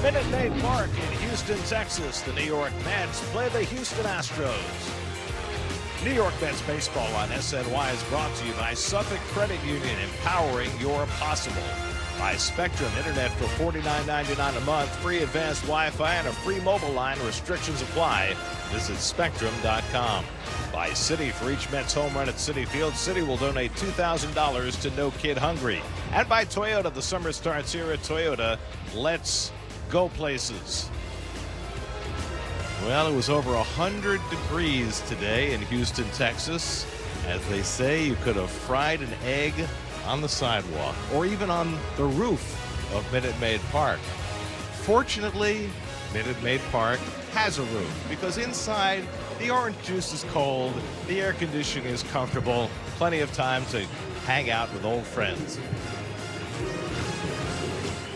Minute Maid Park in Houston, Texas. The New York Mets play the Houston Astros. New York Mets baseball on SNY is brought to you by Suffolk Credit Union, empowering your possible. By Spectrum Internet for $49.99 a month, free advanced Wi-Fi and a free mobile line. Restrictions apply. Visit Spectrum.com. By Citi, for each Mets home run at Citi Field, Citi will donate $2,000 to No Kid Hungry. And by Toyota, the summer starts here at Toyota. Let's go places. Well, it was over 100 degrees today in Houston, Texas. As they say, you could have fried an egg on the sidewalk or even on the roof of Minute Maid Park. Fortunately, Minute Maid Park has a roof because inside the orange juice is cold, the air conditioning is comfortable, plenty of time to hang out with old friends.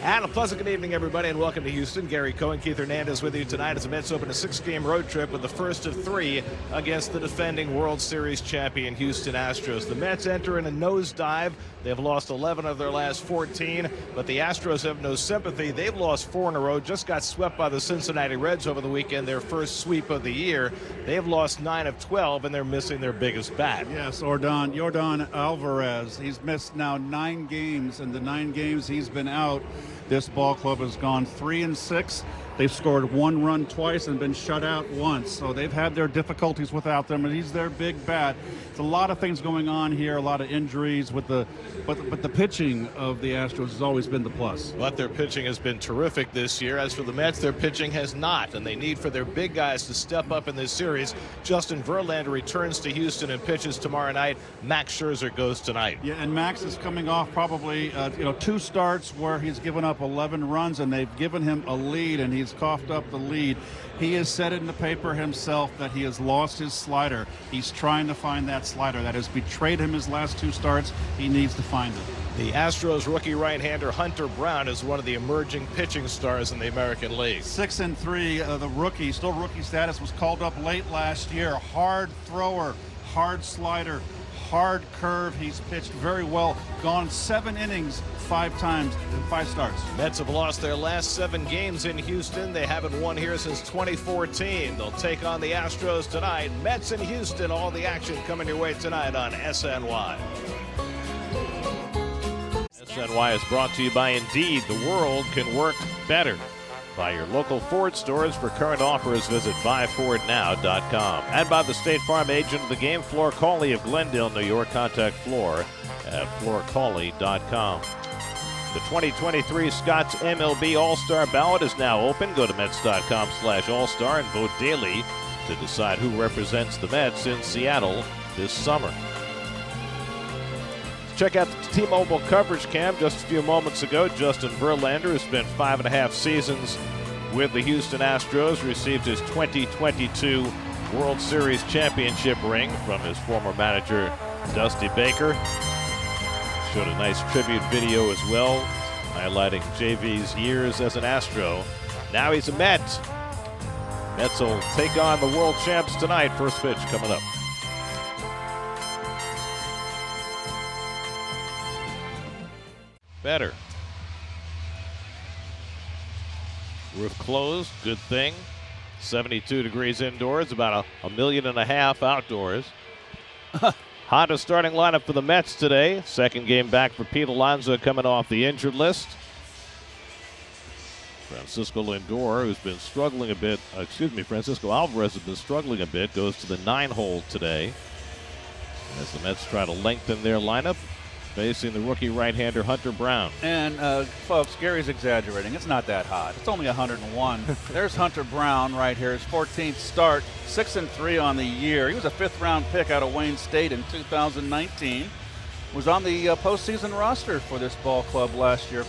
And a pleasant good evening, everybody, and welcome to Houston. Gary Cohen, Keith Hernandez with you tonight as the Mets open a 6-game road trip with the first of 3 against the defending World Series champion Houston Astros. The Mets enter in a nosedive. They've lost 11 of their last 14, but the Astros have no sympathy. They've lost 4 in a row, just got swept by the Cincinnati Reds over the weekend, their first sweep of the year. They've lost 9 of 12, and they're missing their biggest bat. Yes, Yordan Alvarez. He's missed now 9 games, and the 9 games he's been out, this ball club has gone 3-6. They've scored 1 run twice and been shut out once. So they've had their difficulties without them, and he's their big bat. It's a lot of things going on here, a lot of injuries with but the pitching of the Astros has always been the plus. But their pitching has been terrific this year. As for the Mets, their pitching has not, and they need for their big guys to step up in this series. Justin Verlander returns to Houston and pitches tomorrow night. Max Scherzer goes tonight. Yeah, and Max is coming off probably 2 starts where he's given up 11 runs, and they've given him a lead, and he's coughed up the lead. He has said in the paper himself that he has lost his slider. He's trying to find that slider that has betrayed him his last 2 starts. He needs to find it. The Astros rookie right-hander Hunter Brown is one of the emerging pitching stars in the American League. 6-3, the rookie, still rookie status, was called up late last year. Hard thrower, hard slider, hard curve. He's pitched very well. Gone 7 innings 5 times in 5 starts. Mets have lost their last 7 games in Houston. They haven't won here since 2014. They'll take on the Astros tonight. Mets in Houston, all the action coming your way tonight on SNY. SNY is brought to you by Indeed. The world can work better. By your local Ford stores. For current offers, visit buyfordnow.com. And by the State Farm agent of the game, Floor Cawley of Glendale, New York. Contact Floor at floorcawley.com. The 2023 Scott's MLB All-Star Ballot is now open. Go to Mets.com/All-Star and vote daily to decide who represents the Mets in Seattle this summer. Check out the T-Mobile coverage cam just a few moments ago. Justin Verlander, who spent 5.5 seasons with the Houston Astros, received his 2022 World Series championship ring from his former manager, Dusty Baker. Showed a nice tribute video as well, highlighting JV's years as an Astro. Now he's a Met. Mets will take on the world champs tonight. First pitch coming up. Better. Roof closed, good thing. 72 degrees indoors, about a million and a half outdoors. Hottest starting lineup for the Mets today. Second game back for Pete Alonso coming off the injured list. Francisco Lindor, who's been struggling a bit, Francisco Alvarez has been struggling a bit, goes to the 9-hole today. As the Mets try to lengthen their lineup, facing the rookie right-hander Hunter Brown. And folks, Gary's exaggerating. It's not that hot. It's only 101. There's Hunter Brown right here, his 14th start, 6-3 on the year. He was a 5th-round pick out of Wayne State in 2019. Was on the postseason roster for this ball club last year.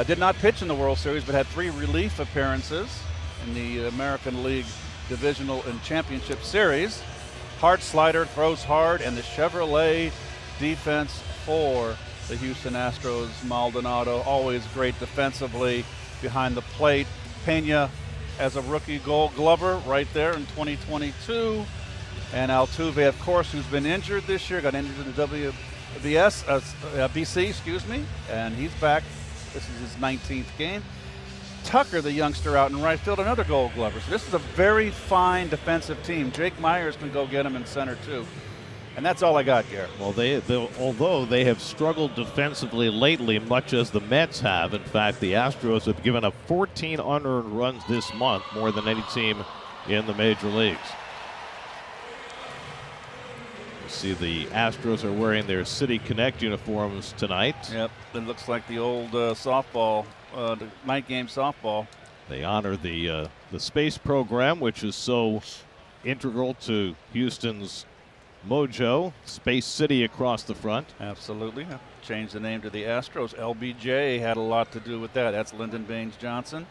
Did not pitch in the World Series, but had 3 relief appearances in the American League Divisional and Championship Series. Hard slider, throws hard, and the Chevrolet defense for the Houston Astros. Maldonado, always great defensively behind the plate. Pena as a rookie Gold Glover right there in 2022. And Altuve, of course, who's been injured this year, got injured in the BC, and he's back. This is his 19th game. Tucker, the youngster out in right field, another Gold Glover. So this is a very fine defensive team. Jake Myers can go get him in center too. And that's all I got, Garrett. Well, although they have struggled defensively lately, much as the Mets have. In fact, the Astros have given up 14 unearned runs this month, more than any team in the major leagues. You see the Astros are wearing their City Connect uniforms tonight. Yep, it looks like the old softball, the night game softball. They honor the space program, which is so integral to Houston's mojo. Space City across the front. Absolutely. Changed the name to the Astros. LBJ had a lot to do with that. That's Lyndon Baines Johnson.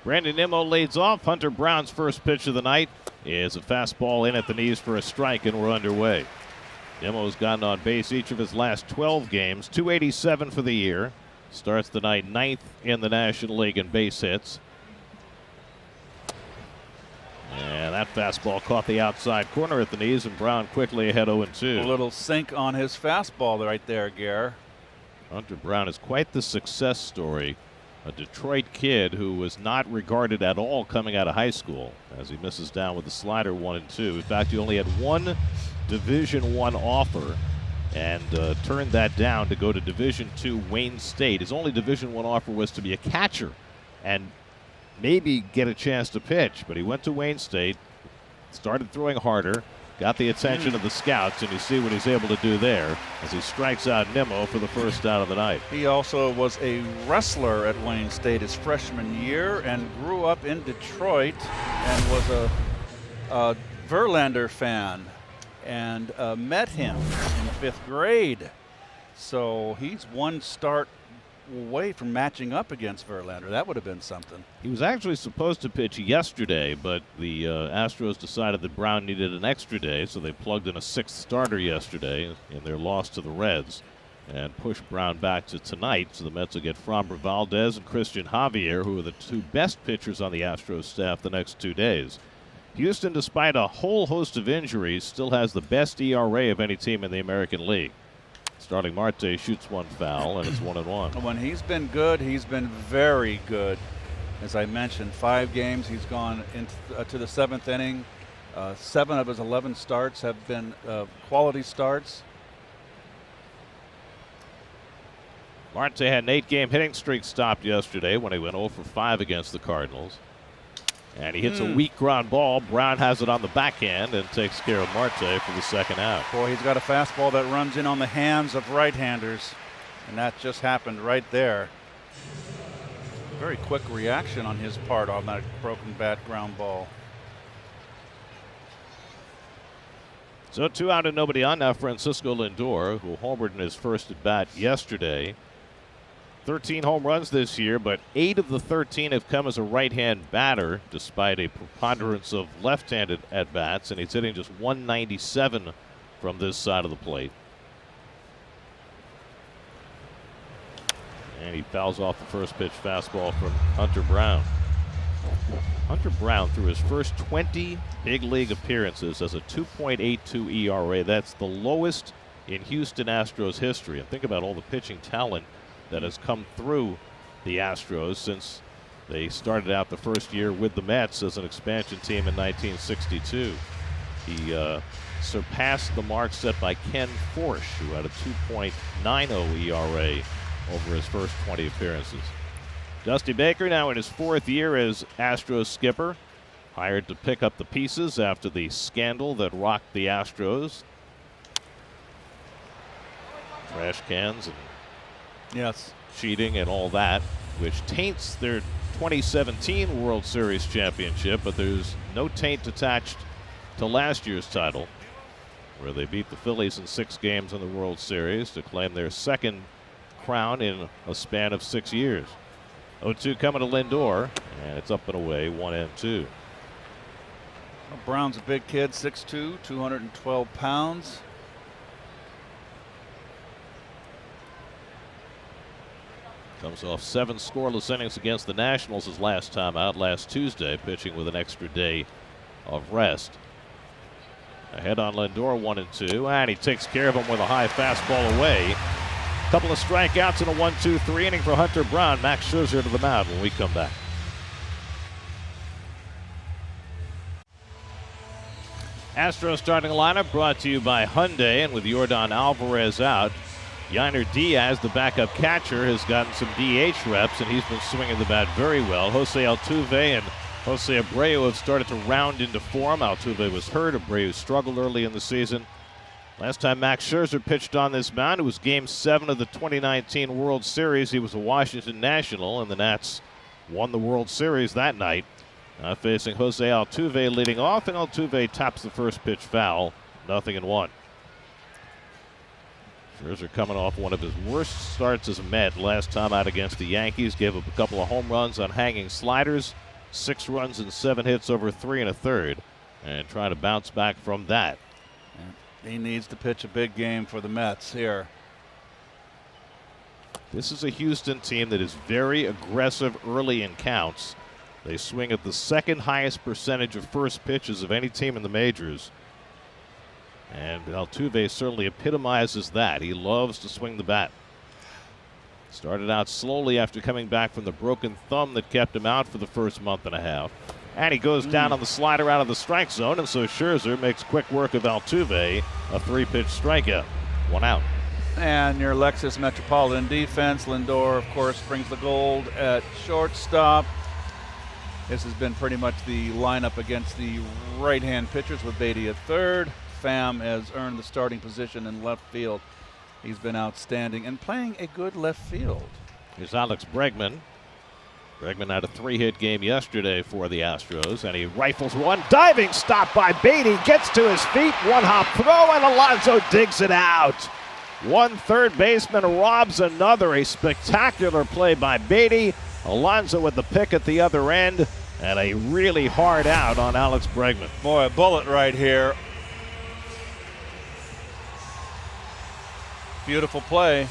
Brandon Nimmo leads off. Hunter Brown's first pitch of the night is a fastball in at the knees for a strike, and we're underway. Nimmo's gotten on base each of his last 12 games. 287 for the year. Starts the night 9th in the National League in base hits. And that fastball caught the outside corner at the knees, and Brown quickly ahead 0-2. A little sink on his fastball right there, Gare. Hunter Brown is quite the success story. A Detroit kid who was not regarded at all coming out of high school, as he misses down with the slider 1-2. In fact, he only had one Division I offer and turned that down to go to Division II Wayne State. His only Division I offer was to be a catcher and maybe get a chance to pitch, but he went to Wayne State, started throwing harder, got the attention of the scouts, and you see what he's able to do there as he strikes out Nimmo for the first out of the night. He also was a wrestler at Wayne State his freshman year and grew up in Detroit and was a Verlander fan and met him in 5th grade. So he's one start away from matching up against Verlander. That would have been something. He was actually supposed to pitch yesterday, but the Astros decided that Brown needed an extra day, so they plugged in a 6th starter yesterday in their loss to the Reds and pushed Brown back to tonight. So the Mets will get Framber Valdez and Christian Javier, who are the two best pitchers on the Astros staff the next 2 days. Houston, despite a whole host of injuries, still has the best ERA of any team in the American League. Starting Marte shoots one foul, and it's 1-1. When he's been good, he's been very good. As I mentioned, 5 games, he's gone into to the 7th inning. 7 of his 11 starts have been quality starts. Marte had an 8-game hitting streak stopped yesterday when he went 0 for 5 against the Cardinals. And he hits a weak ground ball. Brown has it on the backhand and takes care of Marte for the second out. Boy, he's got a fastball that runs in on the hands of right-handers. And that just happened right there. Very quick reaction on his part on that broken bat ground ball. So 2 out and nobody on now. Francisco Lindor, who homered in his first at bat yesterday. 13 home runs this year, but 8 of the 13 have come as a right-hand batter, despite a preponderance of left-handed at-bats, and he's hitting just 197 from this side of the plate. And he fouls off the first pitch fastball from Hunter Brown. Hunter Brown, through his first 20 big league appearances, has a 2.82 ERA. That's the lowest in Houston Astros history. And think about all the pitching talent that has come through the Astros since they started out the first year with the Mets as an expansion team in 1962. He surpassed the mark set by Ken Forsch, who had a 2.90 ERA over his first 20 appearances. Dusty Baker, now in his 4th year as Astros skipper, hired to pick up the pieces after the scandal that rocked the Astros. Trash cans and cheating and all that, which taints their 2017 World Series championship, but there's no taint attached to last year's title, where they beat the Phillies in 6 games in the World Series to claim their 2nd crown in a span of 6 years. 0-2 coming to Lindor, and it's up and away, 1-2. Well, Brown's a big kid, 6'2", 212 pounds. Comes off 7 scoreless innings against the Nationals his last time out last Tuesday, pitching with an extra day of rest. Ahead on Lindor, 1-2, and he takes care of him with a high fastball away. Couple of strikeouts in a 1-2-3 inning for Hunter Brown. Max Scherzer to the mound when we come back. Astros starting lineup brought to you by Hyundai, and with Yordan Alvarez out, Yainer Diaz, the backup catcher, has gotten some DH reps, and he's been swinging the bat very well. Jose Altuve and Jose Abreu have started to round into form. Altuve was hurt. Abreu struggled early in the season. Last time Max Scherzer pitched on this mound, it was Game 7 of the 2019 World Series. He was a Washington National, and the Nats won the World Series that night. Facing Jose Altuve leading off, and Altuve taps the first pitch foul, 0-1. Scherzer coming off one of his worst starts as a Met last time out against the Yankees. Gave up a couple of home runs on hanging sliders, 6 runs and 7 hits over 3 1/3, and trying to bounce back from that. He needs to pitch a big game for the Mets here. This is a Houston team that is very aggressive early in counts. They swing at the second highest percentage of first pitches of any team in the majors. And Altuve certainly epitomizes that. He loves to swing the bat. Started out slowly after coming back from the broken thumb that kept him out for the first month and a half. And he goes down on the slider out of the strike zone, and so Scherzer makes quick work of Altuve, a 3-pitch strikeout. 1 out. And your Lexus Metropolitan defense, Lindor, of course, brings the gold at shortstop. This has been pretty much the lineup against the right-hand pitchers with Beatty at third. Pham has earned the starting position in left field. He's been outstanding and playing a good left field. Here's Alex Bregman. Bregman had a 3-hit game yesterday for the Astros, and he rifles one. Diving stop by Beatty. Gets to his feet. 1-hop throw, and Alonso digs it out. One third baseman robs another. A spectacular play by Beatty. Alonso with the pick at the other end, and a really hard out on Alex Bregman. Boy, a bullet right here. Beautiful play.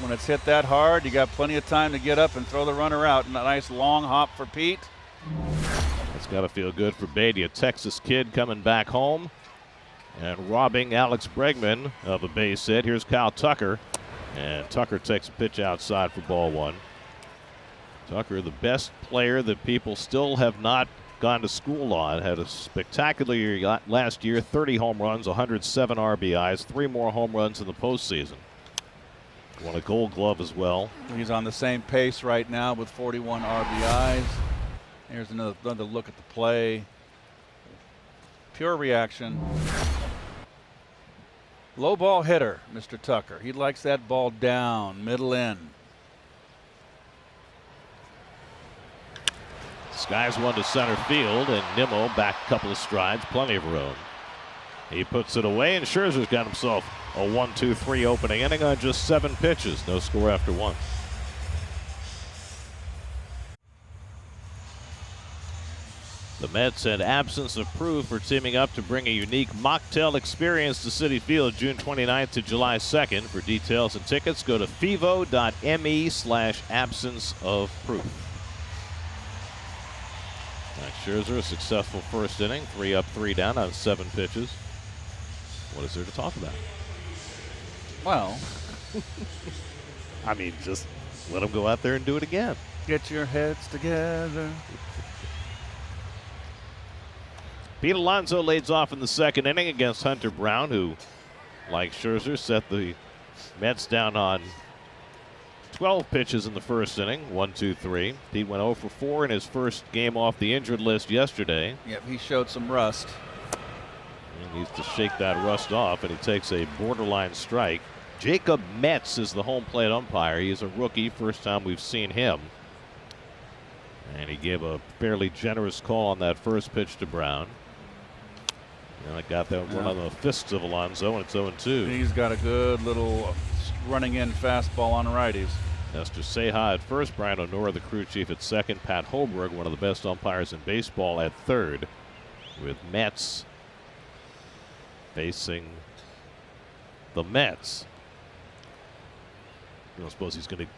When it's hit that hard, you got plenty of time to get up and throw the runner out. And a nice long hop for Pete. That's got to feel good for Beatty, a Texas kid coming back home and robbing Alex Bregman of a base hit. Here's Kyle Tucker, and Tucker takes a pitch outside for ball 1. Tucker, the best player that people still have not gone to school on, had a spectacular year last year, 30 home runs, 107 RBIs, 3 more home runs in the postseason. Won a Gold Glove as well. He's on the same pace right now with 41 RBIs. Here's another look at the play. Pure reaction. Low ball hitter, Mr. Tucker. He likes that ball down, middle in. Skies one to center field, and Nimmo back a couple of strides, plenty of room. He puts it away, and Scherzer's got himself a 1-2-3 opening inning on just 7 pitches. No score after 1. The Mets had absence of proof for teaming up to bring a unique mocktail experience to Citi Field June 29th to July 2nd. For details and tickets, go to fevo.me/absence of proof. Max Scherzer, a successful first inning, 3 up, 3 down on 7 pitches. What is there to talk about? Well, I mean, just let him go out there and do it again. get your heads together. Pete Alonso leads off in the second inning against Hunter Brown, who, like Scherzer, set the Mets down on 12 pitches in the first inning, 1-2-3. Pete went 0 for 4 in his first game off the injured list yesterday. Yep, he showed some rust. He needs to shake that rust off, and he takes a borderline strike. Jacob Metz is the home plate umpire. He is a rookie, first time we've seen him. And he gave a fairly generous call on that first pitch to Brown. And I got that one on the fists of Alonso, and it's 0-2. He's got a good little running in fastball on righties. Nestor Ceja at first, Brian O'Nora, the crew chief, at second, Pat Holberg, one of the best umpires in baseball, at third, with Mets facing the Mets. I don't suppose he's going to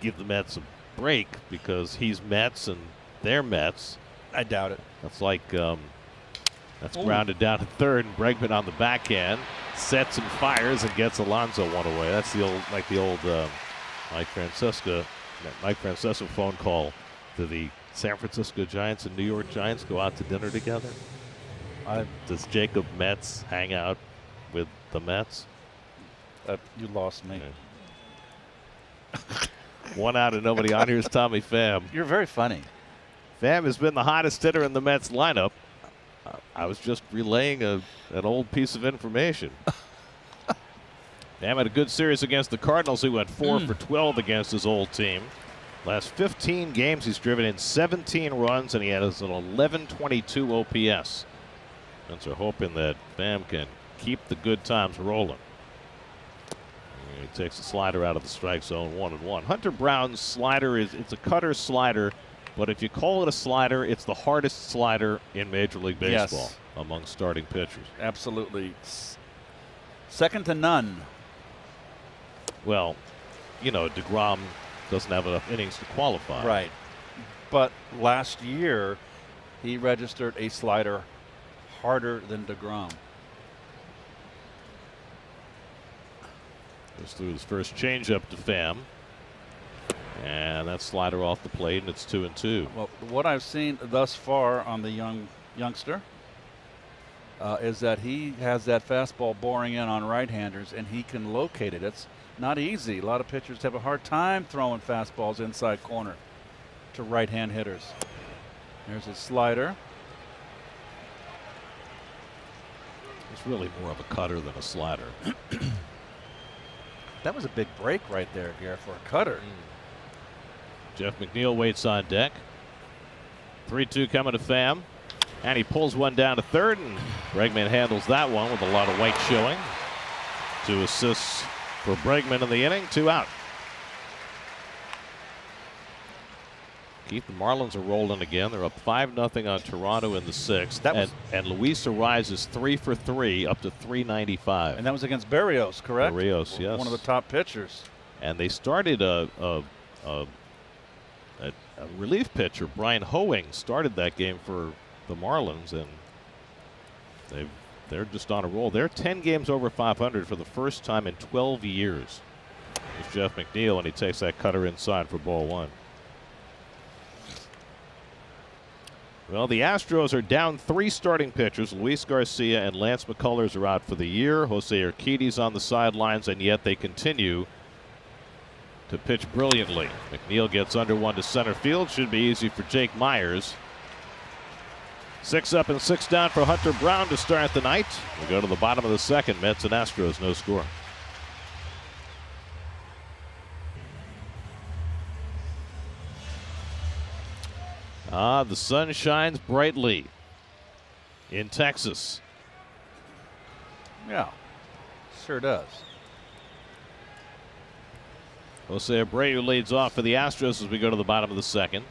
give the Mets a break because he's Mets and they're Mets. I doubt it. That's like That's grounded down to third, and Bregman on the backhand sets and fires and gets Alonso one away. That's the old, Mike Francesco phone call to the San Francisco Giants and New York Giants go out to dinner together. Does Jacob Metz hang out with the Mets? You lost me. Yeah. One out and nobody on. Here's Tommy Pham. You're very funny. Pham has been the hottest hitter in the Mets lineup. I was just relaying an old piece of information. Pham had a good series against the Cardinals. He went 4 for 12 against his old team. Last 15 games, he's driven in 17 runs, and he has an 11.22 OPS. And so hoping that Pham can keep the good times rolling. He takes the slider out of the strike zone, 1-1. Hunter Brown's slider it's a cutter slider, but if you call it a slider, it's the hardest slider in Major League Baseball among starting pitchers. Absolutely. Second to none. Well, you know, DeGrom doesn't have enough innings to qualify. Right. But last year, he registered a slider harder than DeGrom. Goes through his first changeup to Pham. And that slider off the plate, and it's 2-2. Well, what I've seen thus far on the youngster is that he has that fastball boring in on right-handers, and he can locate it. It's not easy. A lot of pitchers have a hard time throwing fastballs inside corner to right-hand hitters. There's his slider. It's really more of a cutter than a slider. That was a big break right there, Garrett, for a cutter. Jeff McNeil waits on deck. 3-2 coming to Pham. And he pulls one down to third, and Bregman handles that one with a lot of white showing. 2 assists for Bregman in the inning, 2 out. Keith, the Marlins are rolling again. They're up 5-0 on Toronto in the 6th. And Luis arises 3 for 3, up to 395. And that was against Berrios, correct? Berrios, yes. One of the top pitchers. And they started a relief pitcher, Brian Hoeing, started that game for the Marlins, and they're just on a roll. They're 10 games over 500 for the first time in 12 years. It's Jeff McNeil, and he takes that cutter inside for ball 1. Well, the Astros are down 3 starting pitchers. Luis Garcia and Lance McCullers are out for the year. Jose Urquidy's on the sidelines, and yet they continue to pitch brilliantly. McNeil gets under one to center field. Should be easy for Jake Myers. 6 up and 6 down for Hunter Brown to start the night. We go to the bottom of the 2nd. Mets and Astros, no score. The sun shines brightly in Texas. Yeah, sure does. Jose Abreu leads off for the Astros as we go to the bottom of the 2nd.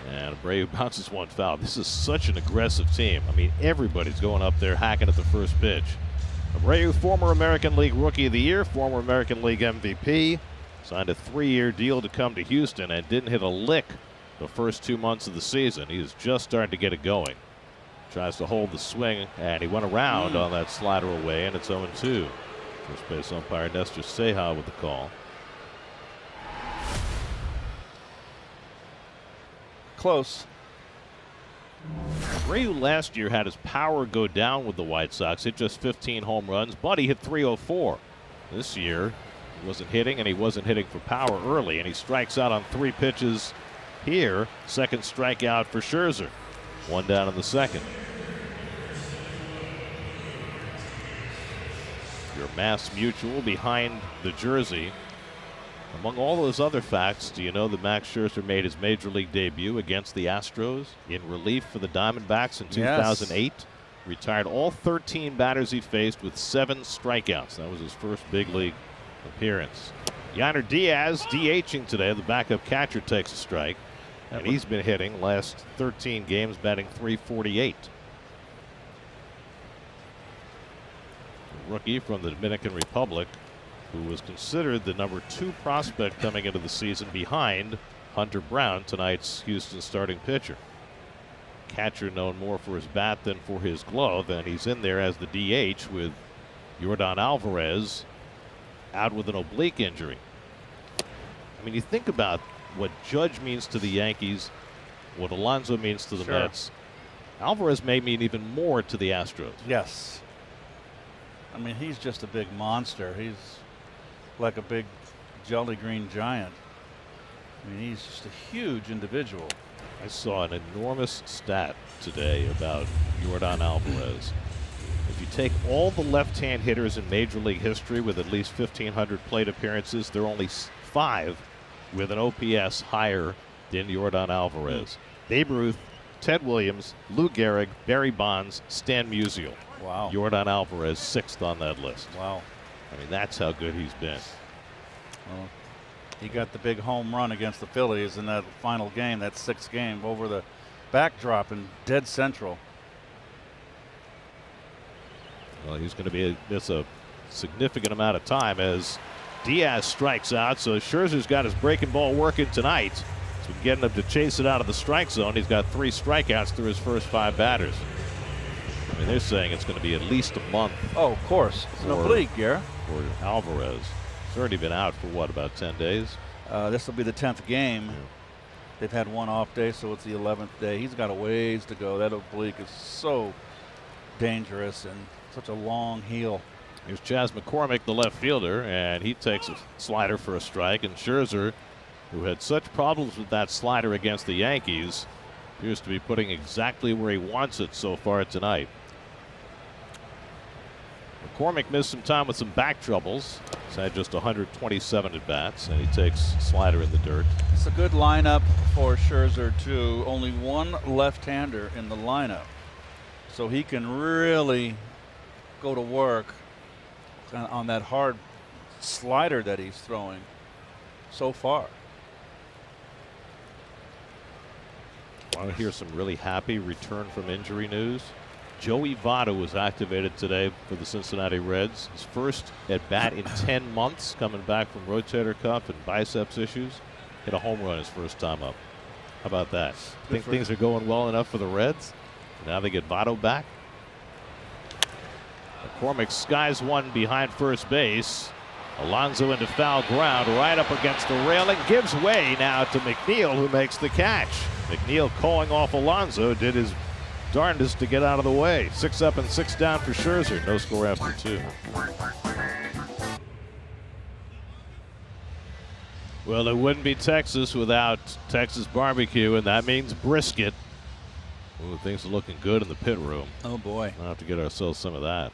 And Abreu bounces one foul. This is such an aggressive team. I mean, everybody's going up there hacking at the first pitch. Abreu, former American League Rookie of the Year, former American League MVP, signed a 3-year deal to come to Houston and didn't hit a lick the first 2 months of the season. He's just starting to get it going. Tries to hold the swing, and he went around on that slider away, and it's 0-2. First base umpire Nestor Ceja with the call. Close. Abreu last year had his power go down with the White Sox, hit just 15 home runs, but he hit 304. This year, he wasn't hitting, and he wasn't hitting for power early, and he strikes out on 3 pitches here. Second strikeout for Scherzer. 1 down in the 2nd. Your Mass Mutual behind the jersey. Among all those other facts, do you know that Max Scherzer made his Major League debut against the Astros in relief for the Diamondbacks in 2008? Yes. Retired all 13 batters he faced with 7 strikeouts. That was his first big league appearance. Yainer Diaz DHing today. The backup catcher takes a strike. And he's been hitting last 13 games, batting .348. A rookie from the Dominican Republic, who was considered the number 2 prospect coming into the season behind Hunter Brown, tonight's Houston starting pitcher. catcher known more for his bat than for his glove, and he's in there as the DH with Yordan Alvarez out with an oblique injury. I mean, you think about what Judge means to the Yankees, what Alonso means to the Mets. Alvarez may mean even more to the Astros. Yes. I mean, he's just a big monster. He's like a big jelly green giant. I mean, he's just a huge individual. I saw an enormous stat today about Yordan Alvarez. If you take all the left-hand hitters in Major League history with at least 1,500 plate appearances, there are only 5 with an OPS higher than Yordan Alvarez. Babe Ruth, Ted Williams, Lou Gehrig, Barry Bonds, Stan Musial. Wow. Yordan Alvarez 6th on that list. Wow. I mean, that's how good he's been. Well, he got the big home run against the Phillies in that final game, that 6th game, over the backdrop in dead central. Well, he's going to miss a significant amount of time as Diaz strikes out. So Scherzer's got his breaking ball working tonight. He's been getting him to chase it out of the strike zone. He's got 3 strikeouts through his first 5 batters. I mean, they're saying it's going to be at least a month. Oh, of course. It's an oblique, yeah. For Alvarez. He's already been out for what, about 10 days? This will be the 10th game. Yeah. They've had one off day, so it's the 11th day. He's got a ways to go. That oblique is so dangerous and such a long heel. Here's Chas McCormick, the left fielder, and he takes a slider for a strike. And Scherzer, who had such problems with that slider against the Yankees, appears to be putting exactly where he wants it so far tonight. McCormick missed some time with some back troubles. He's had just 127 at bats, and he takes slider in the dirt. It's a good lineup for Scherzer, too. Only one left-hander in the lineup, so he can really go to work on that hard slider that he's throwing so far. Want to hear some really happy return from injury news? Joey Votto was activated today for the Cincinnati Reds. His first at bat in 10 months, coming back from rotator cuff and biceps issues. Hit a home run his first time up. How about that? Think things are going well enough for the Reds? Now they get Votto back. McCormick skies one behind first base. Alonso into foul ground, right up against the railing. Gives way now to McNeil, who makes the catch. McNeil calling off Alonso, did his darndest to get out of the way. 6 up and 6 down for Scherzer. No score after 2. Well, it wouldn't be Texas without Texas barbecue, and that means brisket. Ooh, things are looking good in the pit room. Oh, boy. We'll have to get ourselves some of that.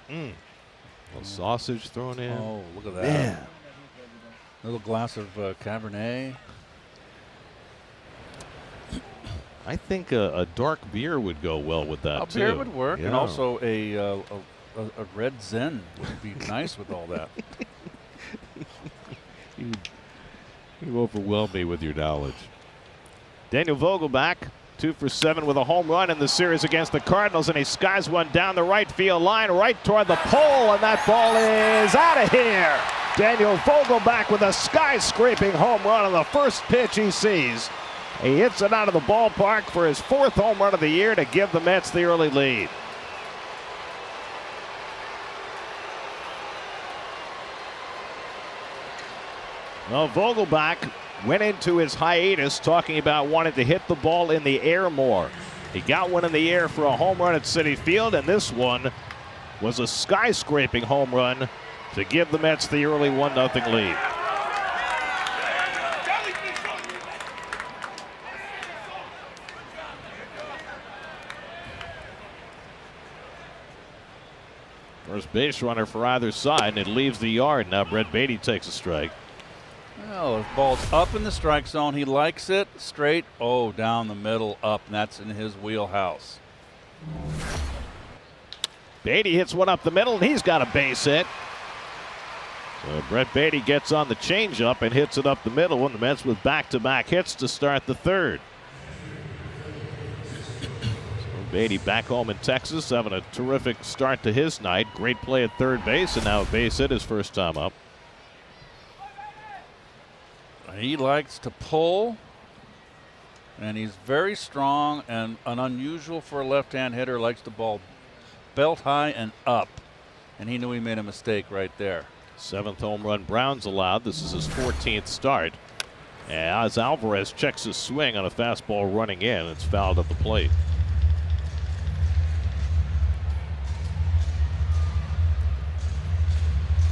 Little sausage thrown in. Oh, look at that. Man. Little glass of Cabernet. I think a dark beer would go well with that, too. A beer would work, yeah. and also a red Zen would be nice with all that. You overwhelm me with your knowledge. Daniel Vogelbach, 2 for 7 with a home run in the series against the Cardinals, and he skies one down the right field line, right toward the pole, and that ball is out of here. Daniel Vogelbach with a sky-scraping home run on the first pitch he sees. He hits it out of the ballpark for his 4th home run of the year to give the Mets the early lead. Well, Vogelbach went into his hiatus talking about wanting to hit the ball in the air more. He got one in the air for a home run at Citi Field, and this one was a sky-scraping home run to give the Mets the early 1-0 lead. First base runner for either side, and it leaves the yard. Now Brett Beatty takes a strike. Well, his ball's up in the strike zone. He likes it straight. Oh, down the middle, up, and that's in his wheelhouse. Beatty hits one up the middle, and he's got a base hit. So Brett Beatty gets on the changeup and hits it up the middle, and the Mets with back-to-back hits to start the 3rd. Beatty back home in Texas, having a terrific start to his night. Great play at third base, and now a base hit his first time up. He likes to pull, and he's very strong and unusual for a left-hand hitter. Likes the ball belt high and up, and he knew he made a mistake right there. 7th home run Brown's allowed. This is his 14th start. As Alvarez checks his swing on a fastball running in, it's fouled at the plate.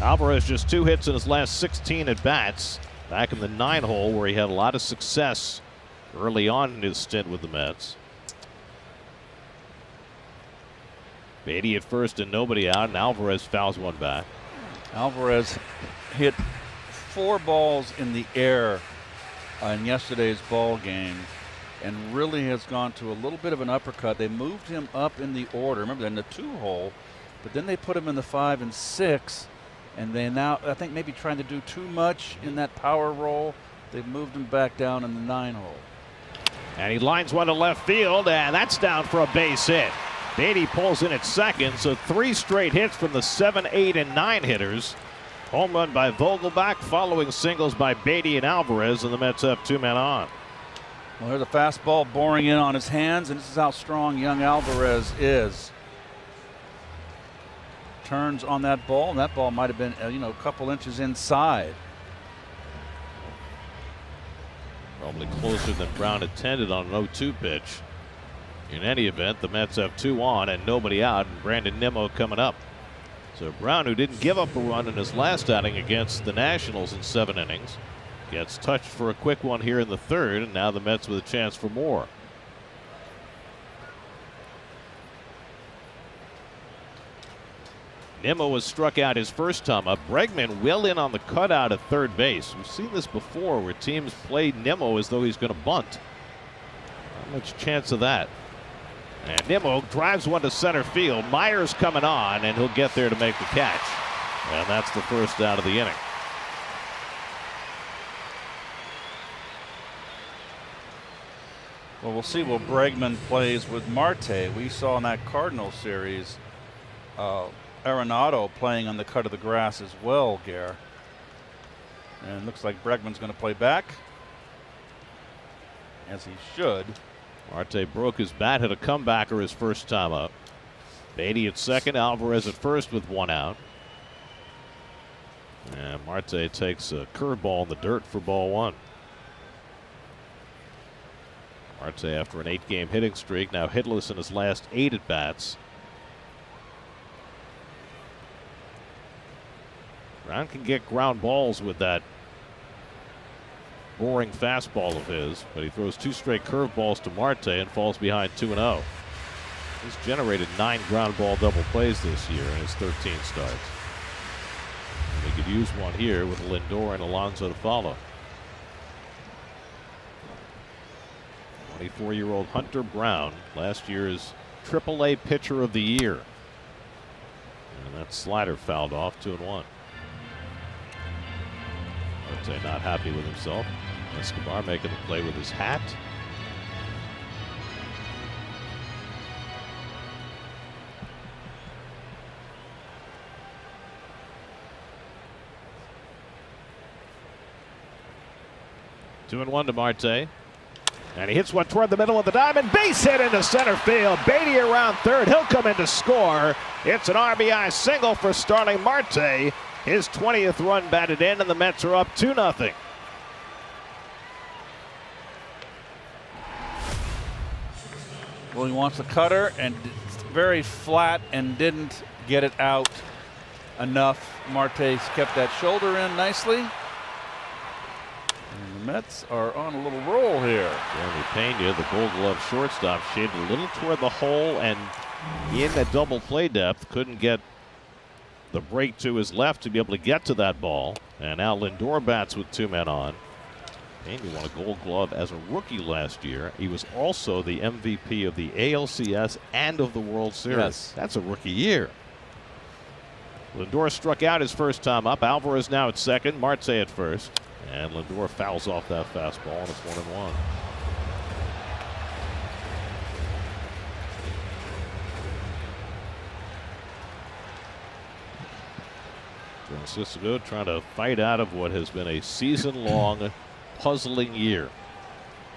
Alvarez just 2 hits in his last 16 at bats. Back in the 9 hole where he had a lot of success early on in his stint with the Mets. Beatty at first and nobody out, and Alvarez fouls one back. Alvarez hit 4 balls in the air in yesterday's ball game and really has gone to a little bit of an uppercut. They moved him up in the order. Remember, they're in the 2 hole, but then they put him in the 5 and 6. And they now, I think, maybe trying to do too much in that power roll. They've moved him back down in the 9 hole. And he lines one to left field, and that's down for a base hit. Beatty pulls in at second, so 3 straight hits from the 7, 8, and 9 hitters. Home run by Vogelbach, following singles by Beatty and Alvarez, and the Mets have 2 men on. Well, there's a fastball boring in on his hands, and this is how strong young Alvarez is. Turns on that ball, and that ball might have been, a couple inches inside. Probably closer than Brown intended on an 0-2 pitch. In any event, the Mets have 2 on and nobody out, and Brandon Nimmo coming up. So Brown, who didn't give up a run in his last outing against the Nationals in 7 innings, gets touched for a quick one here in the 3rd, and now the Mets with a chance for more. Nimmo was struck out his first time up. Bregman well in on the cutout at third base. We've seen this before where teams play Nimmo as though he's going to bunt. Not much chance of that. And Nimmo drives one to center field. Myers coming on, and he'll get there to make the catch. And that's the first out of the inning. Well, we'll see what Bregman plays with Marte. We saw in that Cardinal series Arenado playing on the cut of the grass as well, Gare. And it looks like Bregman's going to play back, as he should. Marte broke his bat, hit a comebacker his first time up. Beatty at second, Alvarez at first with 1 out. And Marte takes a curveball in the dirt for ball 1. Marte, after an 8-game hitting streak, now hitless in his last 8 at bats. Brown can get ground balls with that boring fastball of his, but he throws 2 straight curveballs to Marte and falls behind 2-0. He's generated 9 ground ball double plays this year in his 13 starts. And he could use one here with Lindor and Alonso to follow. 24-year-old Hunter Brown, last year's AAA Pitcher of the Year. And that slider fouled off, 2-1. Marte not happy with himself. Escobar making the play with his hat. Two and one to Marte. And he hits one toward the middle of the diamond. Base hit into center field. Beatty around third. He'll come in to score. It's an RBI single for Starling Marte. His 20th run batted in, and the Mets are up 2-0. Well, he wants a cutter, and it's very flat and didn't get it out enough. Marte's kept that shoulder in nicely. And the Mets are on a little roll here. Jeremy Pena, the Gold Glove shortstop, shaded a little toward the hole and in the double play depth. Couldn't get the break to his left to be able to get to that ball. And now Lindor bats with 2 men on. Pena won a Gold Glove as a rookie last year. He was also the MVP of the ALCS and of the World Series. Yes. That's a rookie year. Lindor struck out his first time up. Alvarez now at second, Marte at first. And Lindor fouls off that fastball, and it's 1-1. Francisco trying to fight out of what has been a season-long puzzling year.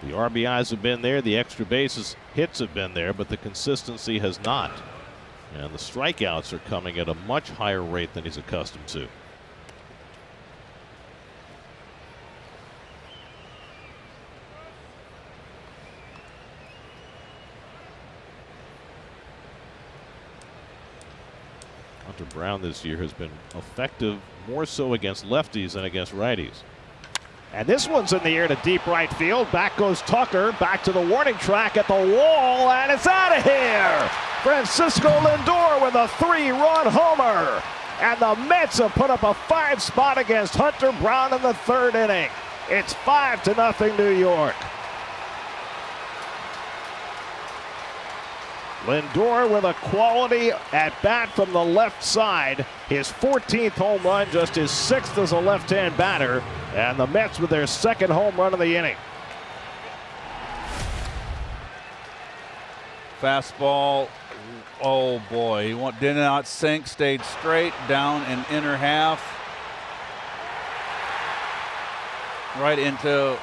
The RBIs have been there, the extra bases hits have been there, but the consistency has not. And the strikeouts are coming at a much higher rate than he's accustomed to. Hunter Brown this year has been effective more so against lefties than against righties. And this one's in the air to deep right field. Back goes Tucker, back to the warning track at the wall, and it's out of here. Francisco Lindor with a 3-run homer. And the Mets have put up a 5 spot against Hunter Brown in the 3rd inning. It's 5-0 New York. Lindor with a quality at bat from the left side. His 14th home run, just his 6th as a left-hand batter. And the Mets with their 2nd home run of the inning. Fastball. Oh boy, he did not sink, stayed straight down in inner half. Right into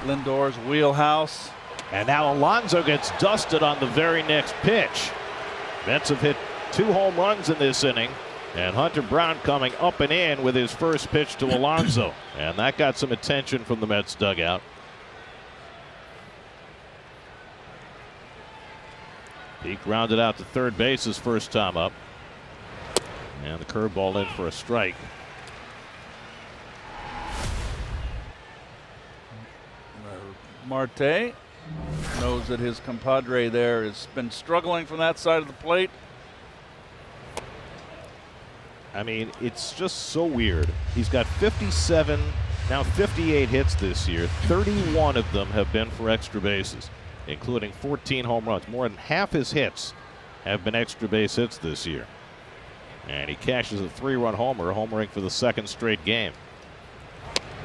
Lindor's wheelhouse. And now Alonso gets dusted on the very next pitch. Mets have hit 2 home runs in this inning. And Hunter Brown coming up and in with his first pitch to Alonso. And that got some attention from the Mets dugout. He grounded out to third base his first time up. And the curveball in for a strike. Marte knows that his compadre there has been struggling from that side of the plate. I mean, it's just so weird. He's got 57, now 58 hits this year. 31 of them have been for extra bases, including 14 home runs. More than half his hits have been extra base hits this year. And he cashes a 3-run homer, homering for the 2nd straight game.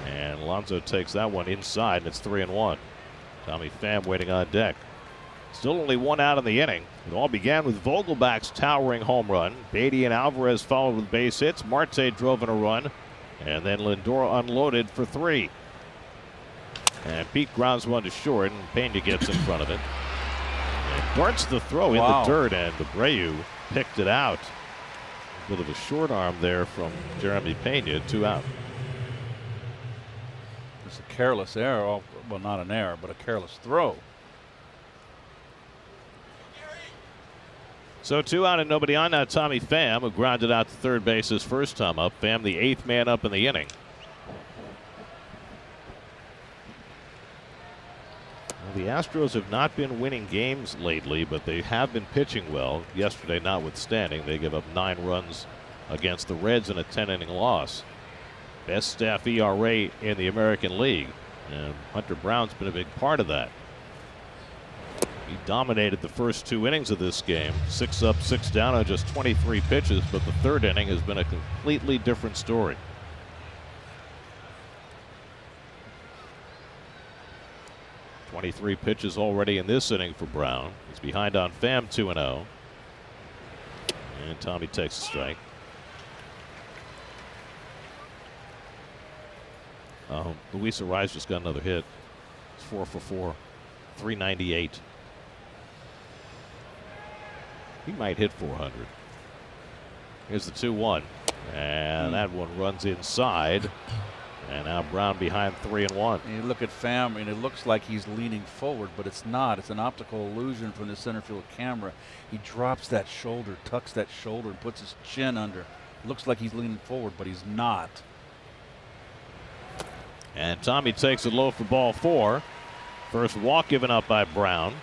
And Alonso takes that one inside, and it's 3-1. Tommy Pham waiting on deck. Still only 1 out in the inning. It all began with Vogelbach's towering home run. Beatty and Alvarez followed with base hits. Marte drove in a run. And then Lindor unloaded for 3. And Pete grounds one to short, and Pena gets in front of it. And darts the throw in the dirt, and Abreu picked it out. A bit of a short arm there from Jeremy Pena, 2 out. It's a careless error. Well, not an error, but a careless throw. So 2 out and nobody on. Now Tommy Pham, who grounded out to third base his first time up. Pham, the 8th man up in the inning. Well, the Astros have not been winning games lately, but they have been pitching well. Yesterday notwithstanding, they give up 9 runs against the Reds in a 10-inning loss. Best staff ERA in the American League. And Hunter Brown's been a big part of that. He dominated the first 2 innings of this game. 6 up, 6 down on just 23 pitches, but the 3rd inning has been a completely different story. .23 pitches already in this inning for Brown. He's behind on Pham 2-0. And Tommy takes a strike. Luis Arraez just got another hit. It's 4 for 4. 398. He might hit 400. Here's the 2-1. And that one runs inside. And now Brown behind 3-1. And you look at Pham, and it looks like he's leaning forward, but it's not. It's an optical illusion from the center field camera. He drops that shoulder, tucks that shoulder, and puts his chin under. It looks like he's leaning forward, but he's not. And Tommy takes it low for ball 4. First walk given up by Brown.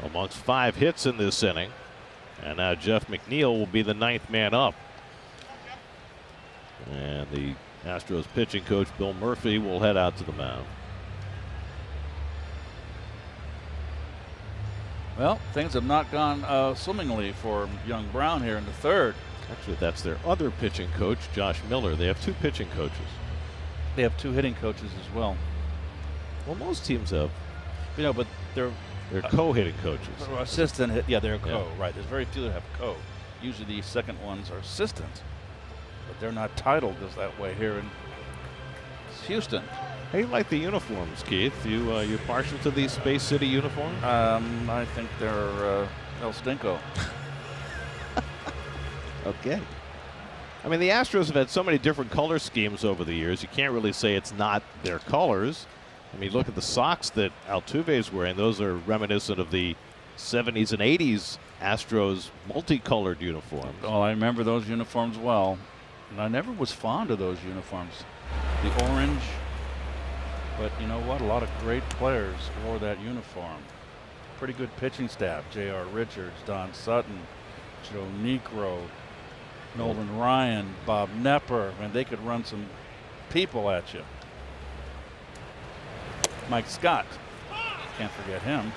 Amongst 5 hits in this inning. And now Jeff McNeil will be the 9th man up. And the Astros pitching coach Bill Murphy will head out to the mound. Well, things have not gone swimmingly for young Brown here in the 3rd. Actually, that's their other pitching coach, Josh Miller. They have 2 pitching coaches. They have 2 hitting coaches as well. Well, most teams have. You know, but they're co-hitting coaches. Assistant hit, yeah, they're co, right. There's very few that have co. Usually the second ones are assistant, but they're not titled as that way here in Houston. How do you like the uniforms, Keith? You partial to these Space City uniforms? I think they're El Stinko. Okay. I mean, the Astros have had so many different color schemes over the years. You can't really say it's not their colors. I mean, look at the socks that Altuve's wearing. Those are reminiscent of the 70s and 80s Astros multicolored uniforms. Oh, I remember those uniforms well. And I never was fond of those uniforms. The orange. But you know what? A lot of great players wore that uniform. Pretty good pitching staff. J.R. Richards, Don Sutton, Joe Niekro, Nolan Ryan, Bob Nepper. I mean, they could run some people at you. Mike Scott. Can't forget him.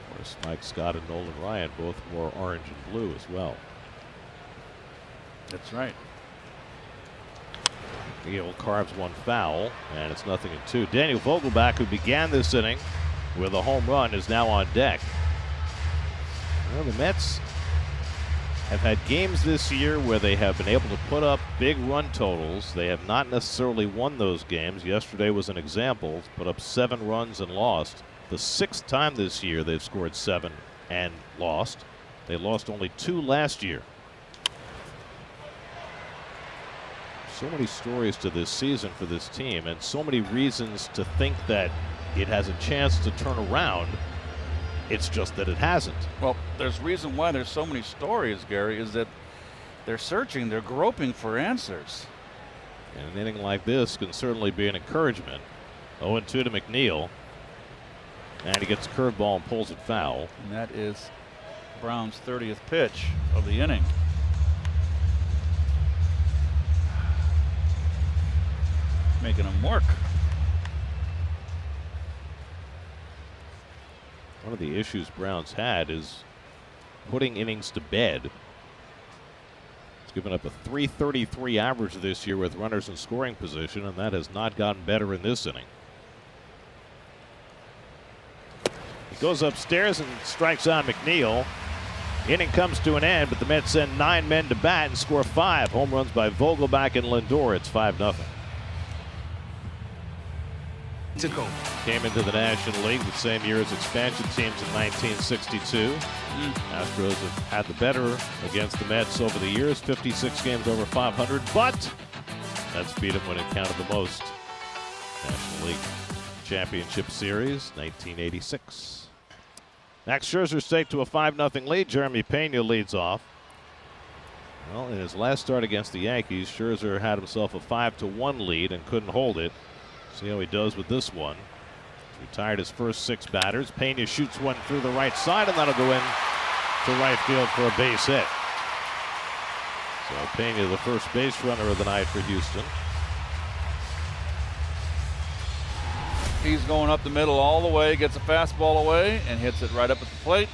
Of course, Mike Scott and Nolan Ryan both wore orange and blue as well. That's right. Neal carves one foul, and it's 0-2. Daniel Vogelbach, who began this inning with a home run, is now on deck. Well, the Mets have had games this year where they have been able to put up big run totals. They have not necessarily won those games. Yesterday was an example. Put up 7 runs and lost. The 6th time this year they've scored 7 and lost. They lost only 2 last year. So many stories to this season for this team, and so many reasons to think that it has a chance to turn around. It's just that it hasn't. Well, there's reason why there's so many stories, Gary, is that they're searching, they're groping for answers. And an inning like this can certainly be an encouragement. 0-2 to McNeil. And he gets a curveball and pulls it foul. And that is Brown's 30th pitch of the inning. Making him work. One of the issues Brown's had is putting innings to bed. He's given up a .333 average this year with runners in scoring position, and that has not gotten better in this inning. He goes upstairs and strikes on McNeil. Inning comes to an end, but the Mets send 9 men to bat and score 5 home runs by Vogelbach and Lindor. It's 5-0. Came into the National League the same year as expansion teams in 1962. Astros have had the better against the Mets over the years, 56 games over 500, but that's beat them when it counted the most. National League Championship Series, 1986. Max Scherzer's take to a 5-0 lead. Jeremy Pena leads off. Well, in his last start against the Yankees, Scherzer had himself a 5-1 lead and couldn't hold it. See how he does with this one. He's retired his first 6 batters. Pena shoots one through the right side, and that'll go in to right field for a base hit. So Pena, the first base runner of the night for Houston. He's going up the middle all the way, gets a fastball away, and hits it right up at the plate.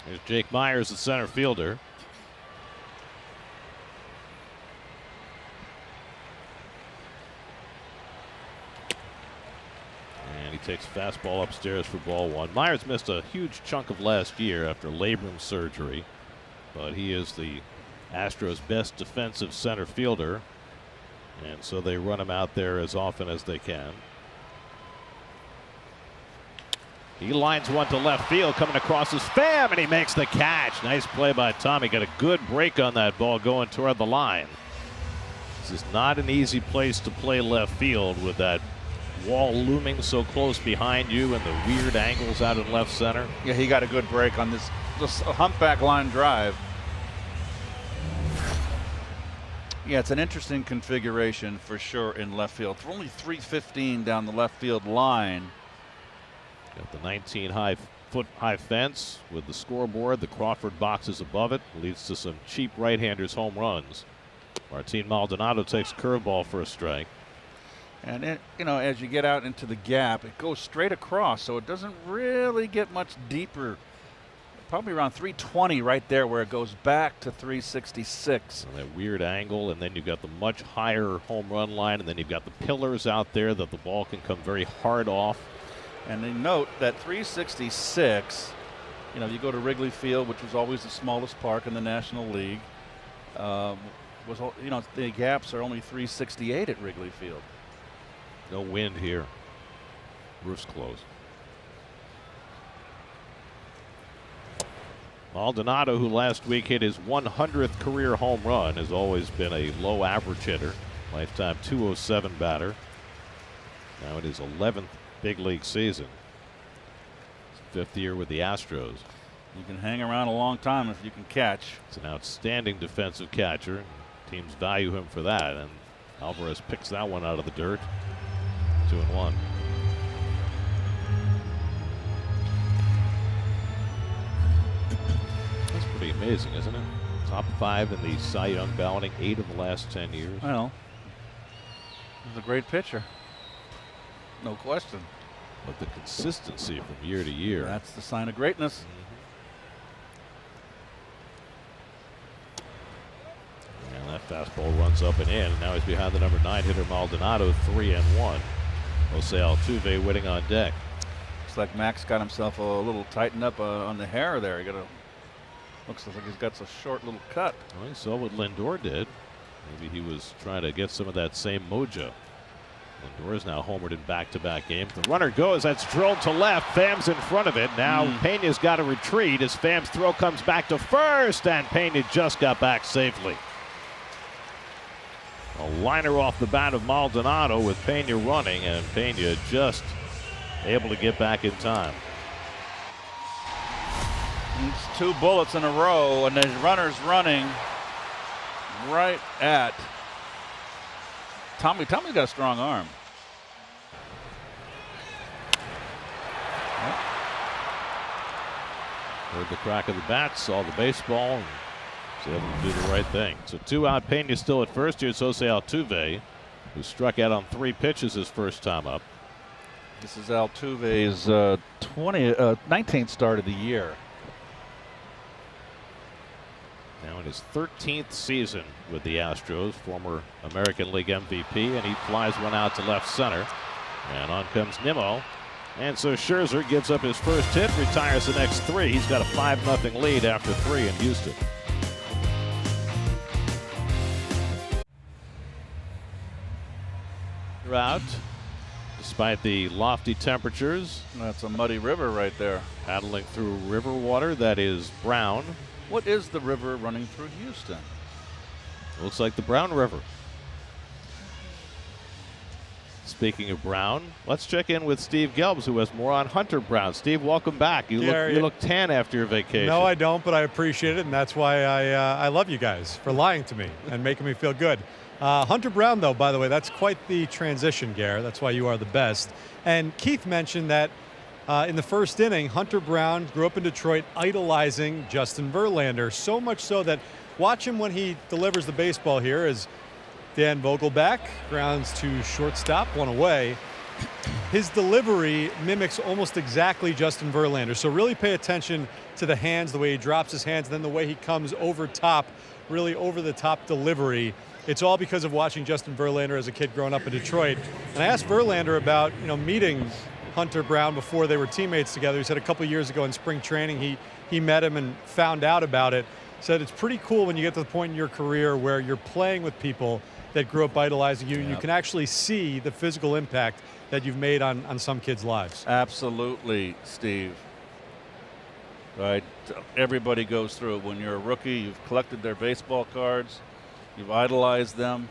There's Jake Myers, the center fielder. And he takes a fastball upstairs for ball 1. Myers missed a huge chunk of last year after labrum surgery, but he is the Astros' best defensive center fielder, and so they run him out there as often as they can. He lines one to left field, coming across his Pham, and he makes the catch. Nice play by Tommy. Got a good break on that ball going toward the line. This is not an easy place to play left field with that wall looming so close behind you and the weird angles out in left center. Yeah, he got a good break on this humpback line drive. Yeah, it's an interesting configuration for sure in left field. It's only 315 down the left field line. Got the 19-foot high fence with the scoreboard. The Crawford boxes above it. Leads to some cheap right-handers home runs. Martin Maldonado takes curveball for a strike. And it, you know, as you get out into the gap, it goes straight across, so it doesn't really get much deeper Probably around 320 right there, where it goes back to 366. And that weird angle, and then you've got the much higher home run line, and then you've got the pillars out there that the ball can come very hard off. And they note that 366, you know, you go to Wrigley Field, which was always the smallest park in the National League. You know, the gaps are only 368 at Wrigley Field. No wind here. Roof's closed. Maldonado, who last week hit his 100th career home run, has always been a low average hitter. Lifetime .207 batter. Now in his 11th big league season. Fifth year with the Astros. You can hang around a long time if you can catch. It's an outstanding defensive catcher. Teams value him for that, and Alvarez picks that one out of the dirt. 2-1. That's pretty amazing, isn't it? Top 5 in the Cy Young balloting, 8 of the last 10 years. Well, he's a great pitcher. No question. But the consistency from year to year. That's the sign of greatness. And that fastball runs up and in. And now he's behind the number 9 hitter Maldonado, 3-1. Jose Altuve waiting on deck. Looks like Max got himself a little tightened up on the hair there. Looks like he's got a short little cut. Well, he saw what Lindor did. Maybe he was trying to get some of that same mojo. Lindor is now homered in back-to-back games. The runner goes. That's drilled to left. Pham's in front of it. Now Pena's got to retreat as Pham's throw comes back to first, and Pena just got back safely. A liner off the bat of Maldonado with Pena running, and Pena just able to get back in time. It's 2 bullets in a row, and the runner's running right at Tommy. Tommy's got a strong arm. Heard the crack of the bat, saw the baseball, and was able to do the right thing. So 2 out. Pena still at first. Here's Jose Altuve, who struck out on 3 pitches his first time up. This is Altuve's 19th start of the year. Now in his 13th season with the Astros, former American League MVP, and he flies one out to left center. And on comes Nimmo. And so Scherzer gives up his first hit, retires the next 3. He's got a 5-0 lead after 3 in Houston. Out, despite the lofty temperatures. That's a muddy river right there. Paddling through river water that is brown. What is the river running through Houston? Looks like the Brown River. Speaking of Brown, let's check in with Steve Gelbs, who has more on Hunter Brown. Steve, welcome back. You look tan after your vacation. No, I don't, but I appreciate it, and that's why I love you guys for lying to me and making me feel good. Hunter Brown, though, by the way, that's quite the transition, Gare. That's why you are the best. And Keith mentioned that in the first inning, Hunter Brown grew up in Detroit idolizing Justin Verlander, so much so that watch him when he delivers the baseball here as Dan Vogelback grounds to shortstop, 1 away. His delivery mimics almost exactly Justin Verlander, so really pay attention to the hands, the way he drops his hands, and then the way he comes over top, really over-the-top delivery. It's all because of watching Justin Verlander as a kid growing up in Detroit. And I asked Verlander about, meeting Hunter Brown before they were teammates together. He said a couple years ago in spring training he met him and found out about it. Said it's pretty cool when you get to the point in your career where you're playing with people that grew up idolizing you, and you can actually see the physical impact that you've made on some kids' lives. Absolutely, Steve. Right, everybody goes through it. When you're a rookie, you've collected their baseball cards, you've idolized them,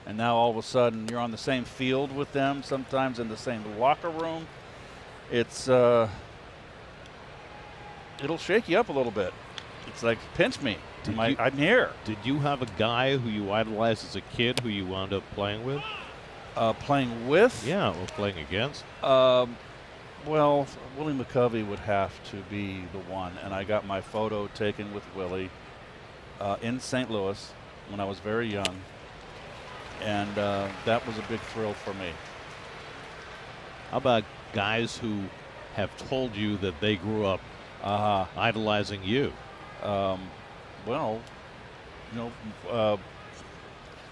and now all of a sudden you're on the same field with them, sometimes in the same locker room. It's it'll shake you up a little bit. It's like, pinch me. I'm here. Did you have a guy who you idolized as a kid who you wound up playing with? Playing with? Yeah, or playing against? Well, Willie McCovey would have to be the one, and I got my photo taken with Willie in St. Louis when I was very young, and that was a big thrill for me. How about guys who have told you that they grew up idolizing you? Well,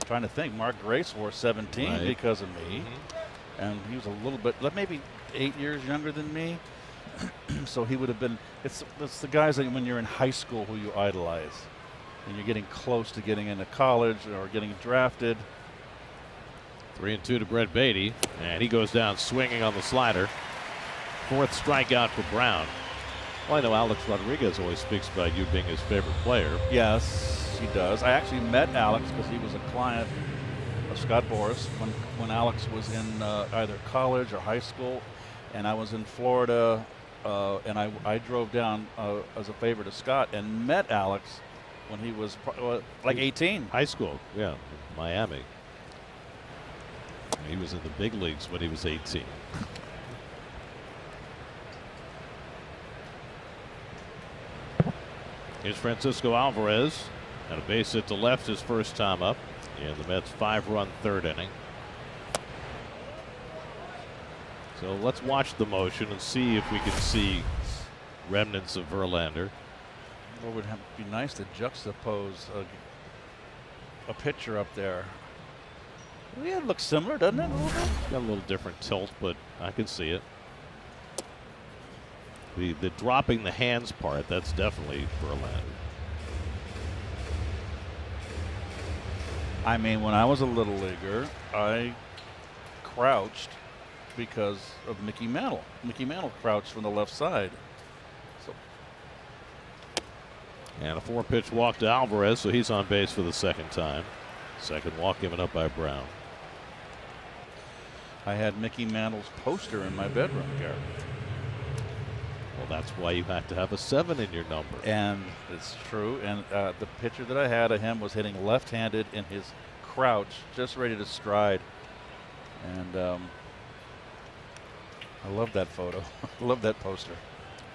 trying to think. Mark Grace wore 17 because of me, and he was a little bit, maybe 8 years younger than me. So he would have been. It's the guys that when you're in high school who you idolize, and you're getting close to getting into college or getting drafted. 3-2 to Brett Beatty, and he goes down swinging on the slider. 4th strikeout for Brown. Well, I know Alex Rodriguez always speaks about you being his favorite player. Yes, he does. I actually met Alex because he was a client of Scott Boras when Alex was in either college or high school, and I was in Florida, and I drove down as a favor to Scott and met Alex when he was like 18. High school, yeah, Miami. He was in the big leagues when he was 18. Here's Francisco Alvarez, and a base hit to left his first time up in the Mets' 5-run 3rd inning. So let's watch the motion and see if we can see remnants of Verlander. Well, it would be nice to juxtapose a picture up there. Yeah, it looks similar, doesn't it? Got a little different tilt, but I can see it. The dropping the hands part, that's definitely Verlander. I mean, when I was a little leaguer, I crouched because of Mickey Mantle. Mickey Mantle crouched from the left side. So. And a 4-pitch walk to Alvarez, so he's on base for the 2nd time. 2nd walk given up by Brown. I had Mickey Mantle's poster in my bedroom, Gary. Well, that's why you have to have a 7 in your number. And it's true. And the picture that I had of him was hitting left-handed in his crouch, just ready to stride. And I love that photo. I love that poster.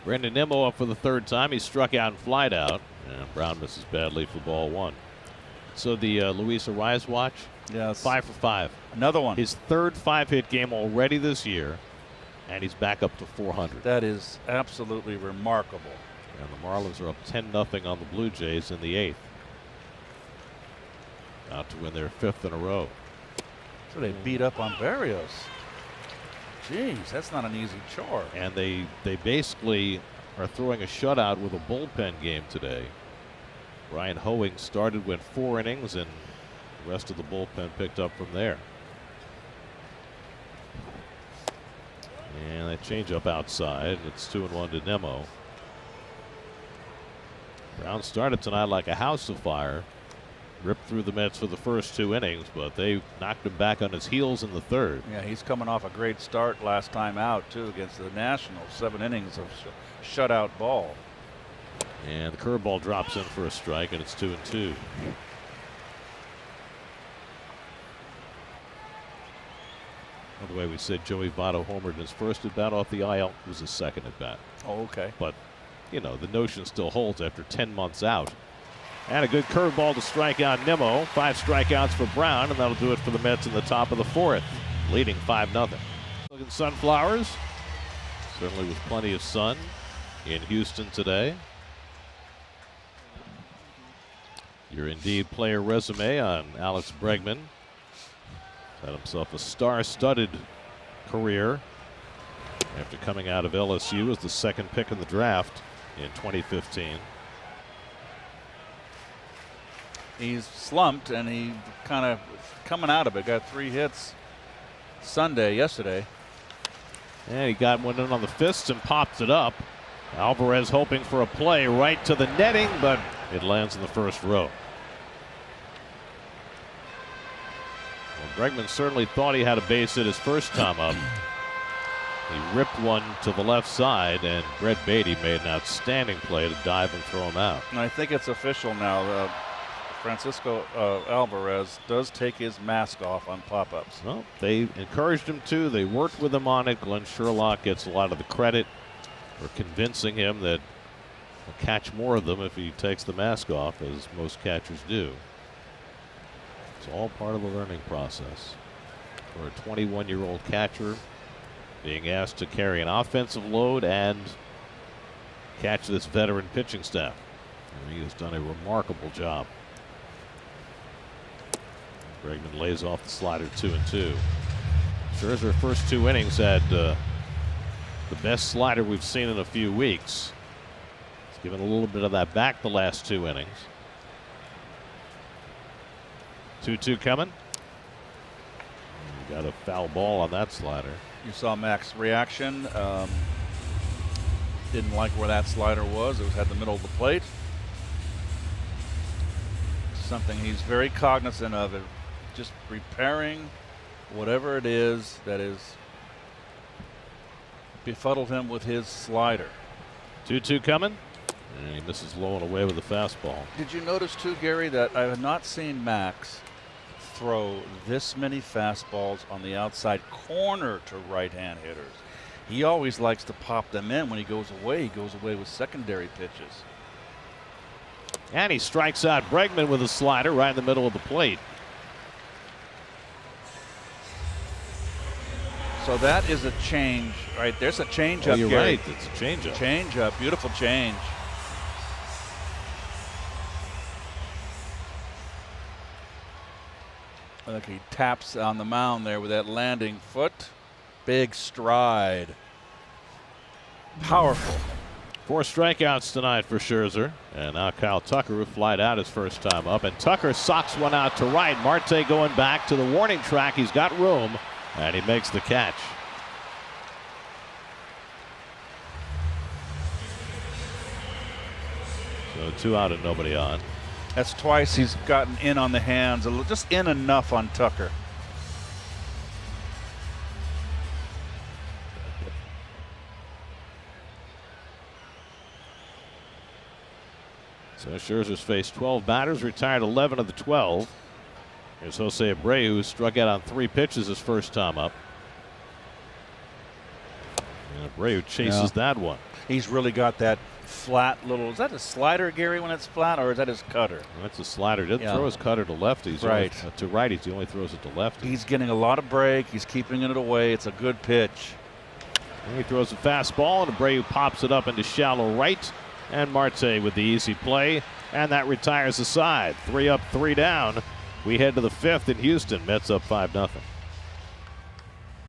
Brandon Nimmo up for the 3rd time. He struck out and flied out. And Brown misses badly for ball 1. So the Luis Ariz watch? Yes. 5 for 5. Another one. His 3rd 5-hit game already this year. And he's back up to 400. That is absolutely remarkable. And the Marlins are up 10-0 on the Blue Jays in the 8th. Out to win their 5th in a row. So they beat up on Barrios. Jeez, that's not an easy chore. And they basically are throwing a shutout with a bullpen game today. Ryan Hoeing started, went 4 innings, and the rest of the bullpen picked up from there. And that changeup outside. It's 2-1 to Nimmo. Brown started tonight like a house of fire. Ripped through the Mets for the first 2 innings, but they knocked him back on his heels in the 3rd. Yeah, he's coming off a great start last time out, too, against the Nationals. 7 innings of shutout ball. And the curveball drops in for a strike, and it's 2-2. By the way, we said Joey Votto homered in his first at bat off the IL. It was his 2nd at bat. Oh, okay. But, the notion still holds after 10 months out. And a good curveball to strike out Nimmo. 5 strikeouts for Brown, and that'll do it for the Mets in the top of the 4th, leading 5-0. Looking sunflowers. Certainly with plenty of sun in Houston today. Your Indeed player resume on Alex Bregman. Had himself a star-studded career after coming out of LSU as the 2nd pick in the draft in 2015. He's slumped, and he kind of coming out of it. Got 3 hits yesterday. And he got one in on the fists and popped it up. Alvarez hoping for a play right to the netting, but it lands in the first row. Well, Bregman certainly thought he had a base hit his first time up. He ripped one to the left side, and Brett Beatty made an outstanding play to dive and throw him out. And I think it's official now. Francisco Alvarez does take his mask off on pop-ups. Well, they encouraged him to. They worked with him on it. Glenn Sherlock gets a lot of the credit for convincing him that he'll catch more of them if he takes the mask off, as most catchers do. It's all part of the learning process. For a 21-year-old catcher being asked to carry an offensive load and catch this veteran pitching staff. And he has done a remarkable job. Bregman lays off the slider 2-2. Scherzer first 2 innings had the best slider we've seen in a few weeks. He's given a little bit of that back the last 2 innings. 2-2 coming. Got a foul ball on that slider. You saw Mac's reaction. Didn't like where that slider was. It was at the middle of the plate. Something he's very cognizant of. Just repairing whatever it is that is befuddled him with his slider. 2-2 coming. And he misses low and away with the fastball. Did you notice too, Gary, that I have not seen Max throw this many fastballs on the outside corner to right-hand hitters? He always likes to pop them in. When he goes away with secondary pitches. And he strikes out Bregman with a slider right in the middle of the plate. So that is a change right there's a change Oh, up. you're Gary. right. It's a change up. Change up. Beautiful change. Look, he taps on the mound there with that landing foot. Big stride. Powerful. 4 strikeouts tonight for Scherzer. And now Kyle Tucker, who flied out his first time up. And Tucker socks one out to right. Marte going back to the warning track. He's got room. And he makes the catch. So 2 out and nobody on. That's twice he's gotten in on the hands. Just in enough on Tucker. So Scherzer's faced 12 batters, retired 11 of the 12. Here's Jose Abreu, who struck out on 3 pitches his first time up. And Abreu chases that one. He's really got that flat little. Is that a slider, Gary, when it's flat, or is that his cutter? That's a slider. Doesn't throw his cutter to lefties. Right. To righties. He only throws it to lefties. He's getting a lot of break. He's keeping it away. It's a good pitch. And he throws a fastball, and Abreu pops it up into shallow right. And Marte with the easy play. And that retires the side. 3 up, 3 down. We head to the 5th in Houston. Mets up 5-0.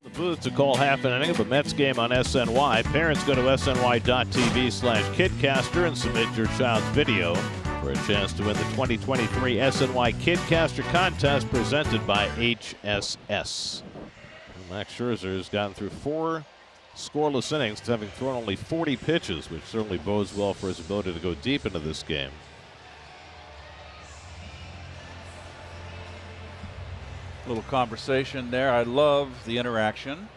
The booth to call half an inning of a Mets game on SNY. Parents go to sny.tv/KidCaster and submit your child's video for a chance to win the 2023 SNY KidCaster contest presented by HSS. And Max Scherzer has gotten through 4 scoreless innings, having thrown only 40 pitches, which certainly bodes well for his ability to go deep into this game. Little conversation there. I love the interaction.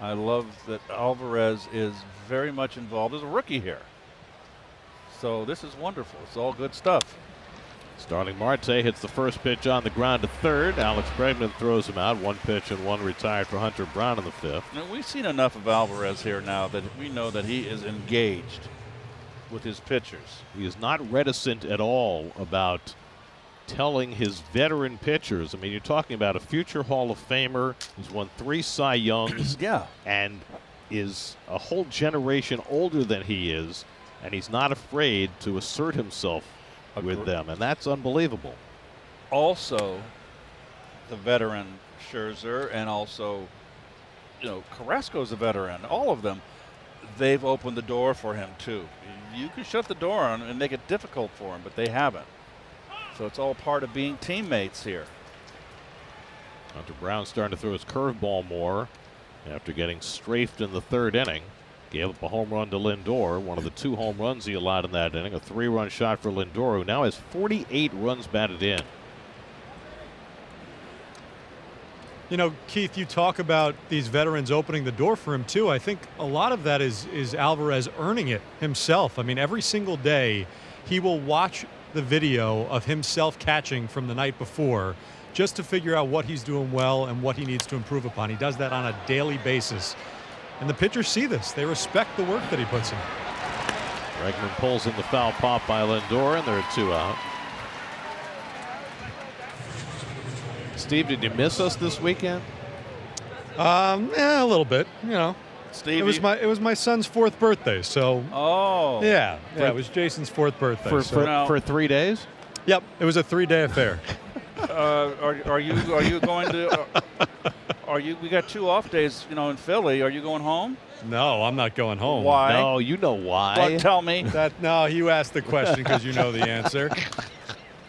I love that Alvarez is very much involved as a rookie here. So this is wonderful. It's all good stuff. Starling Marte hits the first pitch on the ground to third. Alex Bregman throws him out. 1 pitch and 1 retired for Hunter Brown in the 5th. Now, we've seen enough of Alvarez here now that we know that he is engaged with his pitchers. He is not reticent at all about telling his veteran pitchers. I mean, you're talking about a future Hall of Famer who's won 3 Cy Youngs. Yeah. And is a whole generation older than he is, and he's not afraid to assert himself with them, and that's unbelievable. Also, the veteran Scherzer, and also, Carrasco's a veteran. All of them, they've opened the door for him too. You can shut the door on him and make it difficult for him, but they haven't. So it's all part of being teammates here. Hunter Brown starting to throw his curveball more after getting strafed in the 3rd inning. Gave up a home run to Lindor, one of the 2 home runs he allowed in that inning. A 3-run shot for Lindor, who now has 48 runs batted in. Keith, you talk about these veterans opening the door for him too. I think a lot of that is Alvarez earning it himself. I mean, every single day he will watch the video of himself catching from the night before just to figure out what he's doing well and what he needs to improve upon. He does that on a daily basis. And the pitchers see this. They respect the work that he puts in. Bregman pulls in the foul pop by Lindor, and there are 2 out. Steve, did you miss us this weekend? A little bit. Steve? It was my son's 4th birthday, so. Oh. Yeah, it was Jason's 4th birthday. For 3 days? Yep, it was a 3-day affair. Are you going to? We got 2 off days, in Philly. Are you going home? No, I'm not going home. Why? No, you know why. Well, tell me. No, you asked the question because you know the answer.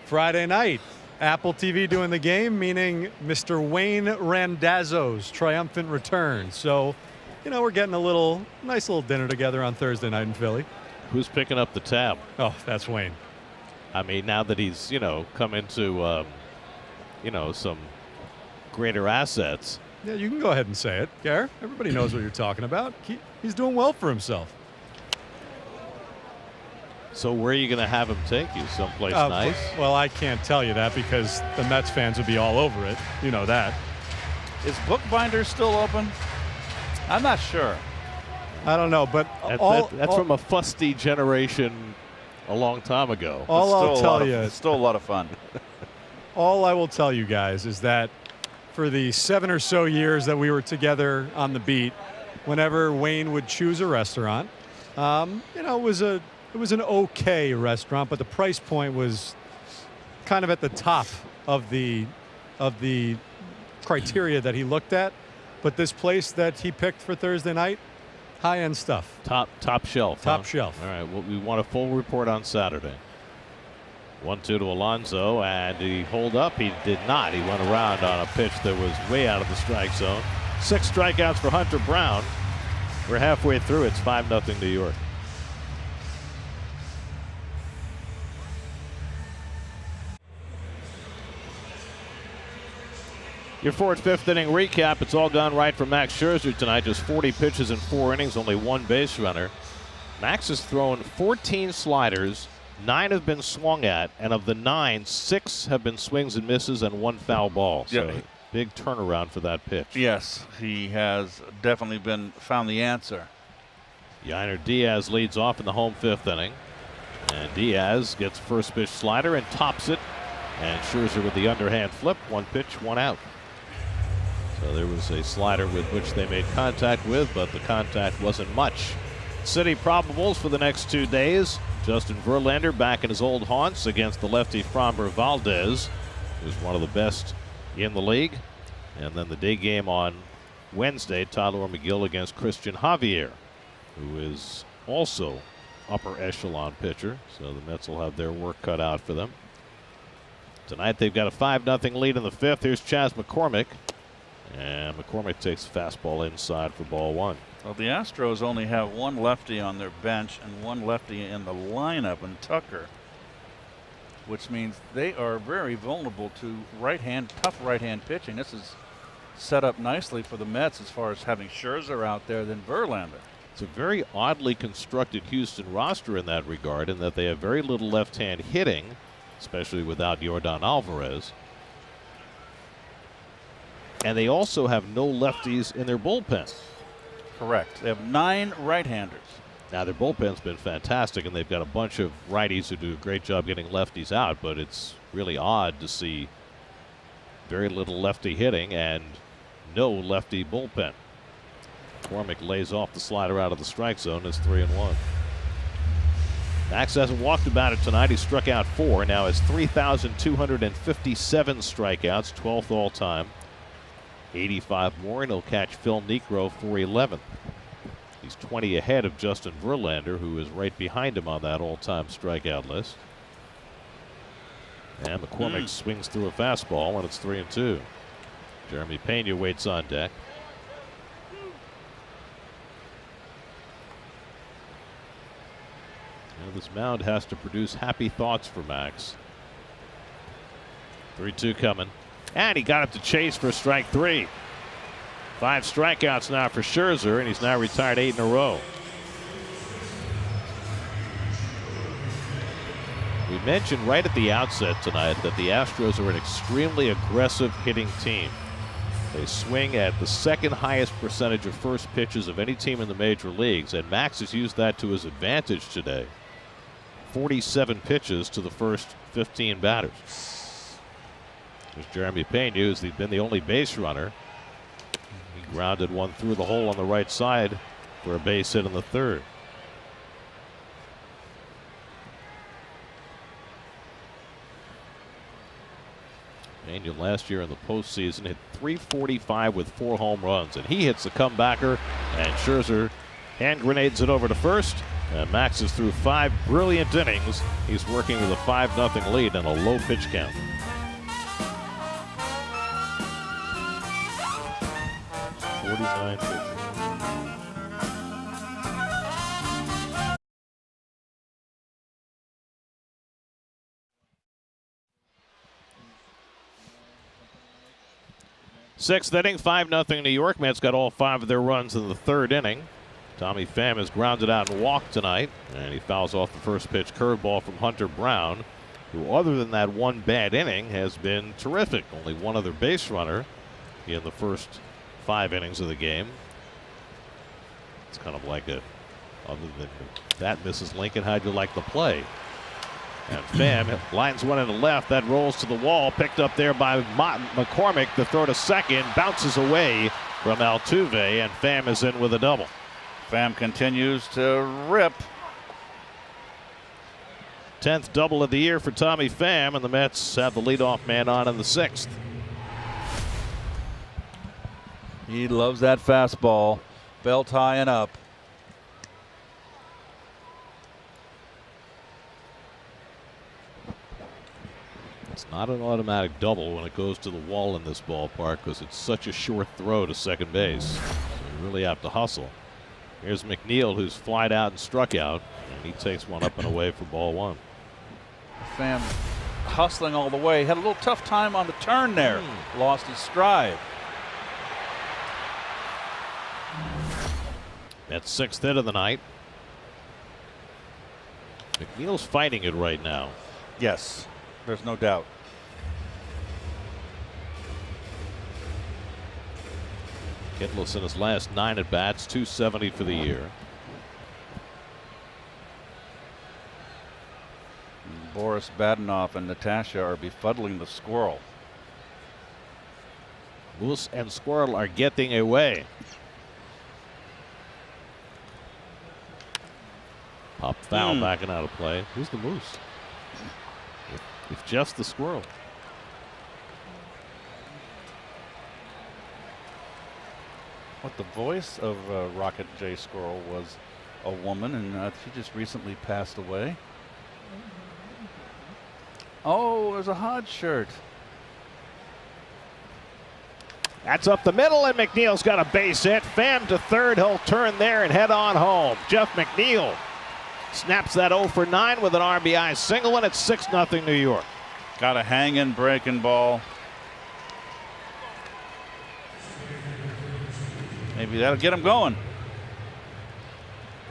Friday night, Apple TV doing the game, meaning Mr. Wayne Randazzo's triumphant return. So, we're getting a nice little dinner together on Thursday night in Philly. Who's picking up the tab? Oh, that's Wayne. I mean, now that he's, come into, some greater assets. Yeah, you can go ahead and say it, Gare. Everybody knows what you're talking about. He's doing well for himself. So where are you going to have him take you? Someplace nice? Well, I can't tell you that because the Mets fans would be all over it. You know that. Is Bookbinder still open? I'm not sure. I don't know, but that's from a fusty generation a long time ago. All I'll tell you, it's still a lot of fun. All I will tell you guys is that for the 7 or so years that we were together on the beat, whenever Wayne would choose a restaurant, it was an okay restaurant, but the price point was kind of at the top of the criteria that he looked at. But this place that he picked for Thursday night, high-end stuff. Top shelf. Top shelf. All right. Well, we want a full report on Saturday. 1-2 to Alonso, and did he hold up? He did not. He went around on a pitch that was way out of the strike zone. 6 strikeouts for Hunter Brown. We're halfway through. It's 5-0 New York. Your 4th, 5th inning recap. It's all gone right for Max Scherzer tonight. Just 40 pitches in 4 innings, only 1 base runner. Max has thrown 14 sliders. 9 have been swung at, and of the 9, 6 have been swings and misses and 1 foul ball. So big turnaround for that pitch. Yes, he has definitely found the answer. Yainer Diaz leads off in the home 5th inning. And Diaz gets first pitch slider and tops it. And Scherzer with the underhand flip. 1 pitch, 1 out. So there was a slider with which they made contact with, but the contact wasn't much. City probables for the next 2 days. Justin Verlander back in his old haunts against the lefty Framber Valdez, who's one of the best in the league. And then the day game on Wednesday, Tyler McGill against Christian Javier, who is also upper echelon pitcher. So the Mets will have their work cut out for them. Tonight they've got a 5-0 lead in the 5th. Here's Chas McCormick. And McCormick takes the fastball inside for ball 1. Well, the Astros only have 1 lefty on their bench and 1 lefty in the lineup in Tucker, which means they are very vulnerable to tough right-hand pitching. This is set up nicely for the Mets as far as having Scherzer out there than Verlander. It's a very oddly constructed Houston roster in that regard, in that they have very little left-hand hitting, especially without Yordan Alvarez. And they also have no lefties in their bullpen. Correct. They have 9 right-handers. Now, their bullpen's been fantastic, and they've got a bunch of righties who do a great job getting lefties out, but it's really odd to see very little lefty hitting and no lefty bullpen. McCormick lays off the slider out of the strike zone. It's 3-1. Max hasn't walked about it tonight. He struck out 4. Now has 3,257 strikeouts, 12th all-time. 85 more, and he'll catch Phil Niekro for 11th. He's 20 ahead of Justin Verlander, who is right behind him on that all-time strikeout list. And McCormick swings through a fastball, and it's 3-2. Jeremy Pena waits on deck. And this mound has to produce happy thoughts for Max. 3-2 coming. And he got it to Chase for strike 3. 5 strikeouts now for Scherzer, and he's now retired 8 in a row. We mentioned right at the outset tonight that the Astros are an extremely aggressive hitting team. They swing at the 2nd highest percentage of first pitches of any team in the major leagues, and Max has used that to his advantage today. 47 pitches to the first 15 batters. There's Jeremy Pena, who's been the only base runner. He grounded one through the hole on the right side for a base hit in the third. Daniel last year in the postseason hit .345 with 4 home runs, and he hits the comebacker, and Scherzer hand grenades it over to first. And Max is through 5 brilliant innings. He's working with a 5-0 lead and a low pitch count. .49 pitches. Sixth inning, 5-0 New York. Mets got all 5 of their runs in the third inning. Tommy Pham is grounded out and walked tonight, and he fouls off the first pitch curveball from Hunter Brown, who, other than that one bad inning, has been terrific. Only one other base runner in the first 5 innings of the game. It's kind of like a, other than that, Mrs. Lincoln, how'd you like the play? And Pham lines one into left. That rolls to the wall. Picked up there by McCormick. The throw to second. Bounces away from Altuve, and Pham is in with a double. Pham continues to rip. 10th double of the year for Tommy Pham, and the Mets have the leadoff man on in the 6th. He loves that fastball. Belt high and up. It's not an automatic double when it goes to the wall in this ballpark because it's such a short throw to second base. So you really have to hustle. Here's McNeil, who's flied out and struck out, and he takes one up and away for ball 1. Pham hustling all the way. Had a little tough time on the turn there. Lost his stride. That's 6th hit of the night. McNeil's fighting it right now. Yes, there's no doubt. Hitless in his last 9 at bats, .270 for the year. Boris Badenoff and Natasha are befuddling the squirrel. Moose and Squirrel are getting away. Pop foul backing out of play. Who's the Moose? If just the Squirrel. What, the voice of Rocket J. Squirrel was a woman, and she just recently passed away. Oh, there's a Hodge shirt. That's up the middle, and McNeil's got a base hit. Pham to third. He'll turn there and head on home. Jeff McNeil snaps that 0 for 9 with an RBI single, and it's 6-0 New York. Got a hanging breaking ball. Maybe that'll get him going.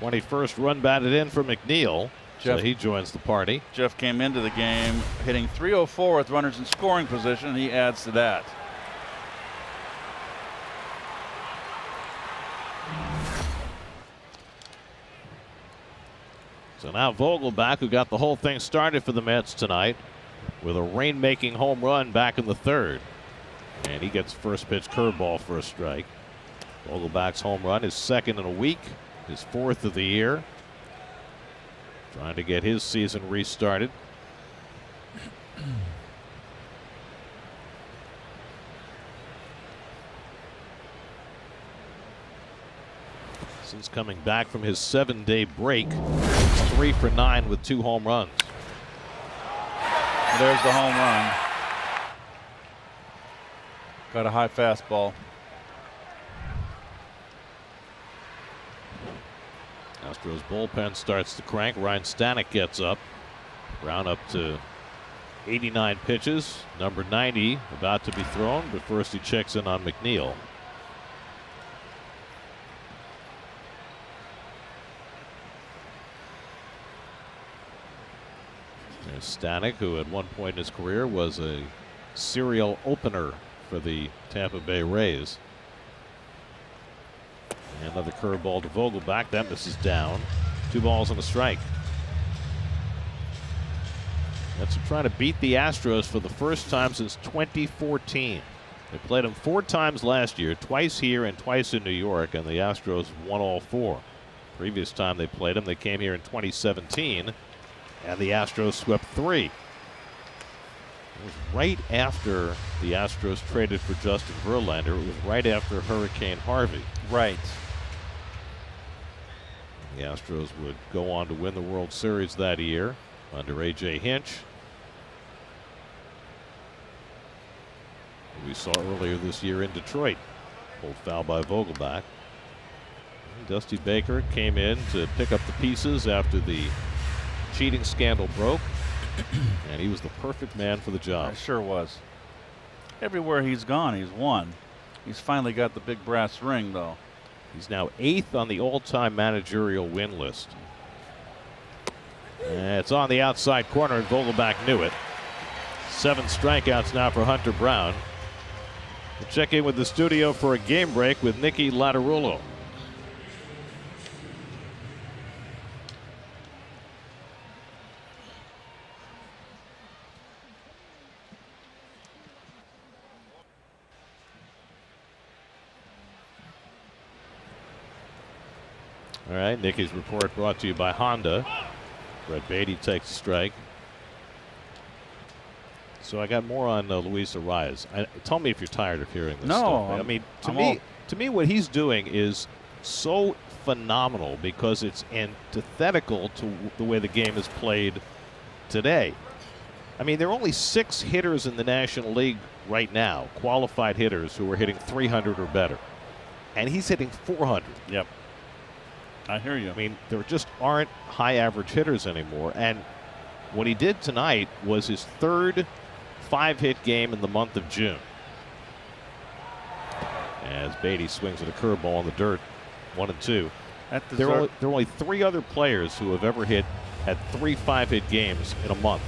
21st run batted in for McNeil. Jeff, so he joins the party. Jeff came into the game hitting .304 with runners in scoring position. He adds to that. So now Vogelbach, who got the whole thing started for the Mets tonight, with a rain-making home run back in the third. And he gets first pitch curveball for a strike. Vogelbach's home run is 2nd in a week, his 4th of the year. Trying to get his season restarted. Since coming back from his 7-day break, 3 for 9 with 2 home runs. There's the home run. Got a high fastball. Astros bullpen starts to crank. Ryan Stanek gets up. Brown up to 89 pitches. Number 90 about to be thrown, but first he checks in on McNeil. There's Stanek, who at one point in his career was a serial opener for the Tampa Bay Rays. And another curveball to Vogelbach. That misses down. 2 balls and a strike. Mets are trying to beat the Astros for the first time since 2014. They played him 4 times last year, twice here and twice in New York, and the Astros won all 4. Previous time they played him, they came here in 2017, and the Astros swept 3. It was right after the Astros traded for Justin Verlander. It was right after Hurricane Harvey. Right. The Astros would go on to win the World Series that year under A.J. Hinch. We saw earlier this year in Detroit. Pulled foul by Vogelbach. Dusty Baker came in to pick up the pieces after the cheating scandal broke. And he was the perfect man for the job. It sure was. Everywhere he's gone, he's won. He's finally got the big brass ring, though. He's now 8th on the all-time managerial win list. And it's on the outside corner, and Vogelbach knew it. 7 strikeouts now for Hunter Brown. We'll check in with the studio for a game break with Nicky Latarullo. All right, Nicky's report brought to you by Honda. Brett Beatty takes a strike. So I got more on Luis Arias. Tell me if you're tired of hearing this stuff. I mean, to me, what he's doing is so phenomenal because it's antithetical to the way the game is played today. I mean, there are only 6 hitters in the National League right now, qualified hitters who are hitting 300 or better, and he's hitting 400. Yep. I hear you. I mean, there just aren't high average hitters anymore. And what he did tonight was his 3rd 5-hit game in the month of June. As Beatty swings at a curveball in the dirt, 1-2. There are only 3 other players who have ever had 3 5-hit games in a month.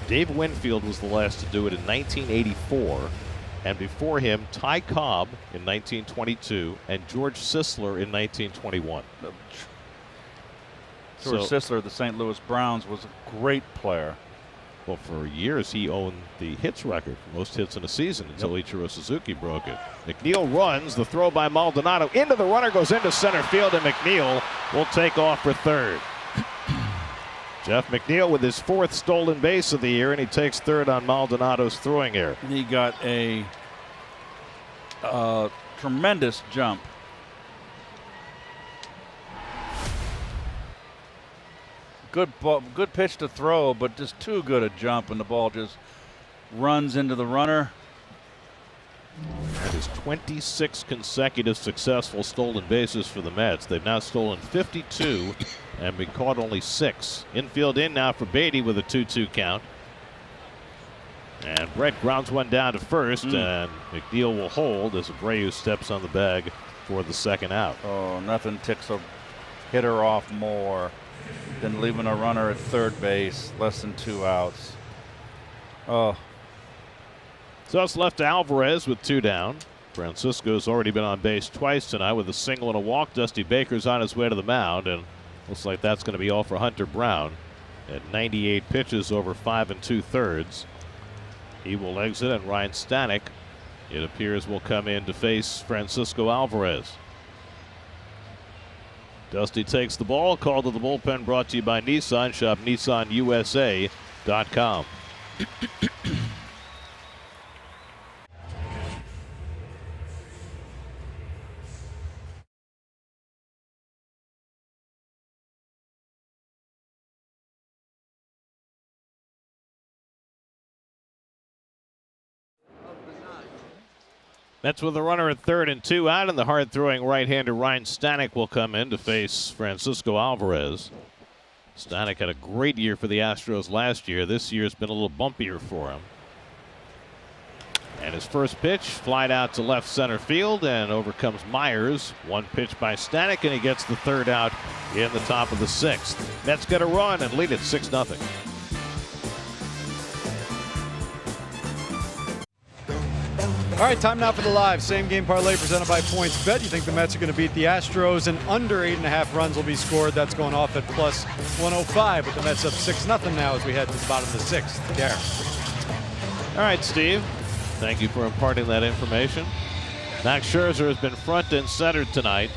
Dave Winfield was the last to do it in 1984. And before him, Ty Cobb in 1922 and George Sisler in 1921. George Sisler of the St. Louis Browns was a great player. Well, for years he owned the hits record for most hits in a season until Ichiro Suzuki broke it. McNeil runs. The throw by Maldonado into the runner goes into center field, and McNeil will take off for 3rd. Jeff McNeil with his 4th stolen base of the year, and he takes 3rd on Maldonado's throwing error. He got a tremendous jump. Good pitch to throw, but just too good a jump, and the ball just runs into the runner. That is 26 consecutive successful stolen bases for the Mets. They've now stolen 52 and been caught only 6. Infield in now for Beatty with a 2-2 count. And Brett grounds one down to first, and McNeil will hold as Abreu steps on the bag for the 2nd out. Oh, nothing ticks a hitter off more than leaving a runner at 3rd base, less than 2 outs. Oh. So it's left to Alvarez with 2 down. Francisco's already been on base twice tonight with a single and a walk. Dusty Baker's on his way to the mound, and looks like that's going to be all for Hunter Brown. At 98 pitches over 5 2/3. He will exit, and Ryan Stanek, it appears, will come in to face Francisco Alvarez. Dusty takes the ball. Call to the bullpen brought to you by Nissan. Shop NissanUSA.com. Mets with a runner at 3rd and 2 out, and the hard-throwing right-hander Ryan Stanek will come in to face Francisco Alvarez. Stanek had a great year for the Astros last year. This year's been a little bumpier for him. And his first pitch, flied out to left center field, and over comes Myers. 1 pitch by Stanek, and he gets the 3rd out in the top of the 6th. Mets get a run and lead it 6-0. All right, time now for the live same game parlay presented by Points Bet. You think the Mets are going to beat the Astros, and under 8.5 runs will be scored. That's going off at plus 105, with the Mets up 6-0 now as we head to the bottom of the 6th. Garrett. All right, Steve. Thank you for imparting that information. Max Scherzer has been front and center tonight.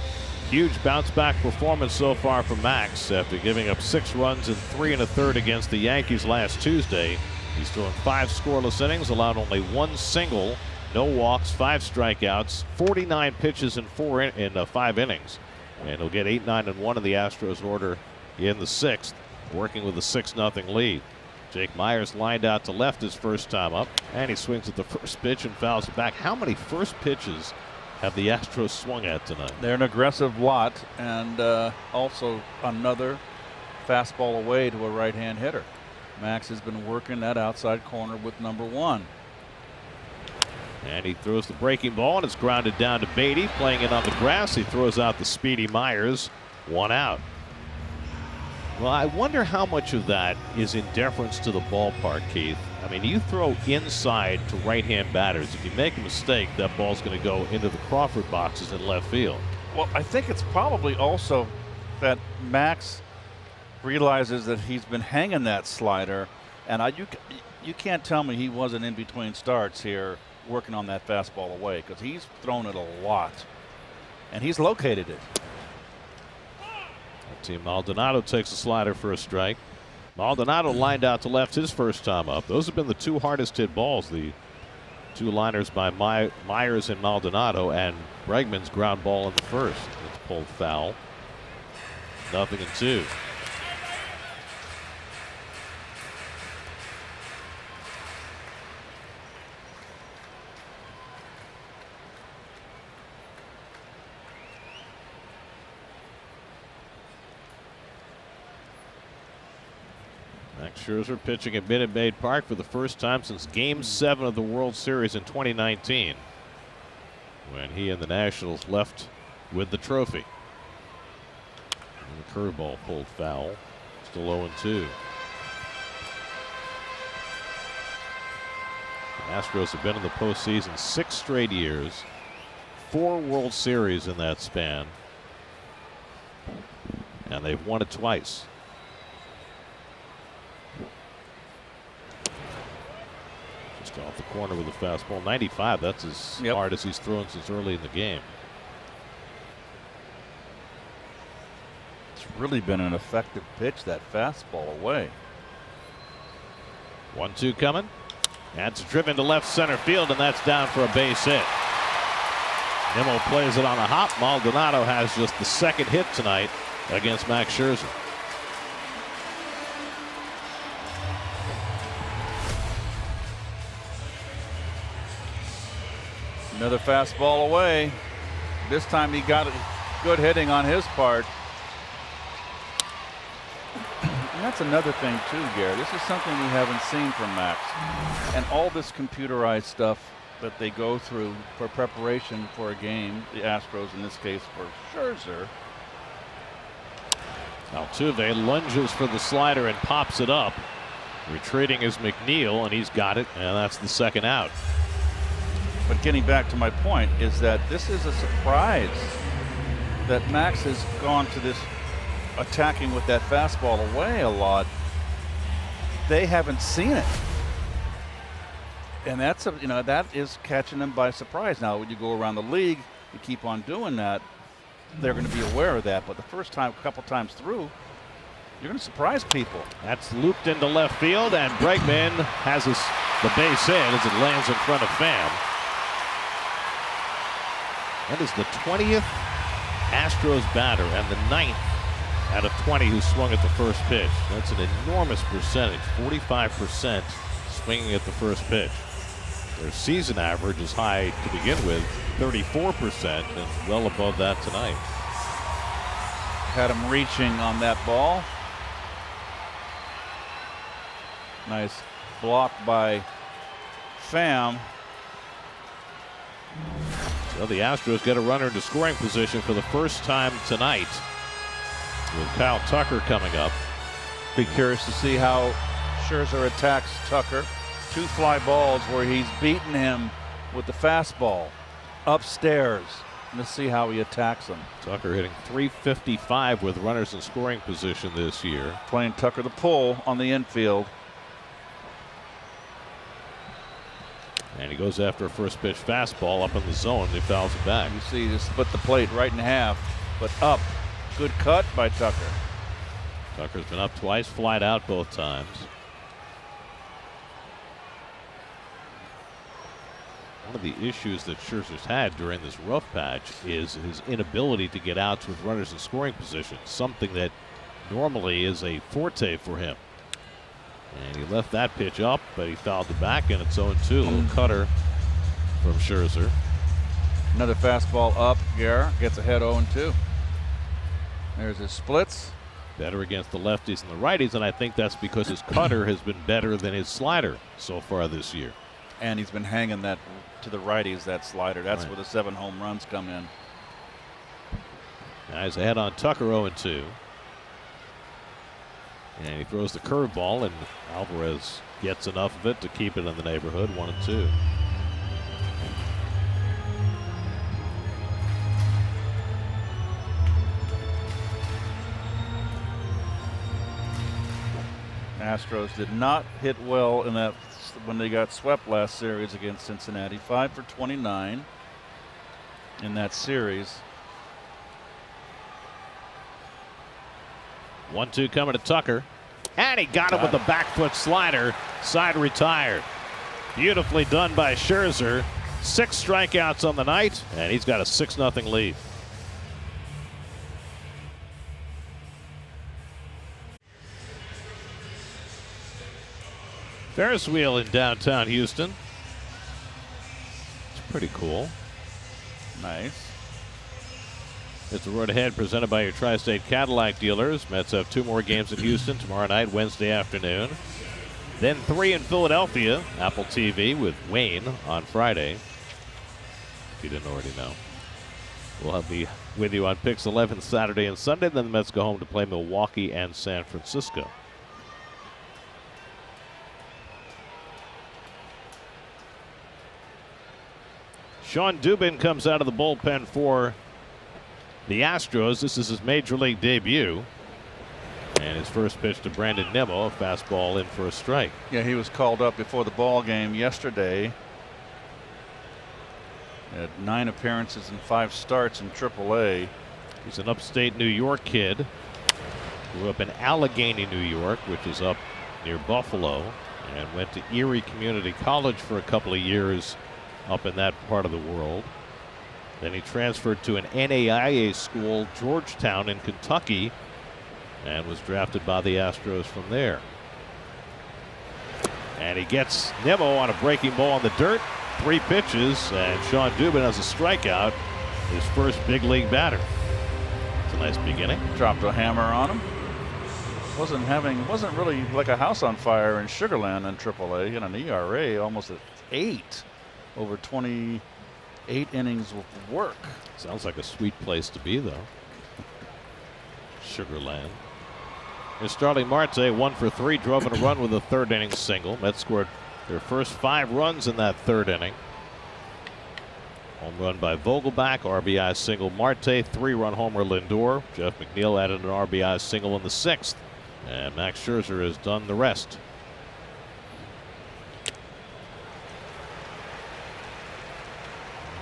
Huge bounce back performance so far from Max after giving up 6 runs in 3 1/3 against the Yankees last Tuesday. He's thrown 5 scoreless innings, allowed only 1 single, no walks, 5 strikeouts, 49 pitches in 5 innings. And he'll get 8, 9, and 1 in the Astros order in the 6th, working with a 6-0 lead. Jake Myers lined out to left his first time up, and he swings at the first pitch and fouls it back. How many first pitches have the Astros swung at tonight? They're an aggressive lot, and also another fastball away to a right-hand hitter. Max has been working that outside corner with number 1. And he throws the breaking ball, and it's grounded down to Beatty, playing it on the grass. He throws out the speedy Myers, 1 out. Well, I wonder how much of that is in deference to the ballpark, Keith. I mean, you throw inside to right-hand batters. If you make a mistake, that ball's going to go into the Crawford boxes in left field. Well, I think it's probably also that Max realizes that he's been hanging that slider, and you can't tell me he wasn't in between starts here working on that fastball away, because he's thrown it a lot, and he's located it. Team Maldonado takes a slider for a strike. Maldonado lined out to left his first time up. Those have been the 2 hardest hit balls, the 2 liners by Myers and Maldonado, and Bregman's ground ball in the first. It's pulled foul. 0-2. Max Scherzer pitching at Minute Maid Park for the first time since Game 7 of the World Series in 2019, when he and the Nationals left with the trophy. And the curveball pulled foul. Still 0-2. The Astros have been in the postseason 6 straight years, 4 World Series in that span, and they've won it twice. Off the corner with a fastball. 95, that's as hard as he's thrown since early in the game. It's really been an effective pitch, that fastball away. 1-2 coming. That's driven to left center field, and that's down for a base hit. Nimmo plays it on a hop. Maldonado has just the 2nd hit tonight against Max Scherzer. Another fastball away. This time he got good hitting on his part. And that's another thing too, Gary. This is something we haven't seen from Max. And all this computerized stuff that they go through for preparation for a game, the Astros in this case for Scherzer. Altuve lunges for the slider and pops it up. Retreating is McNeil, and he's got it, and that's the 2nd out. But getting back to my point is that this is a surprise that Max has gone to this attacking with that fastball away a lot. They haven't seen it. And that's that is catching them by surprise. Now when you go around the league, you keep on doing that, they're going to be aware of that. But the first time, a couple times through, you're going to surprise people. That's looped into left field, and Bregman has the base hit as it lands in front of Pham. That is the 20th Astros batter and the 9th out of 20 who swung at the first pitch. That's an enormous percentage, 45% swinging at the first pitch. Their season average is high to begin with, 34%, and well above that tonight. Had him reaching on that ball. Nice block by Pham. So the Astros get a runner into scoring position for the first time tonight, with Kyle Tucker coming up. Be curious to see how Scherzer attacks Tucker. 2 fly balls where he's beaten him with the fastball upstairs. Let's see how he attacks him. Tucker hitting .355 with runners in scoring position this year. Playing Tucker the pull on the infield. And he goes after a first pitch fastball up in the zone. And he fouls it back. You see, he just split the plate right in half, but up. Good cut by Tucker. Tucker's been up twice, flied out both times. One of the issues that Scherzer's had during this rough patch is his inability to get outs with runners in scoring position, something that normally is a forte for him. And he left that pitch up, but he fouled it back, and it's 0-2. A little cutter from Scherzer. Another fastball up. Guerra gets ahead 0-2. There's his splits. Better against the lefties and the righties, and I think that's because his cutter has been better than his slider so far this year. And he's been hanging that to the righties, that slider. That's Right. where the 7 home runs come in. Now he's ahead on Tucker 0-2. And he throws the curveball, and Alvarez gets enough of it to keep it in the neighborhood, 1-2. Astros did not hit well in that when they got swept last series against Cincinnati. 5 for 29 in that series. 1-2 coming to Tucker. And he got him with the back foot slider. Side retired. Beautifully done by Scherzer. 6 strikeouts on the night, and he's got a 6-0 lead. Ferris wheel in downtown Houston. It's pretty cool. Nice. It's a road ahead presented by your Tri-State Cadillac dealers. Mets have 2 more games in Houston tomorrow night, Wednesday afternoon. Then 3 in Philadelphia. Apple TV with Wayne on Friday. If you didn't already know. We'll be with you on Picks 11 Saturday and Sunday. Then the Mets go home to play Milwaukee and San Francisco. Sean Dubin comes out of the bullpen for the Astros. This is his major league debut. And his first pitch to Brandon Nimmo, a fastball in for a strike. Yeah, he was called up before the ball game yesterday. Had 9 appearances and 5 starts in AAA. He's an upstate New York kid. Grew up in Allegheny, New York, which is up near Buffalo, and went to Erie Community College for a couple of years up in that part of the world. Then he transferred to an NAIA school, Georgetown in Kentucky, and was drafted by the Astros from there. And he gets Nimmo on a breaking ball in the dirt. 3 pitches, and Sean Dubin has a strikeout. His first big league batter. It's a nice beginning. Dropped a hammer on him. Wasn't really like a house on fire in Sugarland in AAA. In an ERA almost at 8 over 28 innings of work. Sounds like a sweet place to be, though. Sugarland. Here's Starling Marte, 1 for 3, drove in a run with a 3rd inning single. Mets scored their first 5 runs in that 3rd inning. Home run by Vogelbach, RBI single Marte, 3-run homer Lindor. Jeff McNeil added an RBI single in the 6th. And Max Scherzer has done the rest.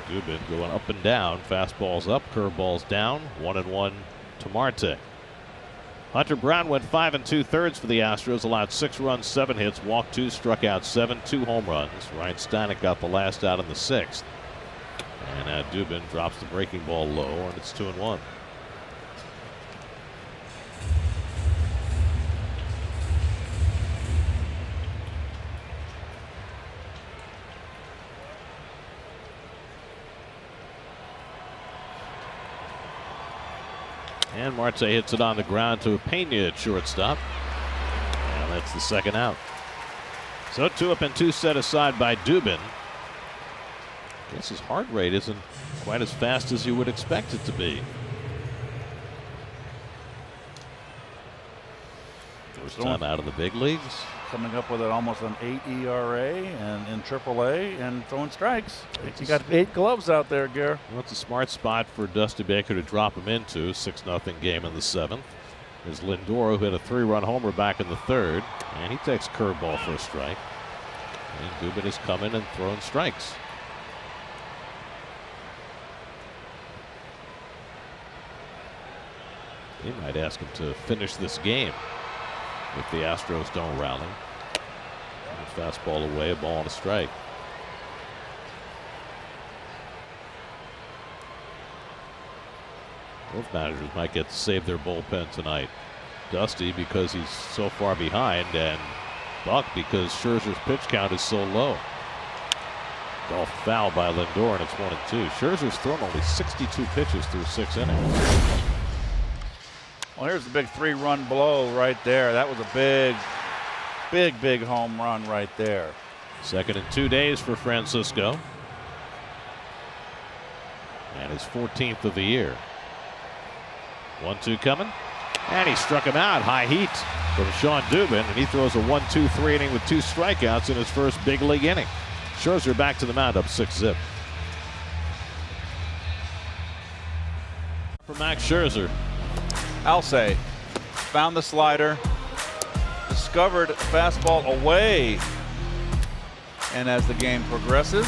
Dubin going up and down. Fastballs up, curveballs down. 1-1 to Marte. Hunter Brown went 5 2/3 for the Astros, allowed 6 runs, 7 hits, walked 2, struck out 7, 2 home runs. Ryan Stanek got the last out in the 6th. And now Dubin drops the breaking ball low, and it's 2-1. And Marte hits it on the ground to Pena at shortstop. And that's the 2nd out. So 2 up and 2 set aside by Dubin. I guess his heart rate isn't quite as fast as you would expect it to be. First time out of the big leagues. Coming up with almost an 8 ERA and in AAA and throwing strikes. You got 8 gloves out there, Gare. Well, it's a smart spot for Dusty Baker to drop him into. 6-0 game in the 7th. There's Lindor, who hit a 3-run homer back in the 3rd. And he takes a curveball for a strike. And Dubin is coming and throwing strikes. He might ask him to finish this game if the Astros don't rally. Fastball away, a ball and a strike. Both managers might get to save their bullpen tonight. Dusty because he's so far behind, and Buck because Scherzer's pitch count is so low. Ball foul by Lindor, and it's 1-2. Scherzer's thrown only 62 pitches through 6 innings. Well, here's the big 3-run blow right there. That was a big home run right there. Second in 2 days for Francisco. And his 14th of the year. 1-2 coming. And he struck him out. High heat from Sean Dubin. And he throws a 1-2-3 inning with 2 strikeouts in his first big league inning. Scherzer back to the mound up 6-zip. For Max Scherzer. Alce found the slider, discovered fastball away, and as the game progresses,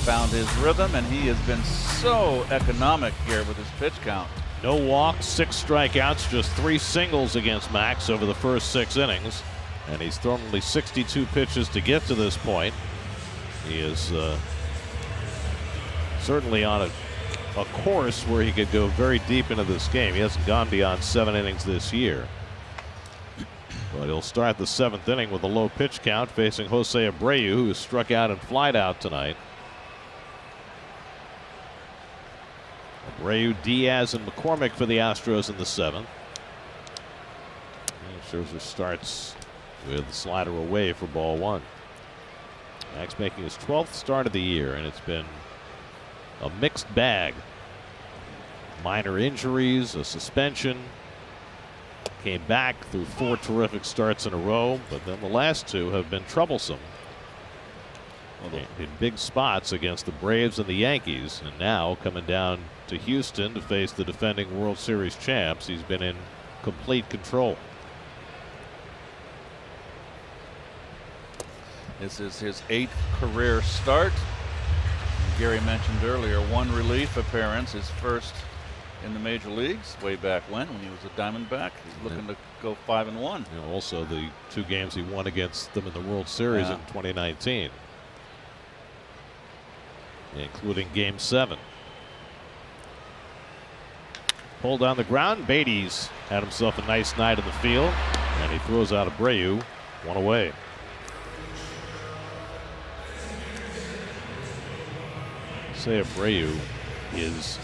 found his rhythm, and he has been so economic here with his pitch count. No walks, 6 strikeouts, just 3 singles against Max over the first 6 innings, and he's thrown only 62 pitches to get to this point. He is certainly on a course where he could go very deep into this game. He hasn't gone beyond 7 innings this year. But he'll start the 7th inning with a low pitch count facing Jose Abreu, who has struck out and flied out tonight. Abreu, Diaz, and McCormick for the Astros in the 7th. And Scherzer starts with the slider away for ball 1. Max making his 12th start of the year, and it's been a mixed bag. Minor injuries, a suspension. Came back through 4 terrific starts in a row, but then the last 2 have been troublesome. In big spots against the Braves and the Yankees, and now coming down to Houston to face the defending World Series champs, he's been in complete control. This is his 8th career start. Gary mentioned earlier 1 relief appearance, his first in the major leagues way back when he was a Diamondback. He's looking to go 5-1. You know, also the 2 games he won against them in the World Series in 2019, including Game 7. Pulled on the ground. Beatty's had himself a nice night in the field, and he throws out Abreu, 1 away. Say Abreu is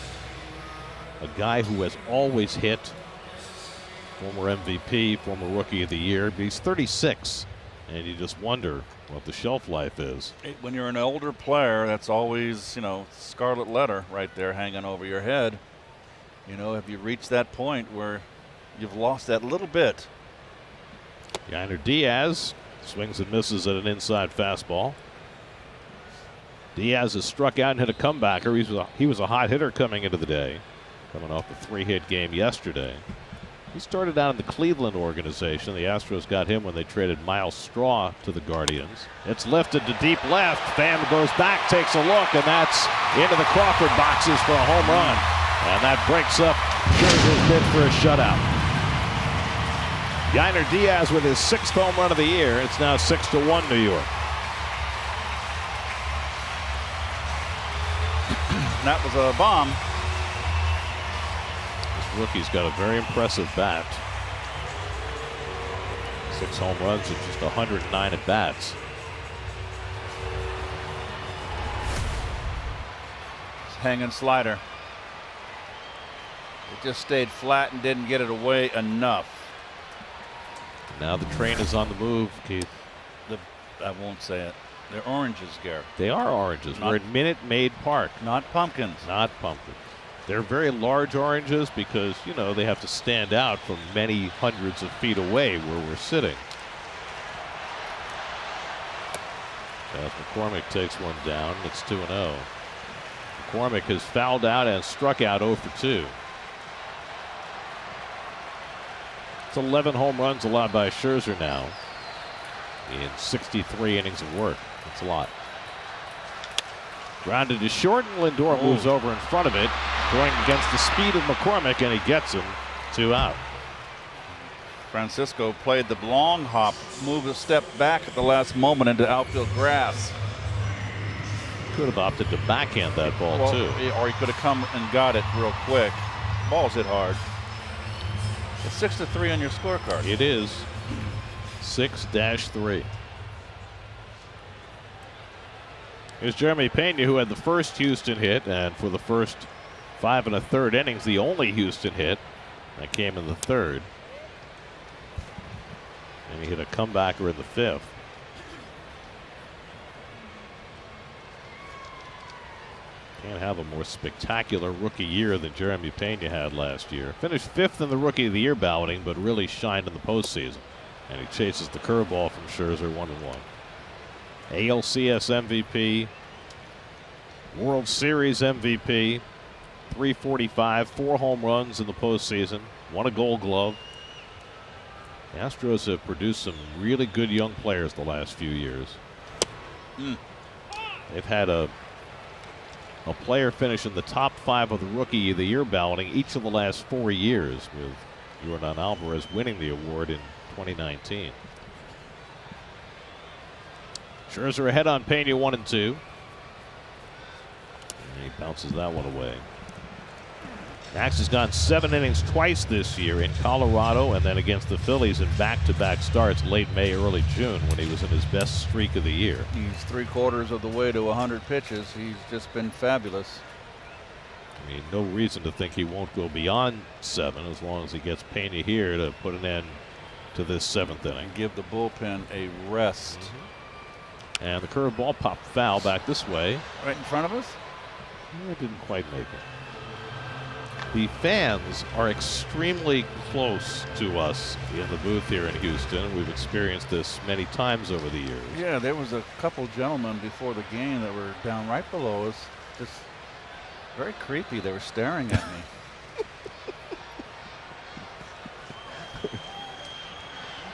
a guy who has always hit. Former MVP, former Rookie of the Year. But he's 36, and you just wonder what the shelf life is. When you're an older player, that's always, you know, scarlet letter right there hanging over your head. You know, have you reached that point where you've lost that little bit? Yainer Diaz swings and misses at an inside fastball. Diaz has struck out and hit a comebacker. He was a hot hitter coming into the day, coming off a 3-hit game yesterday. He started out in the Cleveland organization. The Astros got him when they traded Miles Straw to the Guardians. It's lifted to deep left. Pham goes back, takes a look, and that's into the Crawford boxes for a home run. And that breaks up Scherzer's bid for a shutout. Yainer Diaz with his 6th home run of the year. It's now 6-1 New York. That was a bomb. This rookie's got a very impressive bat. 6 home runs and just 109 at bats. Hanging slider. It just stayed flat and didn't get it away enough. Now the train is on the move, Keith. I won't say it. They're oranges, Gary. They are oranges. We're at Minute Maid Park. Not pumpkins. Not pumpkins. They're very large oranges because, you know, they have to stand out from many hundreds of feet away where we're sitting. As McCormick takes one down, it's 2-0. McCormick has fouled out and struck out 0 for 2. It's 11 home runs allowed by Scherzer now. in 63 innings of work. That's a lot. Grounded to short, and Lindor moves over in front of it, going against the speed of McCormick, and he gets him 2 out. Francisco played the long hop, moved a step back at the last moment into outfield grass. Could have opted to backhand that ball too. Or he could have come and got it real quick. Ball's hit hard. It's 6-3 on your scorecard. It is 6-3. Here's Jeremy Pena, who had the first Houston hit, and for the first 5 1/3 innings, the only Houston hit that came in the 3rd. And he hit a comebacker in the 5th. Can't have a more spectacular rookie year than Jeremy Pena had last year. Finished 5th in the Rookie of the Year balloting, but really shined in the postseason. And he chases the curveball from Scherzer 1-1. ALCS MVP, World Series MVP, 345, 4 home runs in the postseason, won a Gold Glove. The Astros have produced some really good young players the last few years. They've had a player finish in the top 5 of the Rookie of the Year balloting each of the last 4 years, with Yordan Alvarez winning the award in 2019. Scherzer ahead on Pena 1-2. And he bounces that one away. Max has gone 7 innings twice this year in Colorado and then against the Phillies in back-to-back starts late May, early June when he was in his best streak of the year. He's 3/4 of the way to 100 pitches. He's just been fabulous. I mean, no reason to think he won't go beyond 7 as long as he gets Pena here to put an end to this 7th inning. And give the bullpen a rest. And the curveball popped foul back this way. Right in front of us? It didn't quite make it. The fans are extremely close to us in the booth here in Houston. We've experienced this many times over the years. Yeah, there was a couple gentlemen before the game that were down right below us. Just very creepy. They were staring at me.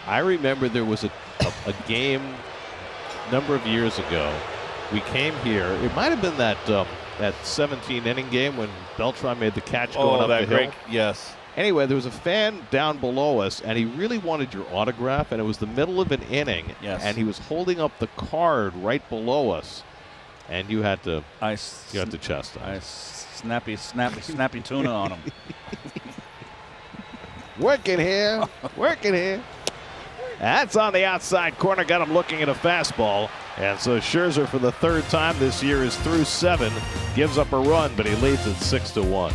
I remember there was a game a number of years ago. We came here. It might have been that 17-inning game when Beltran made the catch going up the hill. Yes. Anyway, there was a fan down below us, and he really wanted your autograph, and it was the middle of an inning. Yes. And he was holding up the card right below us, and you had to chastise. I snappy tuna on him. Working here, working here. That's on the outside corner. Got him looking at a fastball. And so Scherzer, for the 3rd time this year, is through 7. Gives up a run, but he leads it 6-1.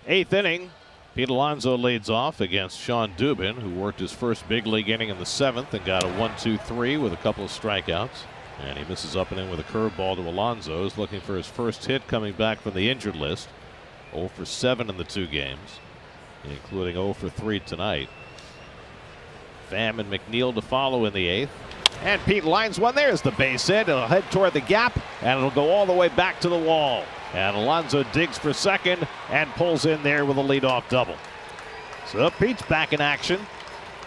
Eighth inning, Pete Alonso leads off against Sean Dubin, who worked his first big league inning in the 7th and got a 1-2-3 with a couple of strikeouts. And he misses up and in with a curveball to Alonso. He's looking for his first hit coming back from the injured list. 0 for 7 in the 2 games, including 0 for 3 tonight. Pham and McNeil to follow in the 8th. And Pete lines one. There's the base hit. It'll head toward the gap, and it'll go all the way back to the wall. And Alonso digs for second and pulls in there with a leadoff double. So Pete's back in action.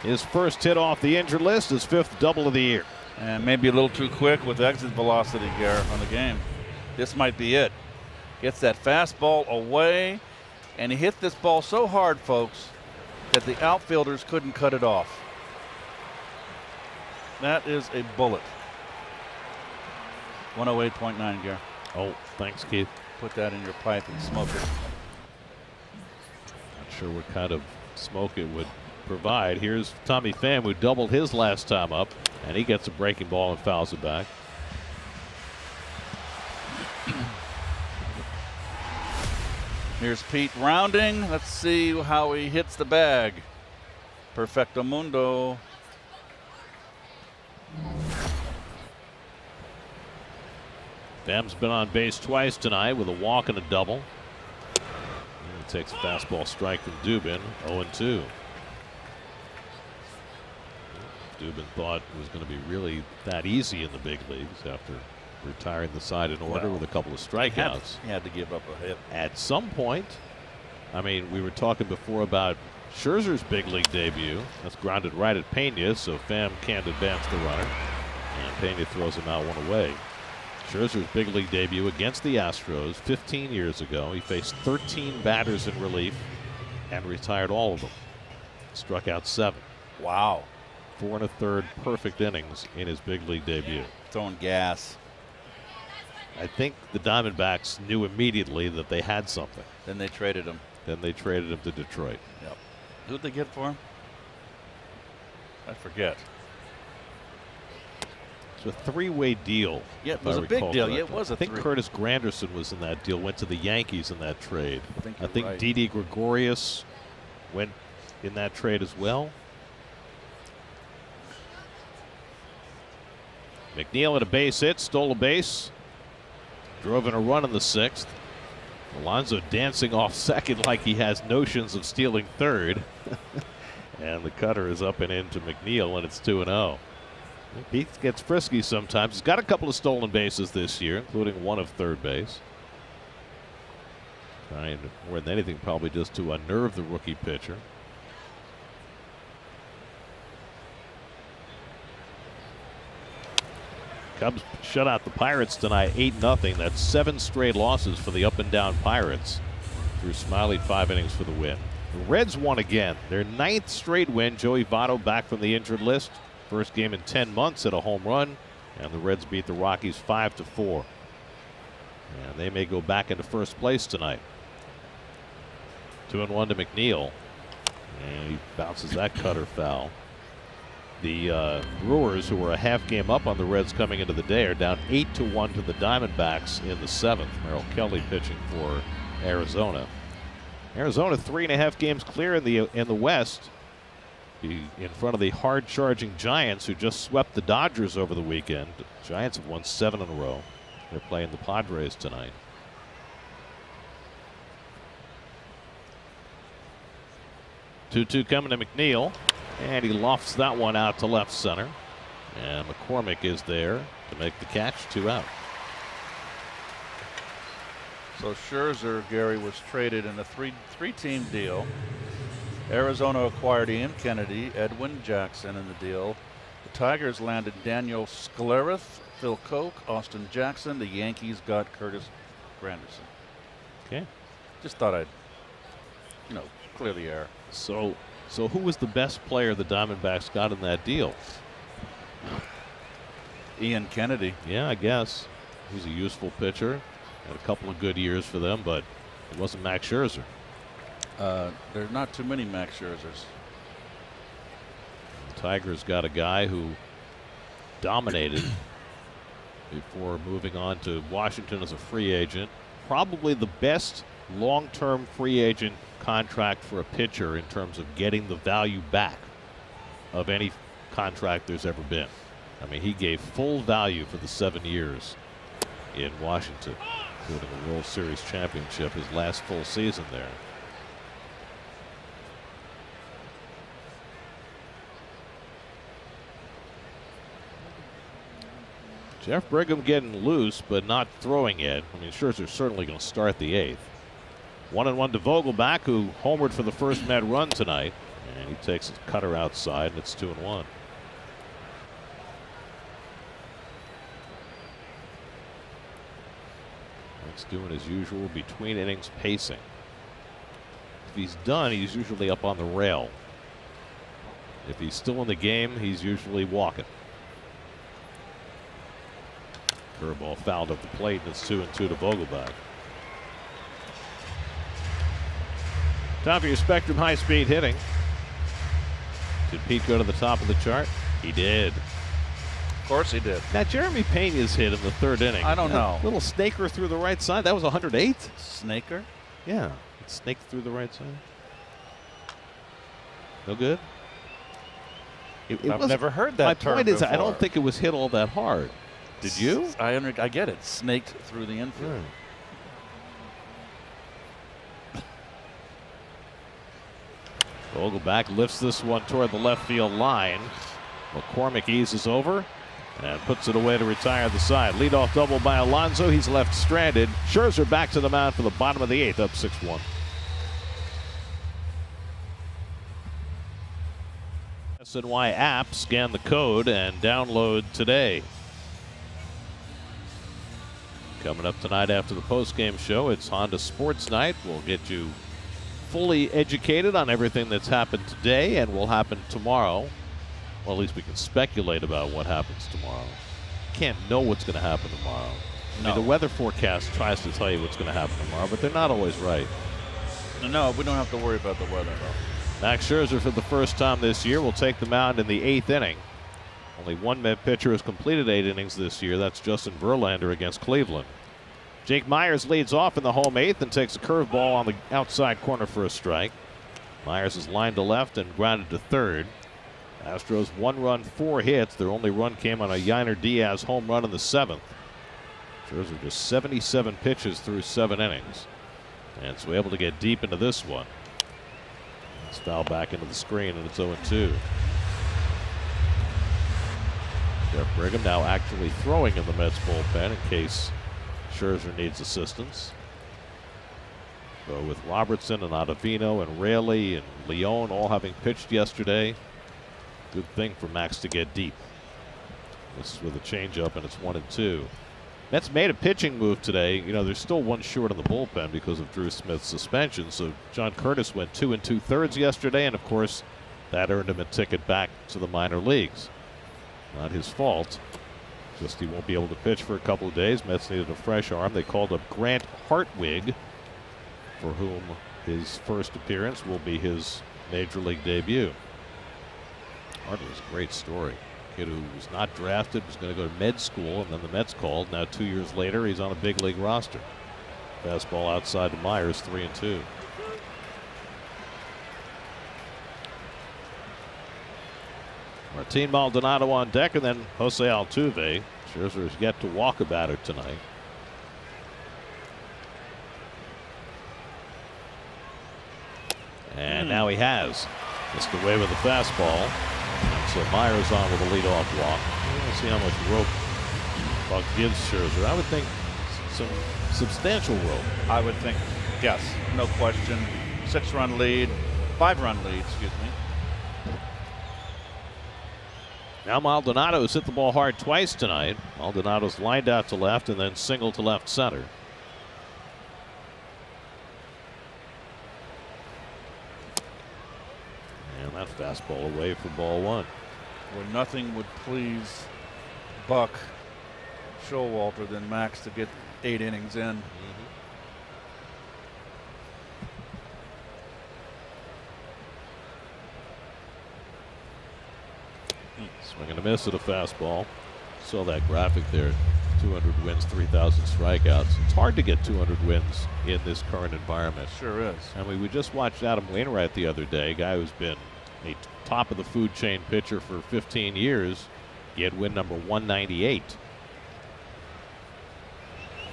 His first hit off the injured list, his 5th double of the year. And maybe a little too quick with exit velocity, Garrett, on the game. This might be it. Gets that fastball away, and he hit this ball so hard, folks, that the outfielders couldn't cut it off. That is a bullet. 108.9, Garrett. Oh, thanks, Keith. Put that in your pipe and smoke it. Not sure what kind of smoke it would provide. Here's Tommy Pham, who doubled his last time up, and he gets a breaking ball and fouls it back. Here's Pete rounding. Let's see how he hits the bag. Perfecto mundo. Pham's been on base twice tonight with a walk and a double. He takes a fastball strike from Dubin, 0-2. Dubin thought it was going to be really that easy in the big leagues after retiring the side in order with a couple of strikeouts. He had to give up a hit. At some point, I mean, we were talking before about Scherzer's big league debut. That's grounded right at Pena, so Pham can't advance the runner. And Pena throws him out one away. Scherzer's big league debut against the Astros 15 years ago. He faced 13 batters in relief and retired all of them. Struck out 7. Wow. 4 1/3 perfect innings in his big league debut. Throwing gas. I think the Diamondbacks knew immediately that they had something. Then they traded him. Then they traded him to Detroit. Yep. Who'd they get for him? I forget. It's a 3-way deal. Yeah, it was a big deal. Yeah, it was a I think Curtis Granderson was in that deal, went to the Yankees in that trade. I think right. Didi Gregorius went in that trade as well. McNeil at a base hit, stole a base, drove in a run in the 6th. Alonso dancing off second like he has notions of stealing third. And the cutter is up and into McNeil, and it's 2-0. He gets frisky sometimes. He's got a couple of stolen bases this year, including one of third base. Trying more than anything probably just to unnerve the rookie pitcher. Cubs shut out the Pirates tonight 8-0. That's 7 straight losses for the up and down Pirates. Drew Smiley 5 innings for the win. The Reds won again. Their 9th straight win. Joey Votto back from the injured list. First game in 10 months at a home run. And the Reds beat the Rockies 5-4. And they may go back into first place tonight. 2-1 to McNeil. And he bounces that cutter foul. The Brewers, who were a half game up on the Reds coming into the day, are down 8-1 to the Diamondbacks in the 7th. Merrill Kelly pitching for Arizona. Arizona 3.5 games clear in the West, in front of the hard-charging Giants, who just swept the Dodgers over the weekend. The Giants have won 7 in a row. They're playing the Padres tonight. Two coming to McNeil. And he lofts that one out to left center. And McCormick is there to make the catch. 2 out. So Scherzer, Gary, was traded in a three-team deal. Arizona acquired Ian Kennedy, Edwin Jackson in the deal. The Tigers landed Daniel Sklereth, Phil Koch, Austin Jackson. The Yankees got Curtis Granderson. Okay. Just thought I'd, clear the air. So who was the best player the Diamondbacks got in that deal? Ian Kennedy. Yeah, I guess. He's a useful pitcher. Had a couple of good years for them, but it wasn't Max Scherzer. There's not too many Max Scherzers. The Tigers got a guy who dominated before moving on to Washington as a free agent. Probably the best long-term free agent contract for a pitcher in terms of getting the value back of any contract there's ever been. I mean, he gave full value for the 7 years in Washington, including a World Series championship, his last full season there. Jeff Brigham getting loose, but not throwing it. I mean, Scherzer's certainly going to start the 8th. 1-1 to Vogelbach, who homered for the first Met run tonight. And he takes his cutter outside, and it's 2-1. Mike's doing his usual between innings pacing. If he's done, he's usually up on the rail. If he's still in the game, he's usually walking. Curveball fouled up the plate, and it's 2-2 to Vogelbach. Time for your Spectrum high-speed hitting. Did Pete go to the top of the chart? He did. Of course he did. Now, Jeremy Pena's hit in the 3rd inning. I don't know. Little snaker through the right side. That was 108. Snaker? Yeah. It snaked through the right side. No good? I've never heard that term My point is, before. I don't think it was hit all that hard. Did you? I get it. Snaked through the infield. Vogelback lifts this one toward the left field line. McCormick eases over and puts it away to retire the side. Leadoff double by Alonso. He's left stranded. Scherzer back to the mound for the bottom of the 8th, up 6-1. SNY app, scan the code and download today. Coming up tonight after the postgame show, it's Honda Sports Night. We'll get you fully educated on everything that's happened today and will happen tomorrow. Well, at least we can speculate about what happens tomorrow. Can't know what's going to happen tomorrow. I mean, the weather forecast tries to tell you what's going to happen tomorrow, but they're not always right. No, we don't have to worry about the weather, though. Max Scherzer, for the first time this year, will take the mound in the 8th inning. Only one Met pitcher has completed 8 innings this year. That's Justin Verlander against Cleveland. Jake Myers leads off in the home 8th and takes a curveball on the outside corner for a strike. Myers is lined to left and grounded to third. Astros 1 run, 4 hits. Their only run came on a Yainer Diaz home run in the 7th. Scherzer just 77 pitches through 7 innings. And so able to get deep into this one. It's fouled back into the screen, and it's 0-2. Jeff Brigham now actually throwing in the Mets bullpen in case Scherzer needs assistance. So with Robertson and Ottavino and Raley and Leone all having pitched yesterday, good thing for Max to get deep. This is with a changeup, and it's 1-2. Mets made a pitching move today. You know, there's still one short in the bullpen because of Drew Smith's suspension. So John Curtis went 2 2/3 yesterday, and of course, that earned him a ticket back to the minor leagues. Not his fault. Just he won't be able to pitch for a couple of days. Mets needed a fresh arm. They called up Grant Hartwig, for whom his first appearance will be his major league debut. Hartwig's a great story. Kid who was not drafted, was going to go to med school, and then the Mets called. Now 2 years later, he's on a big league roster. Fastball outside to Myers, 3-2. Martin Maldonado on deck, and then Jose Altuve. Scherzer has yet to walk a batter tonight. And now he has. Missed away with a fastball. And so Myers on with a leadoff walk. We'll see how much rope Buck gives Scherzer. I would think some substantial rope. I would think, yes, no question. 6-run lead, 5-run lead, excuse me. Now Maldonado's hit the ball hard twice tonight. Maldonado's lined out to left and then single to left center. And that fastball away for ball 1. Well, nothing would please Buck Showalter than Max to get 8 innings in. Swing and a miss at a fastball. Saw that graphic there. 200 wins, 3,000 strikeouts. It's hard to get 200 wins in this current environment. Sure is. And we just watched Adam Wainwright the other day, a guy who's been a top of the food chain pitcher for 15 years. He had win number 198.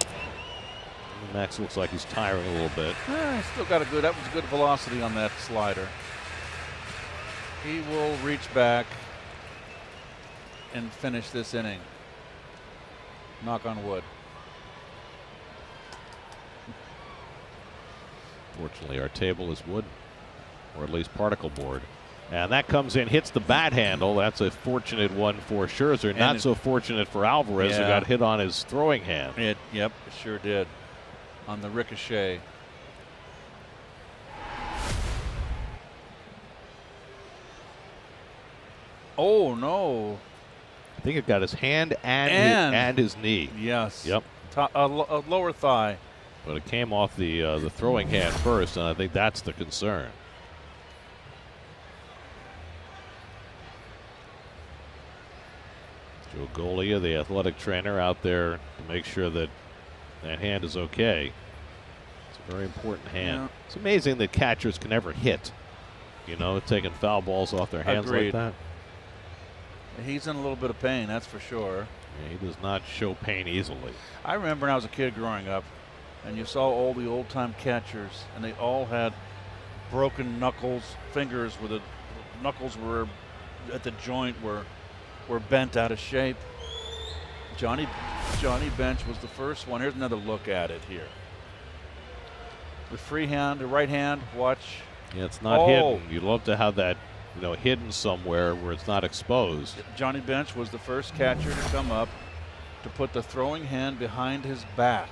And Max looks like he's tiring a little bit. Still got that was good velocity on that slider. He will reach back and finish this inning. Knock on wood. Fortunately, our table is wood, or at least particle board. And that comes in, hits the bat handle. That's a fortunate one for Scherzer. Not so fortunate for Alvarez, who got hit on his throwing hand. Yep, it sure did. On the ricochet. Oh, no. I think it got his hand and his knee. Yes. Yep. A lower thigh. But it came off the throwing hand first, and I think that's the concern. Joe Golia, the athletic trainer, out there to make sure that that hand is okay. It's a very important hand. Yeah. It's amazing that catchers can ever hit. You know, taking foul balls off their hands like that. He's in a little bit of pain, that's for sure. Yeah, he does not show pain easily. I remember when I was a kid growing up, and you saw all the old-time catchers, and they all had broken knuckles, fingers where the knuckles were at the joint were bent out of shape. Johnny Bench was the first one. Here's another look at it here. The free hand, the right hand, watch. Yeah, it's not hidden. You'd love to have that, hidden somewhere where it's not exposed. Johnny Bench was the first catcher to come up to put the throwing hand behind his back.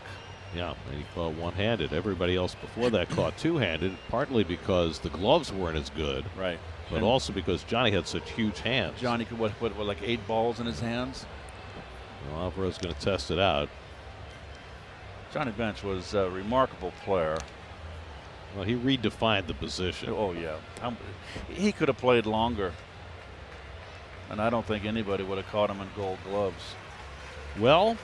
Yeah, and he caught one-handed. Everybody else before that caught two-handed, partly because the gloves weren't as good. Right. But and also because Johnny had such huge hands. Johnny could put like 8 balls in his hands. Well, Alvarez is going to test it out. Johnny Bench was a remarkable player. Well, he redefined the position. Oh, yeah. He could have played longer. And I don't think anybody would have caught him in Gold Gloves. Well,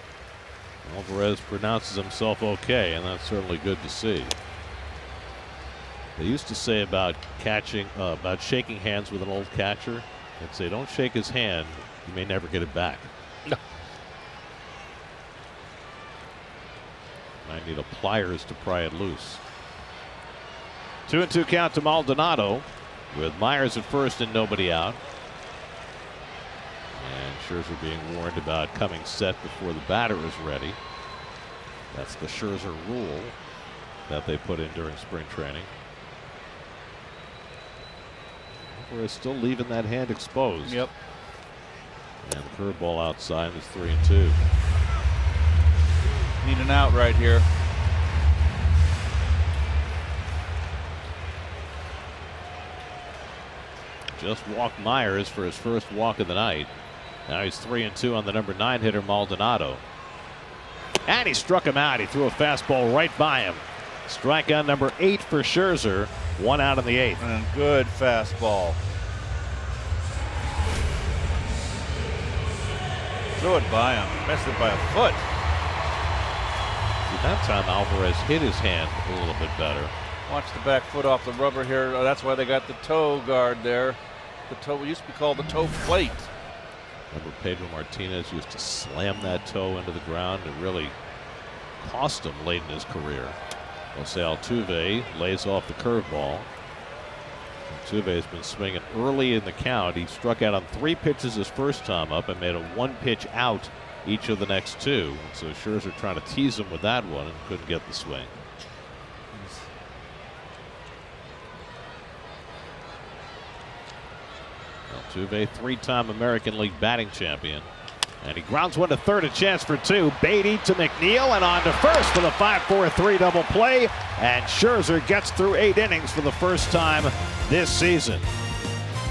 Alvarez pronounces himself okay, and that's certainly good to see. They used to say about shaking hands with an old catcher, they'd say, don't shake his hand, you may never get it back. No. Might need a pliers to pry it loose. 2-2 count to Maldonado with Myers at first and nobody out. And Scherzer being warned about coming set before the batter is ready. That's the Scherzer rule that they put in during spring training. We're still leaving that hand exposed. Yep. And the curveball outside is 3-2. Need an out right here. Just walked Myers for his first walk of the night. Now he's 3-2 on the number 9 hitter Maldonado. And he struck him out. He threw a fastball right by him. Strikeout number 8 for Scherzer. 1 out in the 8th. And a good fastball. Threw it by him. Missed it by a foot. See, that time Alvarez hit his hand a little bit better. Watch the back foot off the rubber here. Oh, that's why they got the toe guard there. The toe used to be called the toe plate. Remember Pedro Martinez used to slam that toe into the ground. It really cost him late in his career. Jose Altuve lays off the curveball. Altuve has been swinging early in the count. He struck out on 3 pitches his first time up and made a 1-pitch out each of the next 2. So Scherzer trying to tease him with that one and couldn't get the swing. Altuve, 3-time American League batting champion. And he grounds one to third, a chance for 2. Beatty to McNeil and on to first for the 5-4-3 double play. And Scherzer gets through 8 innings for the first time this season.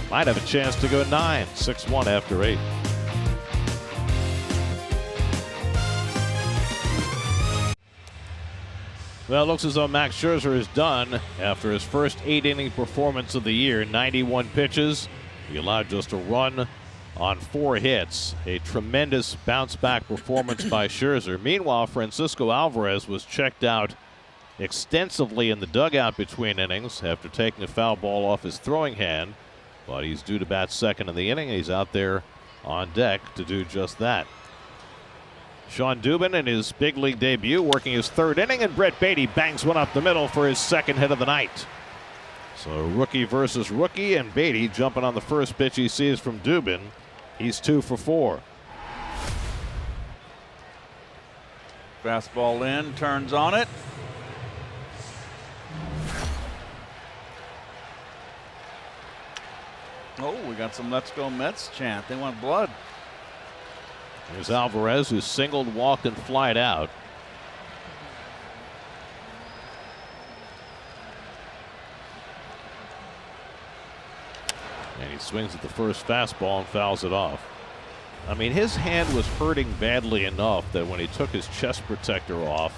Might have a chance to go 9, 6-1 after 8. Well, it looks as though Max Scherzer is done after his first 8-inning performance of the year. 91 pitches. He allowed just a run on 4 hits. A tremendous bounce-back performance by Scherzer. Meanwhile, Francisco Alvarez was checked out extensively in the dugout between innings after taking a foul ball off his throwing hand. But he's due to bat second in the inning. He's out there on deck to do just that. Sean Dubin in his big league debut working his 3rd inning, and Brett Beatty bangs one up the middle for his 2nd hit of the night. So rookie versus rookie, and Beatty jumping on the first pitch he sees from Dubin. He's 2 for 4. Fastball in, turns on it. Oh, we got some Let's Go Mets chant. They want blood. There's Alvarez, who singled, walked, and flied out. And he swings at the first fastball and fouls it off. I mean, his hand was hurting badly enough that when he took his chest protector off,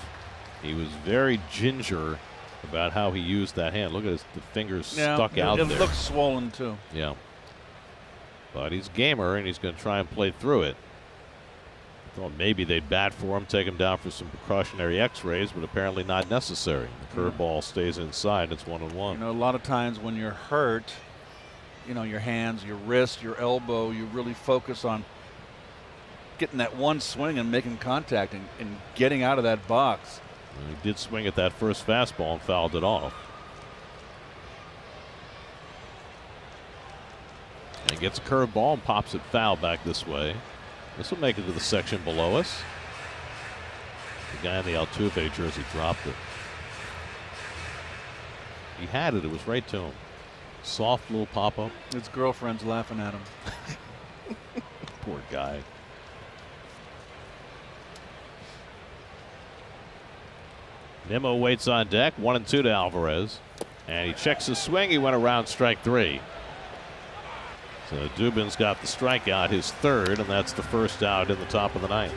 he was very ginger about how he used that hand. Look at the fingers stuck out there. It looks swollen, too. Yeah. But he's gamer, and he's going to try and play through it. Thought maybe they'd bat for him, take him down for some precautionary x-rays, but apparently not necessary. The curveball stays inside. It's 1-1. You know, a lot of times when you're hurt, you know, your hands, your wrist, your elbow, you really focus on getting that one swing and making contact and getting out of that box. He did swing at that first fastball and fouled it off. And he gets a curveball and pops it foul back this way. This will make it to the section below us. The guy in the Altuve jersey dropped it. He had it. It was right to him. Soft little pop-up. His girlfriend's laughing at him. Poor guy. Nimmo waits on deck. 1-2 to Alvarez. And he checks his swing. He went around strike 3. So Dubin's got the strikeout, his third, and that's the first out in the top of the ninth.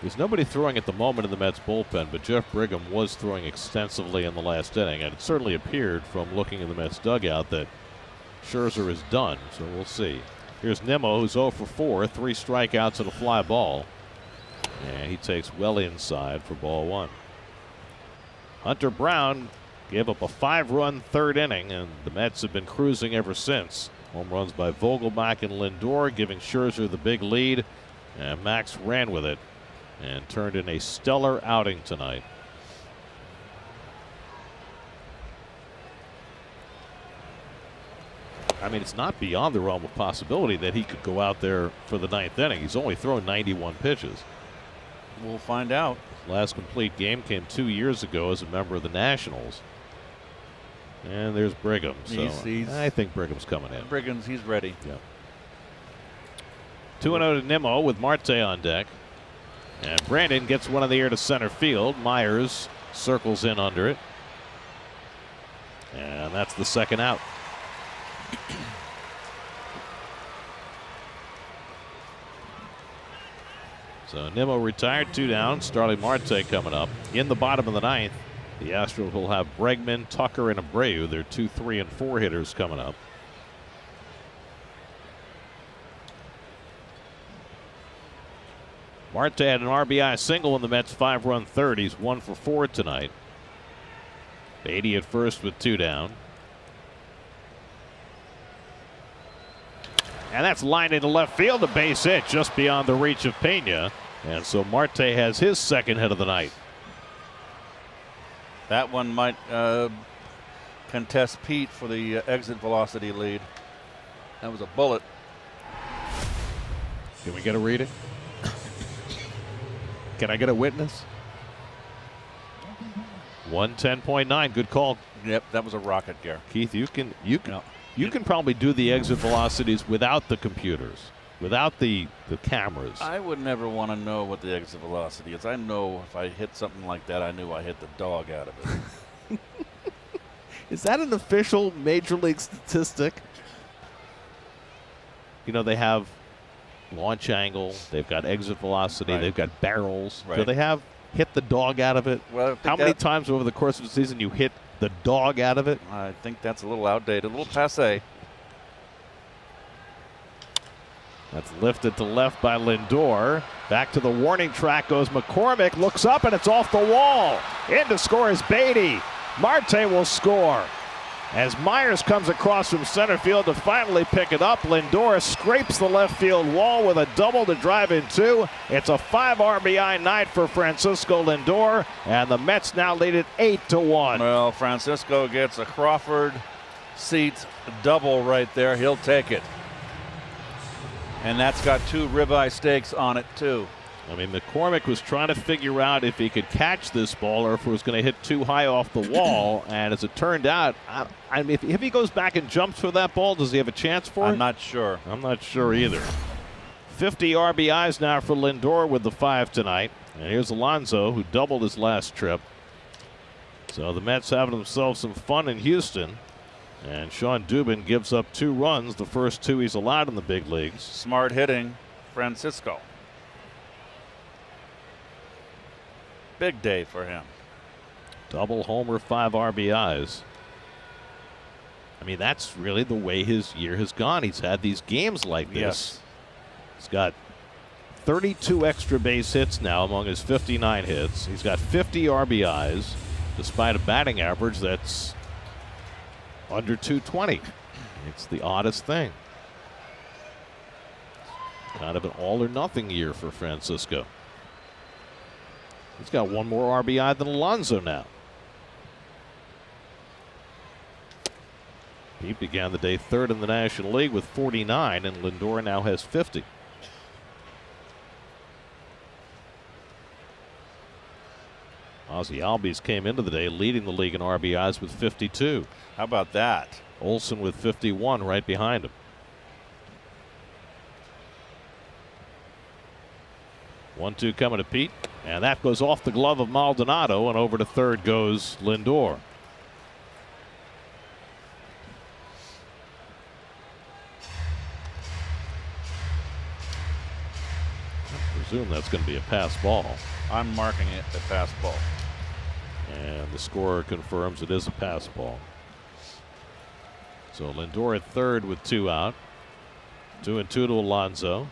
There's nobody throwing at the moment in the Mets bullpen, but Jeff Brigham was throwing extensively in the last inning, and it certainly appeared from looking in the Mets dugout that Scherzer is done, so we'll see. Here's Nimmo, who's 0 for 4, 3 strikeouts and a fly ball. And he takes well inside for ball 1. Hunter Brown gave up a 5-run third inning, and the Mets have been cruising ever since. Home runs by Vogelbach and Lindor, giving Scherzer the big lead, and Max ran with it and turned in a stellar outing tonight. I mean, it's not beyond the realm of possibility that he could go out there for the 9th inning. He's only thrown 91 pitches. We'll find out. Last complete game came 2 years ago as a member of the Nationals. And there's Brigham. So I think Brigham's coming in. Brigham's, he's ready. Yeah. 2-0 to Nimmo with Marte on deck. And Brandon gets one in the air to center field. Myers circles in under it. And that's the second out. So Nimmo retired, 2 down. Starling Marte coming up. In the bottom of the ninth, the Astros will have Bregman, Tucker, and Abreu. They're 2, 3, and 4 hitters coming up. Marte had an RBI single in the Mets' 5-run third. He's 1 for 4 tonight. Beatty at first with 2 down. And that's lined into left field, a base hit just beyond the reach of Pena. And so Marte has his second hit of the night. That one might contest Pete for the exit velocity lead. That was a bullet. Can we get a reading? Can I get a witness? 110.9. Good call. Yep, that was a rocket, Gare. Keith, you can probably do the exit velocities without the computers, without the cameras. I would never want to know what the exit velocity is. I know if I hit something like that, I knew I hit the dog out of it. Is that an official major league statistic? You know, they have launch angle, they've got exit velocity, they've got barrels. Do they have hit the dog out of it? Well, how many times over the course of the season you hit the dog out of it? I think that's a little outdated, a little passé. That's lifted to left by Lindor. Back to the warning track goes McCormick. Looks up and it's off the wall. In to score is Beatty. Marte will score. As Myers comes across from center field to finally pick it up, Lindor scrapes the left field wall with a double to drive in 2. It's a 5 RBI night for Francisco Lindor, and the Mets now lead it 8-1. Well, Francisco gets a Crawford seats double right there. He'll take it. And that's got 2 ribeye steaks on it, too. I mean, McCormick was trying to figure out if he could catch this ball or if it was going to hit too high off the wall. And as it turned out, I mean, if he goes back and jumps for that ball, does he have a chance for it? I'm not sure. I'm not sure either. 50 RBIs now for Lindor with the 5 tonight. And here's Alonso, who doubled his last trip. So the Mets having themselves some fun in Houston. And Sean Dubin gives up 2 runs, the first 2 he's allowed in the big leagues. Smart hitting, Francisco. Big day for him. Double homer, 5 RBIs. I mean, that's really the way his year has gone. He's had these games like this. Yes. He's got 32 extra base hits now among his 59 hits. He's got 50 RBIs. despite a batting average that's under 220. It's the oddest thing. Kind of an all or nothing year for Francisco. He's got one more RBI than Alonso now. He began the day third in the National League with 49, and Lindor now has 50. Ozzie Albies came into the day leading the league in RBIs with 52. How about that? Olsen with 51 right behind him. One-two coming to Pete, and that goes off the glove of Maldonado, and over to third goes Lindor. I presume that's going to be a pass ball. I'm marking it a pass ball. And the scorer confirms it is a pass ball. So Lindor at third with 2 out. 2-2 to Alonso.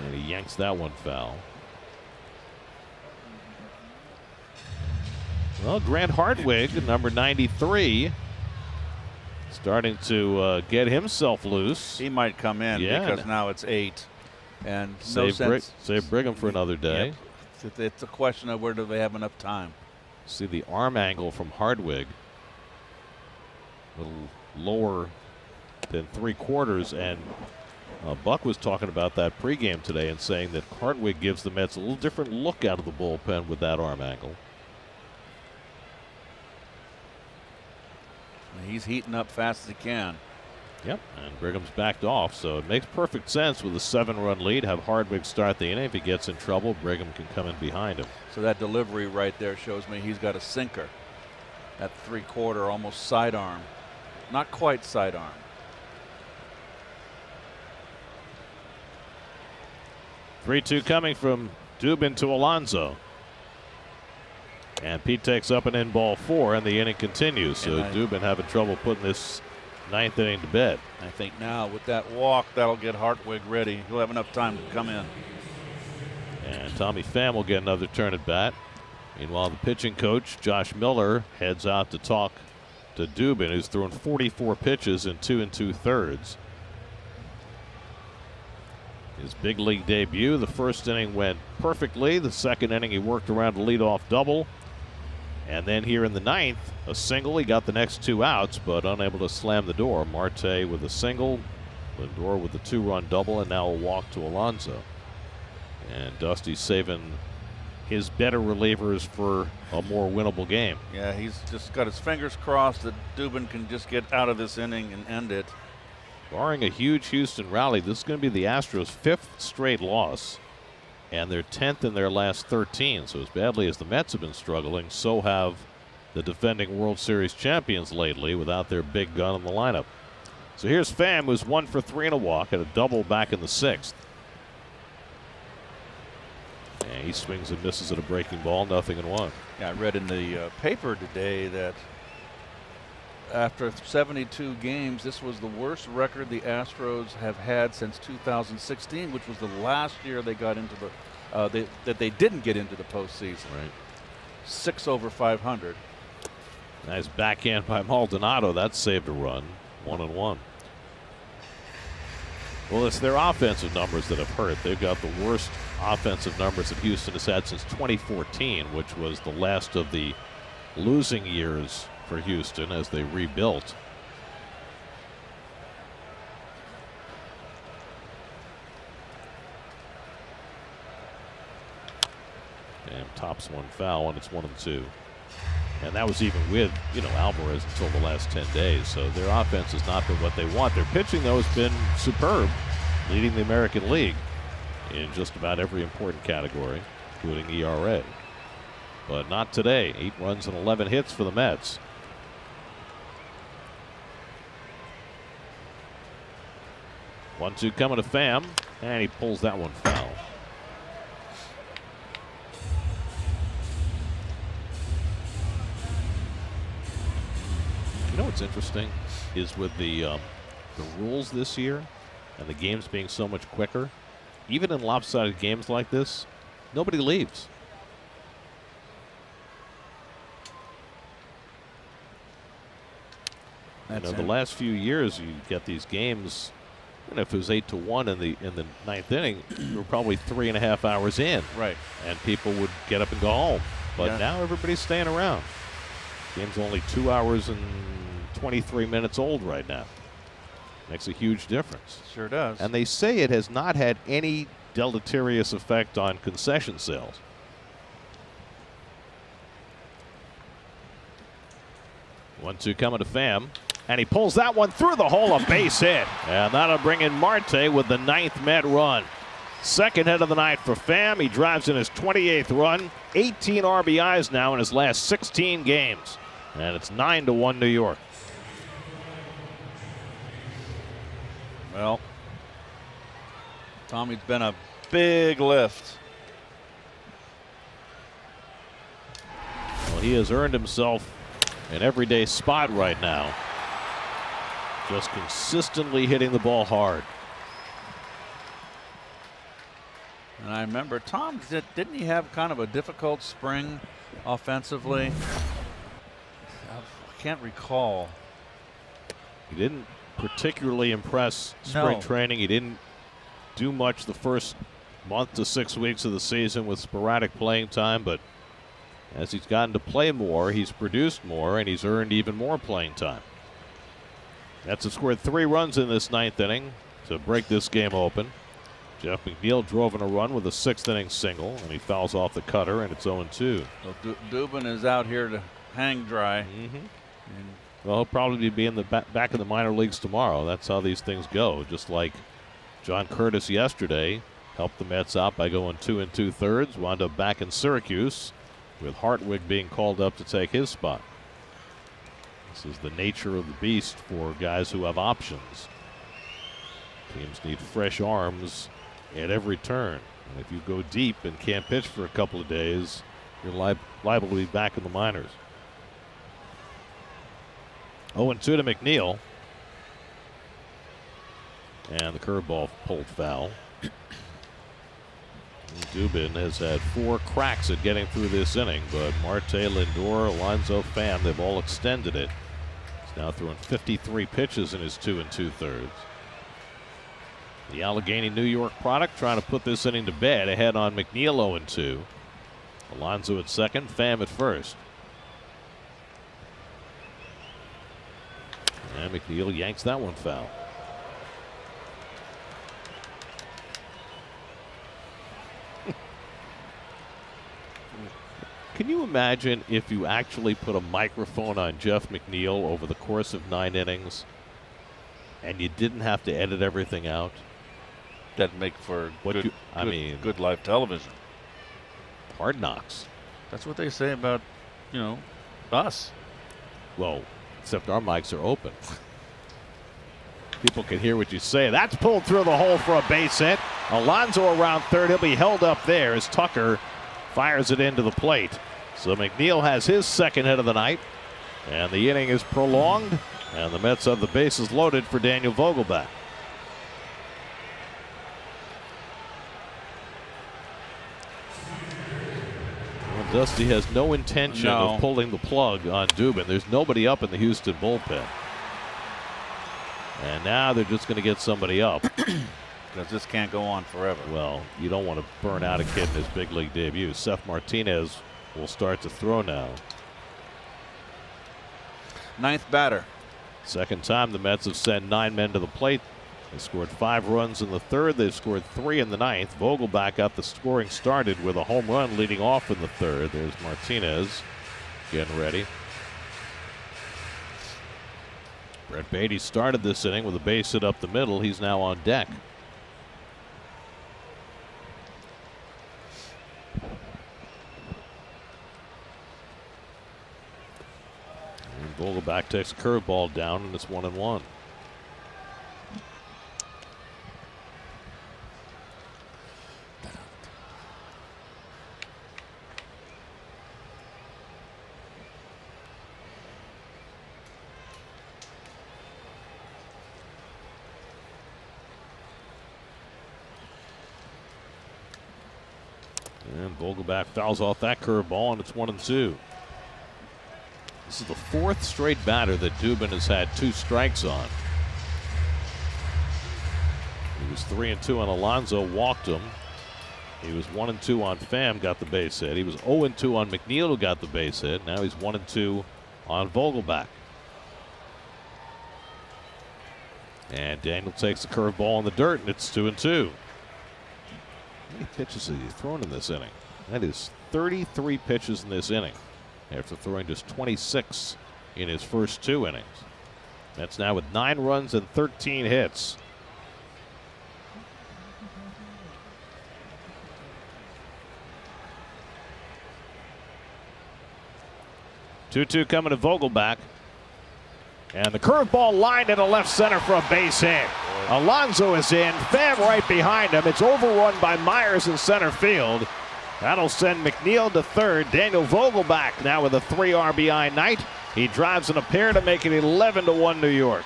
And he yanks that one foul. Well, Grant Hartwig, number 93, starting to get himself loose. He might come in because now it's 8. And save Brigham for another day. Yep. It's a question of where do they have enough time. See the arm angle from Hardwig. A little lower than 3/4, and Buck was talking about that pregame today and saying that Hardwig gives the Mets a little different look out of the bullpen with that arm angle. He's heating up fast as he can. Yep, and Brigham's backed off, so it makes perfect sense with a 7-run lead. Have Hardwig start the inning. If he gets in trouble, Brigham can come in behind him. So that delivery right there shows me he's got a sinker. That 3/4, almost sidearm. Not quite sidearm. Three-two coming from Dubin to Alonso. And Pete takes up an in-ball 4, and the inning continues. So Dubin having trouble putting this 9th inning to bed. I think now with that walk, that'll get Hartwig ready. He'll have enough time to come in. And Tommy Pham will get another turn at bat. Meanwhile, the pitching coach, Josh Miller, heads out to talk to Dubin, who's thrown 44 pitches in 2 2/3. His big league debut, the first inning went perfectly. The second inning, he worked around a leadoff double. And then here in the 9th, a single. He got the next 2 outs, but unable to slam the door. Marte with a single, Lindor with the 2-run double, and now a walk to Alonso. And Dusty's saving his better relievers for a more winnable game. Yeah, he's just got his fingers crossed that Dubin can just get out of this inning and end it. Barring a huge Houston rally, this is going to be the Astros' 5th straight loss, and they're 10th in their last 13. So as badly as the Mets have been struggling, so have the defending World Series champions lately without their big gun in the lineup. So here's Pham, who's 1 for 3 and a walk, at a double back in the 6th. And he swings and misses at a breaking ball, 0-1. Yeah, I read in the paper today that after 72 games, this was the worst record the Astros have had since 2016, which was the last year they got into the that they didn't get into the postseason. Right. 6 over 500. Nice backhand by Maldonado. That saved a run. 1-1. Well, it's their offensive numbers that have hurt. They've got the worst offensive numbers that Houston has had since 2014, which was the last of the losing years for Houston as they rebuilt. And tops one foul, and it's 1-2. And that was even with, Alvarez until the last 10 days. So their offense has not been what they want. Their pitching, though, has been superb, leading the American League in just about every important category, including ERA. But not today. 8 runs and 11 hits for the Mets. One-two coming to Pham, and he pulls that one foul. You know what's interesting is with the rules this year and the games being so much quicker, even in lopsided games like this, nobody leaves. The last few years, you get these games. And if it was 8-1 in the ninth inning, you were probably 3.5 hours in. Right. And people would get up and go home. But now everybody's staying around. Game's only 2 hours and 23 minutes old right now. Makes a huge difference. Sure does. And they say it has not had any deleterious effect on concession sales. 1-2 coming to Pham. And he pulls that one through the hole, a base hit. And that'll bring in Marte with the 9th Met run. Second hit of the night for Pham. He drives in his 28th run. 18 RBIs now in his last 16 games. And it's 9-1 New York. Well, Tommy's been a big lift. Well, he has earned himself an everyday spot right now. Just consistently hitting the ball hard. And I remember, Tom, didn't he have kind of a difficult spring offensively? I can't recall. He didn't particularly impress spring training. He didn't do much the first month to 6 weeks of the season with sporadic playing time, but as he's gotten to play more, he's produced more, and he's earned even more playing time. Mets have scored 3 runs in this 9th inning to break this game open. Jeff McNeil drove in a run with a 6th inning single, and he fouls off the cutter, and it's 0-2. So Dubin is out here to hang dry. Well, he'll probably be in the back in the minor leagues tomorrow. That's how these things go. Just like John Curtis yesterday helped the Mets out by going 2 2/3, wound up back in Syracuse with Hartwig being called up to take his spot. This is the nature of the beast for guys who have options. Teams need fresh arms at every turn. And if you go deep and can't pitch for a couple of days, you're liable to be back in the minors. 0-2 to McNeil. And the curveball pulled foul. Dubin has had 4 cracks at getting through this inning, but Marte, Lindor, Alonso, Pham, they've all extended it. He's now throwing 53 pitches in his 2 2/3. The Allegheny, New York product trying to put this inning to bed, ahead on McNeil 0-2. Alonso at second, Pham at first. And McNeil yanks that one foul. Can you imagine if you actually put a microphone on Jeff McNeil over the course of 9 innings and you didn't have to edit everything out? That'd make for good live television. Hard Knocks. That's what they say about, us. Well, except our mics are open. People can hear what you say. That's pulled through the hole for a base hit. Alonso around third. He'll be held up there as Tucker fires it into the plate. So McNeil has his second hit of the night. And the inning is prolonged. And the Mets have the bases loaded for Daniel Vogelbach. Well, Dusty has no intention of pulling the plug on Dubin. There's nobody up in the Houston bullpen. And now they're just going to get somebody up. Because this can't go on forever. Well, you don't want to burn out a kid in his big league debut. Seth Martinez will start to throw now. 9th batter. Second time the Mets have sent 9 men to the plate. They scored 5 runs in the 3rd. They've scored 3 in the 9th. Vogelbach got the scoring started with a home run leading off in the 3rd. There's Martinez getting ready. Brett Beatty started this inning with a base hit up the middle. He's now on deck. And Vogelbach takes a curveball down, and it's 1-1. And Vogelbach fouls off that curveball, and it's 1-2. This is the 4th straight batter that Dubin has had 2 strikes on. He was 3-2 on Alonso, walked him. He was 1-2 on Pham, got the base hit. He was 0-2 on McNeil, who got the base hit. Now he's 1-2 on Vogelbach. And Daniel takes the curveball in the dirt, and it's 2-2. How many pitches has he thrown in this inning? That is 33 pitches in this inning, after throwing just 26 in his first 2 innings. That's now with 9 runs and 13 hits. Two coming to Vogelbach. And the curveball lined into left center for a base hit. Alonso is in. Pham right behind him. It's overrun by Myers in center field. That'll send McNeil to third. Daniel Vogelbach now with a 3 RBI night. He drives in a pair to make it 11-1 New York.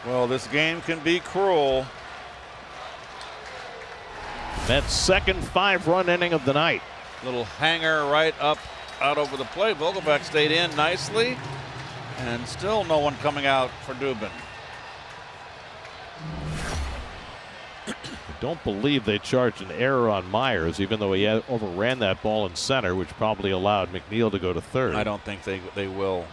Well, this game can be cruel. That second 5-run inning of the night. Little hanger right up out over the plate. Vogelbach stayed in nicely, and still no one coming out for Dubin. I don't believe they charged an error on Myers, even though he overran that ball in center, which probably allowed McNeil to go to third. I don't think they will.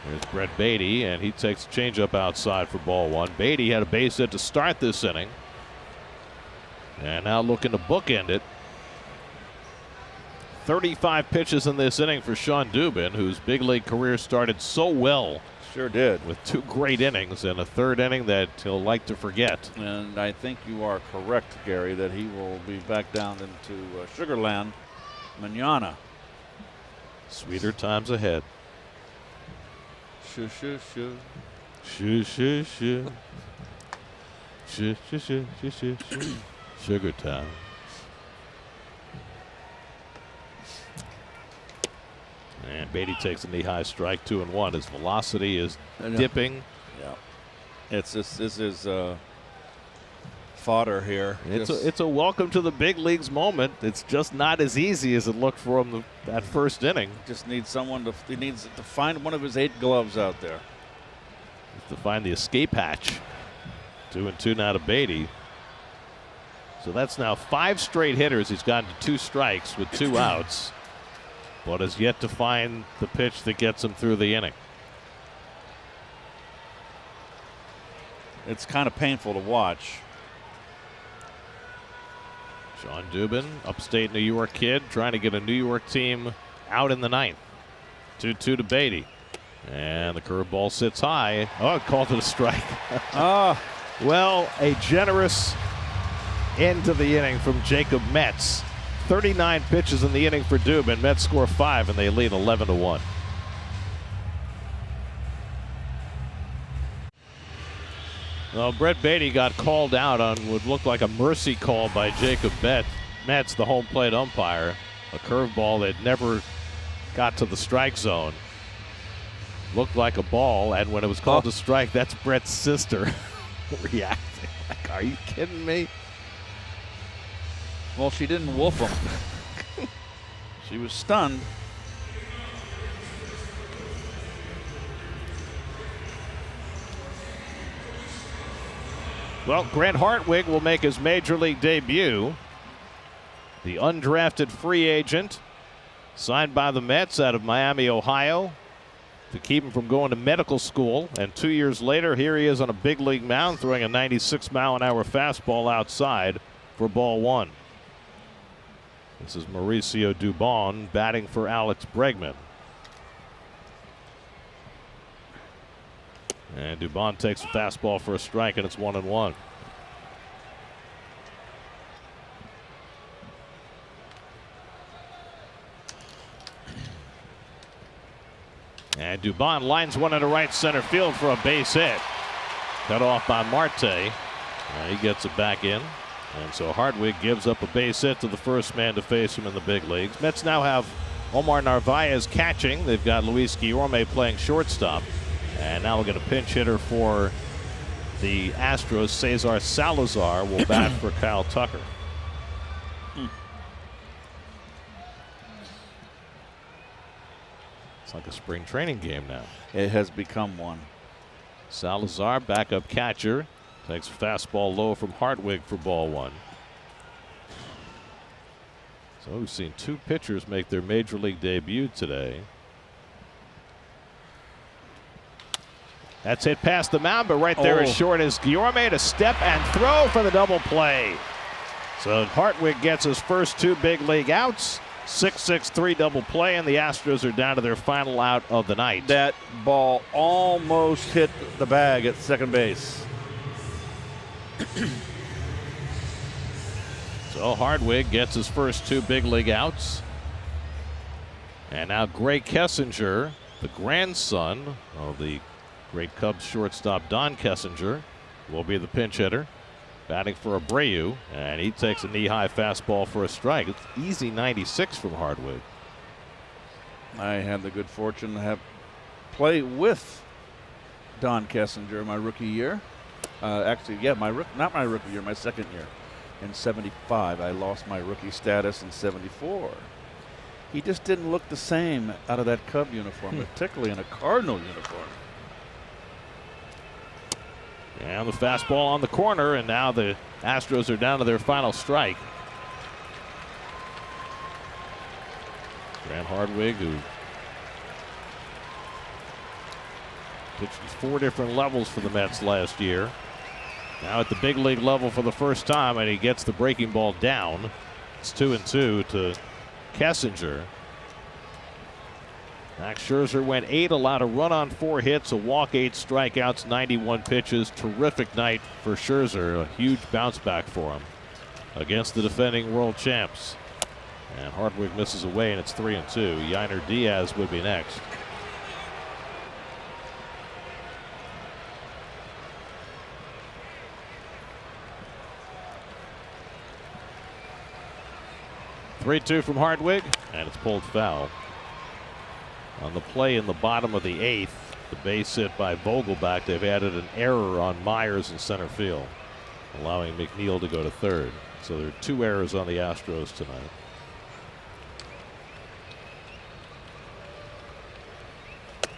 There's Brett Beatty, and he takes a changeup outside for ball 1. Beatty had a base hit to start this inning, and now looking to bookend it. 35 pitches in this inning for Sean Dubin, whose big league career started so well. Sure did. With 2 great innings and a 3rd inning that he'll like to forget. And I think you are correct, Gary, that he will be back down into Sugarland manana. Sweeter times ahead. Shoo, shoo, shoo. Shoo, shoo, shoo. Shoo, shoo, shoo, shoo, shoo, shoo. Sugar time. And Beatty takes a knee-high strike, 2-1. His velocity is dipping. Yeah. This is fodder here. It's a welcome to the big leagues moment. It's just not as easy as it looked for him that first inning. Just needs someone to. He needs to find one of his 8 gloves out there. To find the escape hatch. 2-2 now to Beatty. So that's now 5 straight hitters. He's gotten to 2 strikes with 2 outs, but has yet to find the pitch that gets him through the inning. It's kind of painful to watch. Sean Dubin, upstate New York kid, trying to get a New York team out in the 9th. 2-2 to Beatty. And the curveball sits high. Oh, it called it a strike. Well, a generous end to the inning from Jacob Metz. 39 pitches in the inning for Dubin. Mets score 5, and they lead 11-1. Well, Brett Beatty got called out on what looked like a mercy call by Jacob Metz, the home plate umpire. A curveball that never got to the strike zone. Looked like a ball, and when it was called a strike, that's Brett's sister reacting. Like, are you kidding me? Well, she didn't whoop him. She was stunned. Well, Grant Hartwig will make his major league debut. The undrafted free agent, signed by the Mets out of Miami, Ohio, to keep him from going to medical school. And 2 years later, here he is on a big league mound throwing a 96-mile-an-hour fastball outside for ball 1. This is Mauricio Dubon batting for Alex Bregman. And Dubon takes a fastball for a strike, and it's 1-1. And Dubon lines one into right center field for a base hit. Cut off by Marte. He gets it back in. And so Hartwig gives up a base hit to the first man to face him in the big leagues. Mets now have Omar Narvaez catching. They've got Luis Guillorme playing shortstop. And now we'll get a pinch hitter for the Astros. Cesar Salazar will bat for Kyle Tucker. It's like a spring training game now. It has become one. Salazar, backup catcher, takes a fastball low from Hartwig for ball one. So we've seen two pitchers make their major league debut today. That's hit past the mound, but right there is short as Guillorme to step and throw for the double play. So Hartwig gets his first two big league outs. 6-6-3 double play, and the Astros are down to their final out of the night. That ball almost hit the bag at second base. So Hartwig gets his first two big league outs. And now Gray Kessinger, the grandson of the great Cubs shortstop Don Kessinger, will be the pinch hitter, batting for Abreu, and he takes a knee-high fastball for a strike. It's easy 96 from Hartwig. I had the good fortune to have play with Don Kessinger my rookie year. Actually, yeah, not my rookie year, my second year. In 75, I lost my rookie status in 74. He just didn't look the same out of that Cub uniform, particularly in a Cardinal uniform. And the fastball on the corner, and now the Astros are down to their final strike. Grant Hartwig, who pitched at 4 different levels for the Mets last year, now at the big league level for the first time, and he gets the breaking ball down. It's 2-2 to Kessinger. Max Scherzer went 8, allowed a run on 4 hits, a walk, 8 strikeouts, 91 pitches. Terrific night for Scherzer. A huge bounce back for him against the defending world champs. And Hartwig misses away, and it's 3-2. Yainer Diaz would be next. (3-2) from Hartwig, and it's pulled foul. On the play in the bottom of the 8th, the base hit by Vogelbach, they've added an error on Myers in center field, allowing McNeil to go to third. So there are 2 errors on the Astros tonight.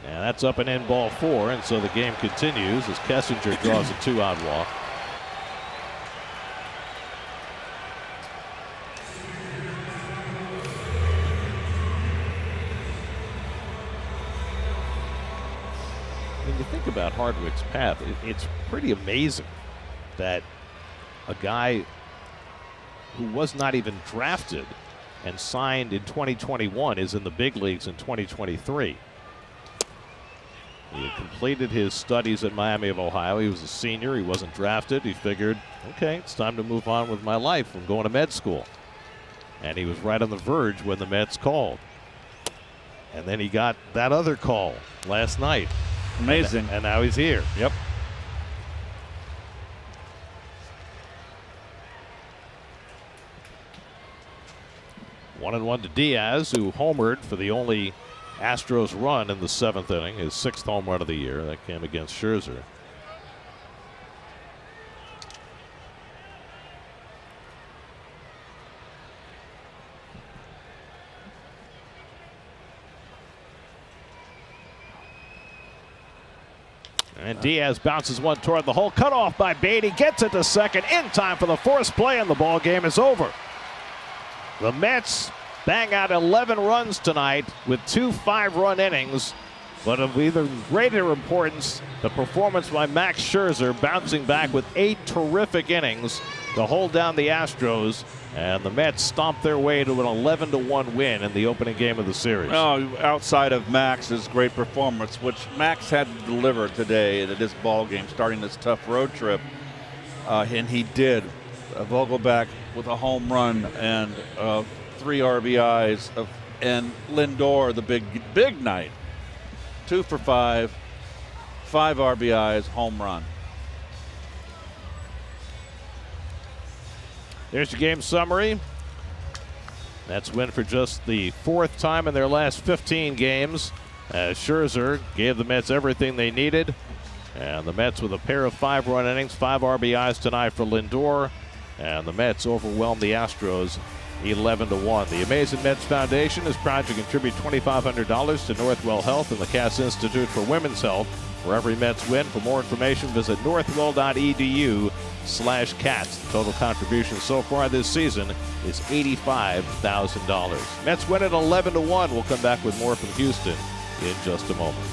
And that's up and in, ball 4, and so the game continues as Kessinger draws a 2-out walk. When you think about Hartwig's path, it's pretty amazing that a guy who was not even drafted and signed in 2021 is in the big leagues in 2023. He had completed his studies at Miami of Ohio. He was a senior. He wasn't drafted. He figured, okay, it's time to move on with my life. I'm going to med school. And he was right on the verge when the Mets called. And then he got that other call last night. Amazing. And now he's here. Yep. One and one to Diaz, who homered for the only Astros run in the 7th inning, his 6th home run of the year. That came against Scherzer. And Diaz bounces one toward the hole. Cut off by Beatty. Gets it to second in time for the forced play, and the ball game is over. The Mets bang out 11 runs tonight with 2 5-run innings. But of even greater importance, the performance by Max Scherzer bouncing back with 8 terrific innings to hold down the Astros. And the Mets stomp their way to an 11-1 win in the opening game of the series. Oh, outside of Max's great performance, which Max had to deliver today at this ball game, starting this tough road trip, and he did. Vogelbach with a home run and 3 RBIs, and Lindor, the big night, 2 for 5, 5 RBIs, home run. There's your game summary. Mets win for just the 4th time in their last 15 games. as Scherzer gave the Mets everything they needed. And the Mets with a pair of 5-run innings, 5 RBIs tonight for Lindor. And the Mets overwhelmed the Astros 11-1. The Amazing Mets Foundation is proud to contribute $2,500 to Northwell Health and the Cass Institute for Women's Health. For every Mets win, for more information, visit northwell.edu/cats. The total contribution so far this season is $85,000. Mets win at 11-1. We'll come back with more from Houston in just a moment.